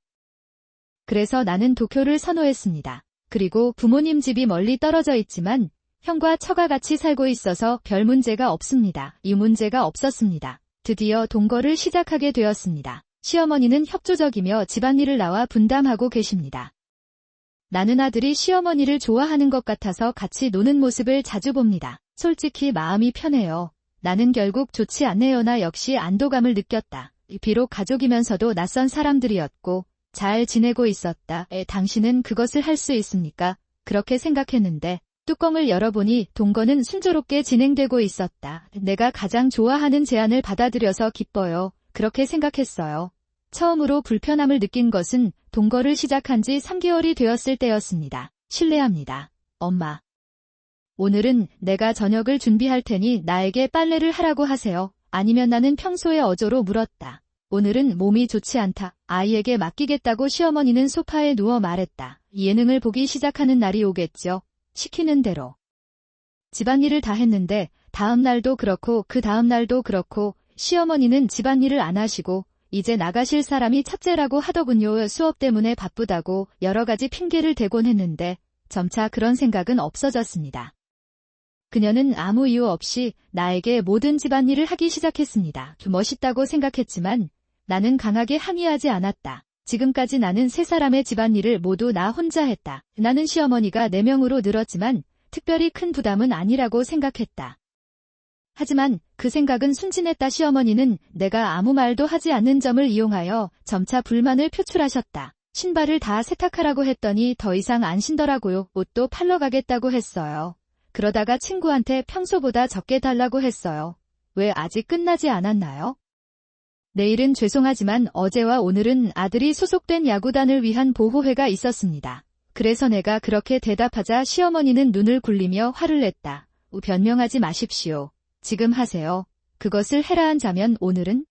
그래서 나는 도쿄를 선호했습니다. 그리고 부모님 집이 멀리 떨어져 있지만 형과 처가 같이 살고 있어서 별 문제가 없습니다. 이 문제가 없었습니다. 드디어 동거를 시작하게 되었습니다. 시어머니는 협조적이며 집안일을 나와 분담하고 계십니다. 나는 아들이 시어머니를 좋아하는 것 같아서 같이 노는 모습을 자주 봅니다. 솔직히 마음이 편해요. 나는 결국 좋지 않네요. 나 역시 안도감을 느꼈다. 비록 가족이면서도 낯선 사람들이었고 잘 지내고 있었다. 당신은 그것을 할 수 있습니까? 그렇게 생각했는데 뚜껑을 열어보니 동거는 순조롭게 진행되고 있었다. 내가 가장 좋아하는 제안을 받아들여서 기뻐요. 그렇게 생각했어요. 처음으로 불편함을 느낀 것은 동거를 시작한 지 3개월이 되었을 때였습니다. 실례합니다. 엄마. 오늘은 내가 저녁을 준비할 테니 나에게 빨래를 하라고 하세요. 아니면 나는 평소에 어조로 물었다. 오늘은 몸이 좋지 않다. 아이에게 맡기겠다고 시어머니는 소파에 누워 말했다. 예능을 보기 시작하는 날이 오겠죠. 시키는 대로. 집안일을 다 했는데 다음 날도 그렇고 그 다음 날도 그렇고 시어머니는 집안일을 안 하시고 이제 나가실 사람이 첫째라고 하더군요. 수업 때문에 바쁘다고 여러 가지 핑계를 대곤 했는데 점차 그런 생각은 없어졌습니다. 그녀는 아무 이유 없이 나에게 모든 집안일을 하기 시작했습니다. 멋있다고 생각했지만 나는 강하게 항의하지 않았다. 지금까지 나는 세 사람의 집안일을 모두 나 혼자 했다. 나는 시어머니가 4명으로 늘었지만 특별히 큰 부담은 아니라고 생각했다. 하지만 그 생각은 순진했다. 시어머니는 내가 아무 말도 하지 않는 점을 이용하여 점차 불만을 표출하셨다. 신발을 다 세탁하라고 했더니 더 이상 안 신더라고요. 옷도 팔러 가겠다고 했어요. 그러다가 친구한테 평소보다 적게 달라고 했어요. 왜 아직 끝나지 않았나요? 내일은 죄송하지만 어제와 오늘은 아들이 소속된 야구단을 위한 보호회가 있었습니다. 그래서 내가 그렇게 대답하자 시어머니는 눈을 굴리며 화를 냈다. 변명하지 마십시오. 지금 하세요. 그것을 해라 한자면 오늘은?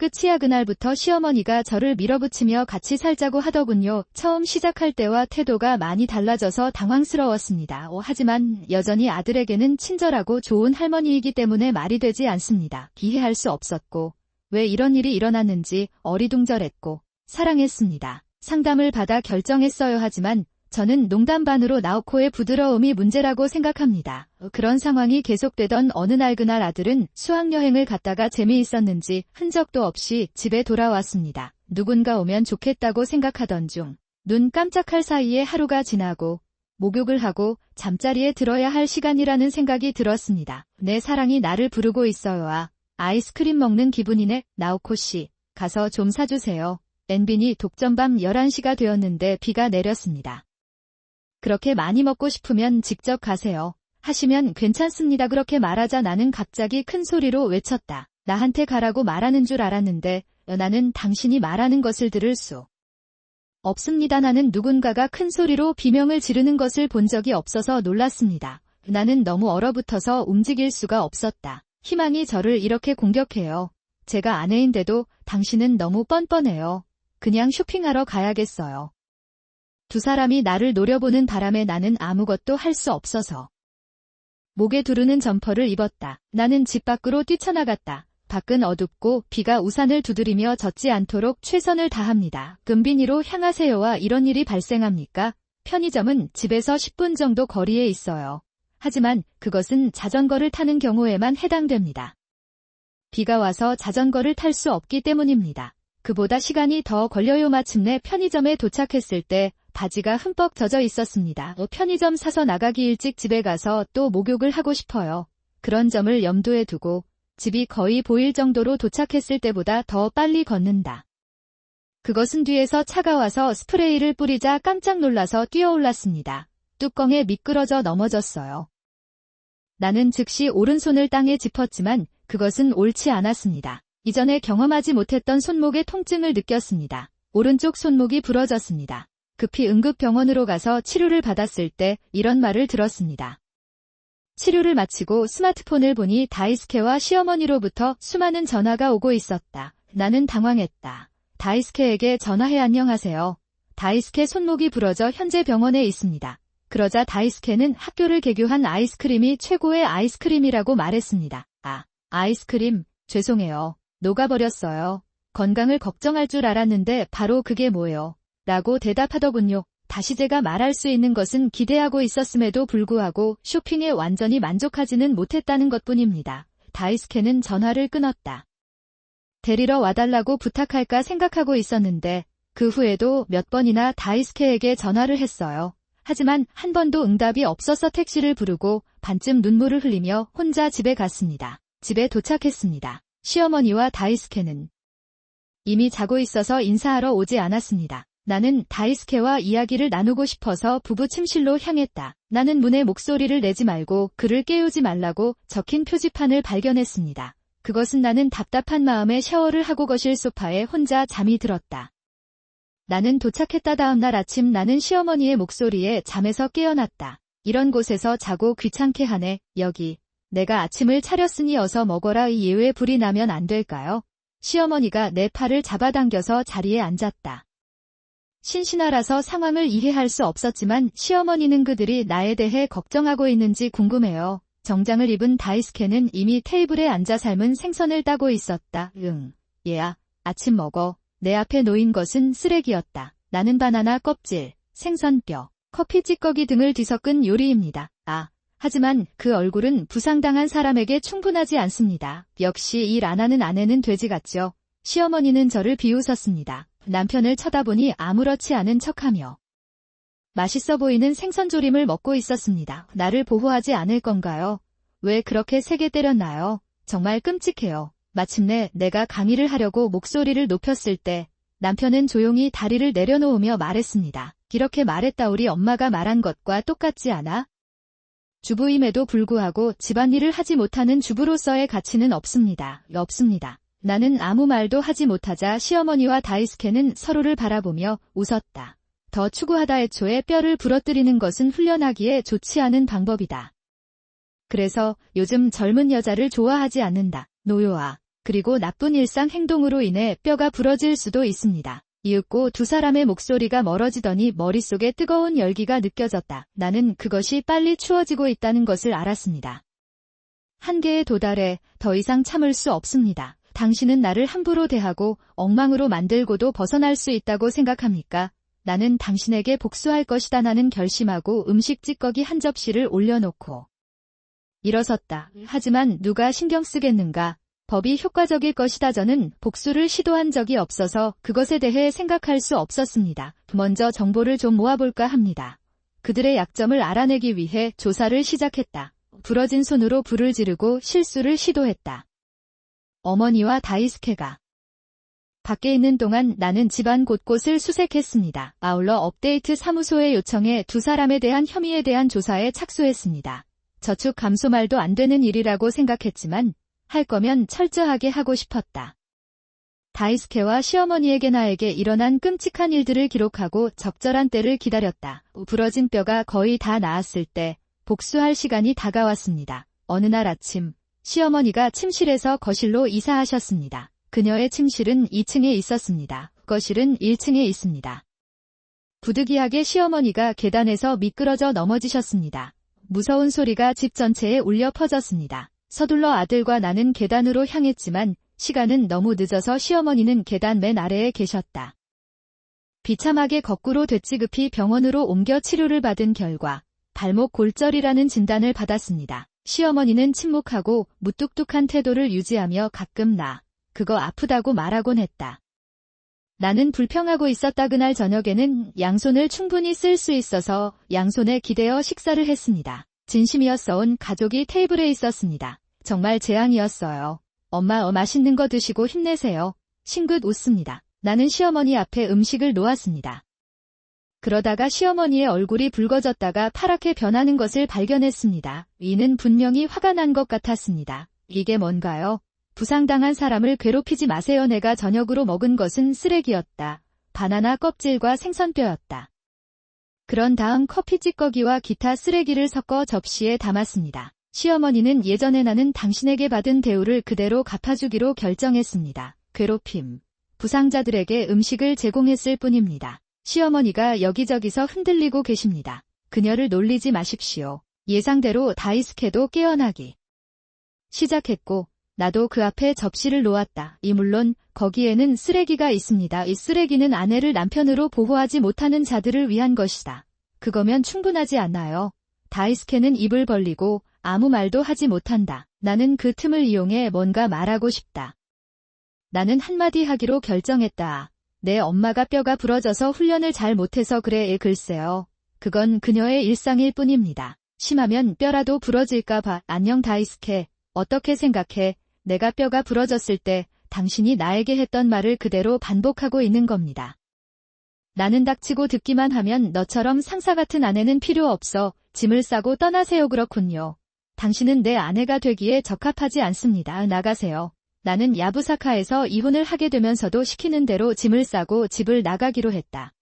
끝이야. 그날부터 시어머니가 저를 밀어붙이며 같이 살자고 하더군요. 처음 시작할 때와 태도가 많이 달라져서 당황스러웠습니다. 하지만 여전히 아들에게는 친절하고 좋은 할머니이기 때문에 말이 되지 않습니다. 이해할 수 없었고 왜 이런 일이 일어났는지 어리둥절했고 사랑했습니다. 상담을 받아 결정했어요. 하지만 저는 농담 반으로 나오코의 부드러움이 문제라고 생각합니다. 그런 상황이 계속되던 어느 날 그날 아들은 수학여행을 갔다가 재미있었는지 흔적도 없이 집에 돌아왔습니다. 누군가 오면 좋겠다고 생각하던 중 눈 깜짝할 사이에 하루가 지나고 목욕을 하고 잠자리에 들어야 할 시간이라는 생각이 들었습니다. 내 사랑이 나를 부르고 있어요. 아이스크림 먹는 기분이네. 나오코 씨, 가서 좀 사주세요. 엔빈이 독점밤 11시가 되었는데 비가 내렸습니다. 그렇게 많이 먹고 싶으면 직접 가세요. 하시면 괜찮습니다. 그렇게 말하자 나는 갑자기 큰 소리로 외쳤다. 나한테 가라고 말하는 줄 알았는데 나는 당신이 말하는 것을 들을 수 없습니다. 나는 누군가가 큰 소리로 비명을 지르는 것을 본 적이 없어서 놀랐습니다. 나는 너무 얼어붙어서 움직일 수가 없었다. 희망이 저를 이렇게 공격해요. 제가 아내인데도 당신은 너무 뻔뻔해요. 그냥 쇼핑하러 가야겠어요. 두 사람이 나를 노려보는 바람에 나는 아무것도 할 수 없어서 목에 두르는 점퍼를 입었다. 나는 집 밖으로 뛰쳐나갔다. 밖은 어둡고 비가 우산을 두드리며 젖지 않도록 최선을 다합니다. 금빈이로 향하세요와 이런 일이 발생합니까? 편의점은 집에서 10분 정도 거리에 있어요. 하지만 그것은 자전거를 타는 경우에만 해당됩니다. 비가 와서 자전거를 탈 수 없기 때문입니다. 그보다 시간이 더 걸려요. 마침내 편의점에 도착했을 때 바지가 흠뻑 젖어 있었습니다. 편의점 사서 나가기 일찍 집에 가서 또 목욕을 하고 싶어요. 그런 점을 염두에 두고 집이 거의 보일 정도로 도착했을 때보다 더 빨리 걷는다. 그것은 뒤에서 차가 와서 스프레이를 뿌리자 깜짝 놀라서 뛰어올랐습니다. 뚜껑에 미끄러져 넘어졌어요. 나는 즉시 오른손을 땅에 짚었지만 그것은 옳지 않았습니다. 이전에 경험하지 못했던 손목의 통증을 느꼈습니다. 오른쪽 손목이 부러졌습니다. 급히 응급병원으로 가서 치료를 받았을 때 이런 말을 들었습니다. 치료를 마치고 스마트폰을 보니 다이스케와 시어머니로부터 수많은 전화가 오고 있었다. 나는 당황했다. 다이스케에게 전화해 안녕하세요. 다이스케 손목이 부러져 현재 병원에 있습니다. 그러자 다이스케는 학교를 개교한 아이스크림이 최고의 아이스크림이라고 말했습니다. 아이스크림, 죄송해요. 녹아버렸어요. 건강을 걱정할 줄 알았는데 바로 그게 뭐예요? 라고 대답하더군요. 다시 제가 말할 수 있는 것은 기대하고 있었음에도 불구하고 쇼핑에 완전히 만족하지는 못했다는 것뿐입니다. 다이스케는 전화를 끊었다. 데리러 와달라고 부탁할까 생각하고 있었는데 그 후에도 몇 번이나 다이스케에게 전화를 했어요. 하지만 한 번도 응답이 없어서 택시를 부르고 반쯤 눈물을 흘리며 혼자 집에 갔습니다. 집에 도착했습니다. 시어머니와 다이스케는 이미 자고 있어서 인사하러 오지 않았습니다. 나는 다이스케와 이야기를 나누고 싶어서 부부 침실로 향했다. 나는 문에 목소리를 내지 말고 그를 깨우지 말라고 적힌 표지판을 발견했습니다. 그것은 나는 답답한 마음에 샤워를 하고 거실 소파에 혼자 잠이 들었다. 나는 도착했다. 다음 날 아침 나는 시어머니의 목소리에 잠에서 깨어났다. 이런 곳에서 자고 귀찮게 하네. 여기. 내가 아침을 차렸으니 어서 먹어라. 이 예외 불이 나면 안 될까요? 시어머니가 내 팔을 잡아당겨서 자리에 앉았다. 신신하라서 상황을 이해할 수 없었지만 시어머니는 그들이 나에 대해 걱정하고 있는지 궁금해요. 정장을 입은 다이스케는 이미 테이블에 앉아 삶은 생선을 따고 있었다. 얘야, 아침 먹어. 내 앞에 놓인 것은 쓰레기였다. 나는 바나나 껍질, 생선뼈, 커피 찌꺼기 등을 뒤섞은 요리입니다. 하지만 그 얼굴은 부상당한 사람에게 충분하지 않습니다. 역시 일 안 하는 아내는 돼지 같죠. 시어머니는 저를 비웃었습니다. 남편을 쳐다보니 아무렇지 않은 척하며 맛있어 보이는 생선조림을 먹고 있었습니다. 나를 보호하지 않을 건가요? 왜 그렇게 세게 때렸나요? 정말 끔찍해요. 마침내 내가 강의를 하려고 목소리를 높였을 때 남편은 조용히 다리를 내려놓으며 말했습니다. 이렇게 말했다. 우리 엄마가 말한 것과 똑같지 않아? 주부임에도 불구하고 집안일을 하지 못하는 주부로서의 가치는 없습니다. 나는 아무 말도 하지 못하자 시어머니와 다이스케는 서로를 바라보며 웃었다. 더 추구하다. 애초에 뼈를 부러뜨리는 것은 훈련하기에 좋지 않은 방법이다. 그래서 요즘 젊은 여자를 좋아하지 않는다. 노요아. 그리고 나쁜 일상 행동으로 인해 뼈가 부러질 수도 있습니다. 이윽고 두 사람의 목소리가 멀어지더니 머릿속에 뜨거운 열기가 느껴졌다. 나는 그것이 빨리 추워지고 있다는 것을 알았습니다. 한계에 도달해 더 이상 참을 수 없습니다. 당신은 나를 함부로 대하고 엉망으로 만들고도 벗어날 수 있다고 생각합니까? 나는 당신에게 복수할 것이다. 나는 결심하고 음식 찌꺼기 한 접시를 올려놓고 일어섰다. 하지만 누가 신경 쓰겠는가? 법이 효과적일 것이다. 저는 복수를 시도한 적이 없어서 그것에 대해 생각할 수 없었습니다. 먼저 정보를 좀 모아볼까 합니다. 그들의 약점을 알아내기 위해 조사를 시작했다. 부러진 손으로 불을 지르고 실수를 시도했다. 어머니와 다이스케가 밖에 있는 동안 나는 집안 곳곳을 수색했습니다. 아울러 업데이트 사무소의 요청에 두 사람에 대한 혐의에 대한 조사에 착수했습니다. 저축 감소 말도 안 되는 일이라고 생각했지만 할 거면 철저하게 하고 싶었다. 다이스케와 시어머니에게 나에게 일어난 끔찍한 일들을 기록하고 적절한 때를 기다렸다. 부러진 뼈가 거의 다 나았을 때 복수할 시간이 다가왔습니다. 어느 날 아침 시어머니가 침실에서 거실로 이사하셨습니다. 그녀의 침실은 2층에 있었습니다. 거실은 1층에 있습니다. 부득이하게 시어머니가 계단에서 미끄러져 넘어지셨습니다. 무서운 소리가 집 전체에 울려 퍼졌습니다. 서둘러 아들과 나는 계단으로 향했지만 시간은 너무 늦어서 시어머니는 계단 맨 아래에 계셨다. 비참하게 거꾸로 되찌급히 병원으로 옮겨 치료를 받은 결과 발목 골절이라는 진단을 받았습니다. 시어머니는 침묵하고 무뚝뚝한 태도를 유지하며 가끔 나 그거 아프다고 말하곤 했다. 나는 불평하고 있었다. 그날 저녁에는 양손을 충분히 쓸 수 있어서 양손에 기대어 식사를 했습니다. 진심이었어온 가족이 테이블에 있었습니다. 정말 재앙이었어요. 엄마 맛있는 거 드시고 힘내세요. 싱긋 웃습니다. 나는 시어머니 앞에 음식을 놓았습니다. 그러다가 시어머니의 얼굴이 붉어졌다가 파랗게 변하는 것을 발견했습니다. 이는 분명히 화가 난 것 같았습니다. 이게 뭔가요? 부상당한 사람을 괴롭히지 마세요. 내가 저녁으로 먹은 것은 쓰레기였다. 바나나 껍질과 생선뼈였다. 그런 다음 커피 찌꺼기와 기타 쓰레기를 섞어 접시에 담았습니다. 시어머니는 예전에 나는 당신에게 받은 대우를 그대로 갚아주기로 결정했습니다. 괴롭힘. 부상자들에게 음식을 제공했을 뿐입니다. 시어머니가 여기저기서 흔들리고 계십니다. 그녀를 놀리지 마십시오. 예상대로 다이스케도 깨어나기 시작했고 나도 그 앞에 접시를 놓았다. 물론 거기에는 쓰레기가 있습니다. 이 쓰레기는 아내를 남편으로 보호하지 못하는 자들을 위한 것이다. 그거면 충분하지 않나요? 다이스케는 입을 벌리고 아무 말도 하지 못한다. 나는 그 틈을 이용해 뭔가 말하고 싶다. 나는 한마디 하기로 결정했다. 내 엄마가 뼈가 부러져서 훈련을 잘 못해서 그래. 글쎄요. 그건 그녀의 일상일 뿐입니다. 심하면 뼈라도 부러질까 봐. 안녕 다이스케. 어떻게 생각해? 내가 뼈가 부러졌을 때 당신이 나에게 했던 말을 그대로 반복하고 있는 겁니다. 나는 닥치고 듣기만 하면 너처럼 상사 같은 아내는 필요 없어. 짐을 싸고 떠나세요. 그렇군요. 당신은 내 아내가 되기에 적합하지 않습니다. 나가세요. 나는 야부사카에서 이혼을 하게 되면서도 시키는 대로 짐을 싸고 집을 나가기로 했다.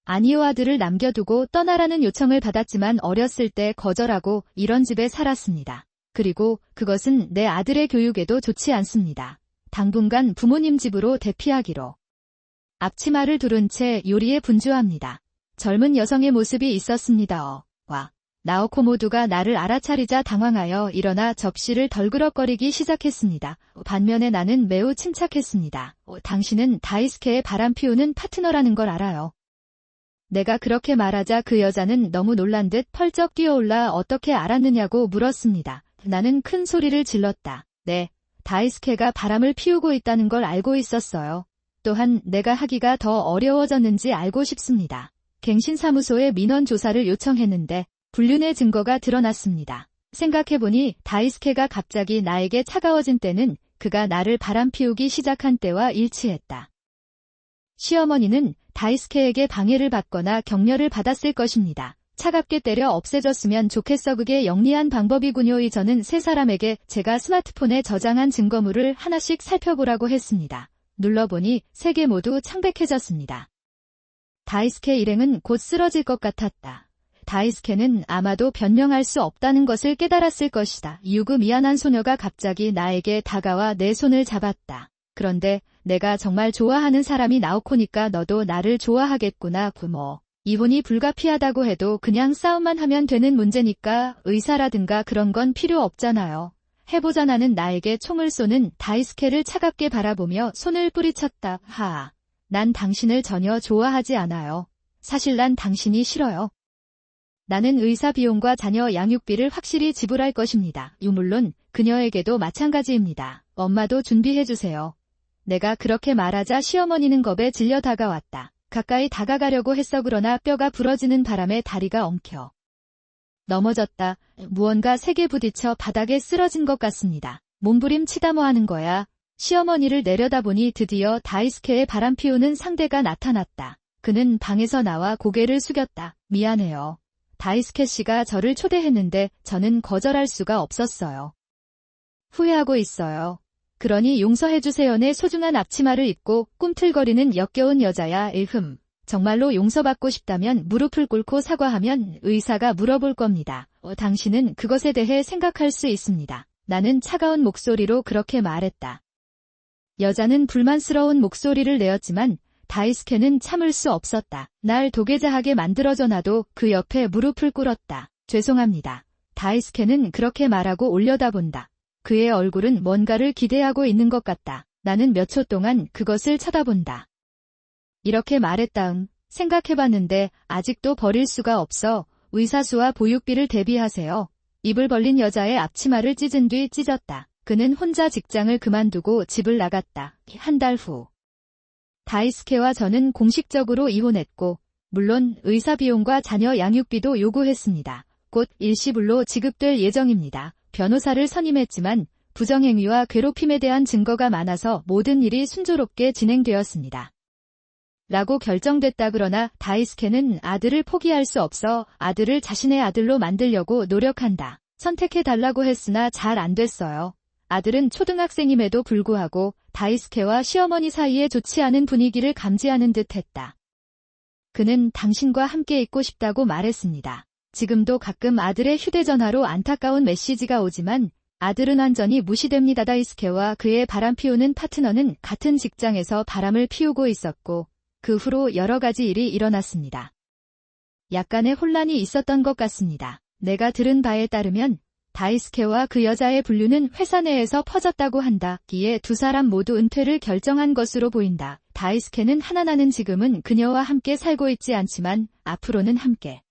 아니요, 아들을 남겨두고 떠나라는 요청을 받았지만 어렸을 때 거절하고 이런 집에 살았습니다. 그리고 그것은 내 아들의 교육에도 좋지 않습니다. 당분간 부모님 집으로 대피하기로. 앞치마를 두른 채 요리에 분주합니다. 젊은 여성의 모습이 있었습니다. 나오코 모두가 나를 알아차리자 당황하여 일어나 접시를 덜그럭거리기 시작했습니다. 반면에 나는 매우 침착했습니다. 당신은 다이스케의 바람 피우는 파트너라는 걸 알아요. 내가 그렇게 말하자 그 여자는 너무 놀란 듯 펄쩍 뛰어올라 어떻게 알았느냐고 물었습니다. 나는 큰 소리를 질렀다. 네, 다이스케가 바람을 피우고 있다는 걸 알고 있었어요. 또한 내가 하기가 더 어려워졌는지 알고 싶습니다. 갱신사무소에 민원 조사를 요청했는데 불륜의 증거가 드러났습니다. 생각해보니 다이스케가 갑자기 나에게 차가워진 때는 그가 나를 바람피우기 시작한 때와 일치했다. 시어머니는 다이스케에게 방해를 받거나 격려를 받았을 것입니다. 차갑게 때려 없애졌으면 좋겠어. 그게 영리한 방법이군요. 저는 세 사람에게 제가 스마트폰에 저장한 증거물을 하나씩 살펴보라고 했습니다. 눌러보니 세 개 모두 창백해졌습니다. 다이스케 일행은 곧 쓰러질 것 같았다. 다이스케는 아마도 변명할 수 없다는 것을 깨달았을 것이다. 유구 미안한 소녀가 갑자기 나에게 다가와 내 손을 잡았다. 그런데 내가 정말 좋아하는 사람이 나오코니까 너도 나를 좋아하겠구나. 부모. 이혼이 불가피하다고 해도 그냥 싸움만 하면 되는 문제니까 의사라든가 그런 건 필요 없잖아요. 해보자. 나는 나에게 총을 쏘는 다이스케를 차갑게 바라보며 손을 뿌리쳤다. 하하. 난 당신을 전혀 좋아하지 않아요. 사실 난 당신이 싫어요. 나는 의사 비용과 자녀 양육비를 확실히 지불할 것입니다. 물론 그녀에게도 마찬가지입니다. 엄마도 준비해주세요. 내가 그렇게 말하자 시어머니는 겁에 질려 다가왔다. 가까이 다가가려고 했어. 그러나 뼈가 부러지는 바람에 다리가 엉켜 넘어졌다. 무언가 세게 부딪혀 바닥에 쓰러진 것 같습니다. 몸부림치다 뭐 하는 거야. 시어머니를 내려다보니 드디어 다이스케의 바람 피우는 상대가 나타났다. 그는 방에서 나와 고개를 숙였다. 미안해요. 다이스케 씨가 저를 초대했는데 저는 거절할 수가 없었어요. 후회하고 있어요. 그러니 용서해주세요. 내 소중한 앞치마를 입고 꿈틀거리는 역겨운 여자야. 정말로 용서받고 싶다면 무릎을 꿇고 사과하면 의사가 물어볼 겁니다. 당신은 그것에 대해 생각할 수 있습니다. 나는 차가운 목소리로 그렇게 말했다. 여자는 불만스러운 목소리를 내었지만 다이스케는 참을 수 없었다. 날 도계자하게 만들어줘. 나도 그 옆에 무릎을 꿇었다. 죄송합니다. 다이스케는 그렇게 말하고 올려다본다. 그의 얼굴은 뭔가를 기대하고 있는 것 같다. 나는 몇 초 동안 그것을 쳐다본다. 이렇게 말했다. 생각해봤는데 아직도 버릴 수가 없어. 의사수와 보육비를 대비하세요. 입을 벌린 여자의 앞치마를 찢은 뒤 찢었다. 그는 혼자 직장을 그만두고 집을 나갔다. 한 달 후. 다이스케와 저는 공식적으로 이혼했고 물론 의사 비용과 자녀 양육비도 요구했습니다. 곧 일시불로 지급될 예정입니다. 변호사를 선임했지만 부정행위와 괴롭힘에 대한 증거가 많아서 모든 일이 순조롭게 진행되었습니다. 라고 결정됐다. 그러나 다이스케는 아들을 포기할 수 없어 아들을 자신의 아들로 만들려고 노력한다. 선택해달라고 했으나 잘 안 됐어요. 아들은 초등학생임에도 불구하고 다이스케와 시어머니 사이에 좋지 않은 분위기를 감지하는 듯 했다. 그는 당신과 함께 있고 싶다고 말했습니다. 지금도 가끔 아들의 휴대전화로 안타까운 메시지가 오지만 아들은 완전히 무시됩니다. 다이스케와 그의 바람 피우는 파트너는 같은 직장에서 바람을 피우고 있었고 그 후로 여러 가지 일이 일어났습니다. 약간의 혼란이 있었던 것 같습니다. 내가 들은 바에 따르면 다이스케와 그 여자의 분류는 회사 내에서 퍼졌다고 한다. 기에 두 사람 모두 은퇴를 결정한 것으로 보인다. 다이스케는 하나나는 지금은 그녀와 함께 살고 있지 않지만 앞으로는 함께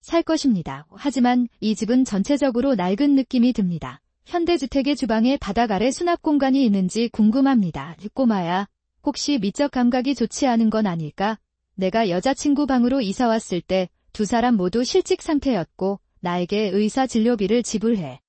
살 것입니다. 하지만 이 집은 전체적으로 낡은 느낌이 듭니다. 현대주택의 주방에 바닥 아래 수납 공간이 있는지 궁금합니다. 꼬마야, 혹시 미적 감각이 좋지 않은 건 아닐까? 내가 여자친구 방으로 이사 왔을 때 두 사람 모두 실직 상태였고 나에게 의사 진료비를 지불해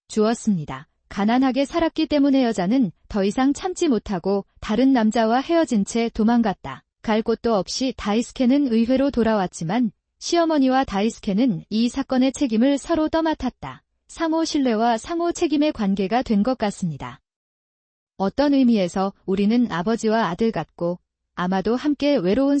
주었습니다. 가난하게 살았기 때문에 여자는 더 이상 참지 못하고 다른 남자와 헤어진 채 도망갔다. 갈 곳도 없이 다이스케는 의회로 돌아왔지만 시어머니와 다이스케는 이 사건의 책임을 서로 떠맡았다. 상호 신뢰와 상호 책임의 관계가 된 것 같습니다. 어떤 의미에서 우리는 아버지와 아들 같고 아마도 함께 외로운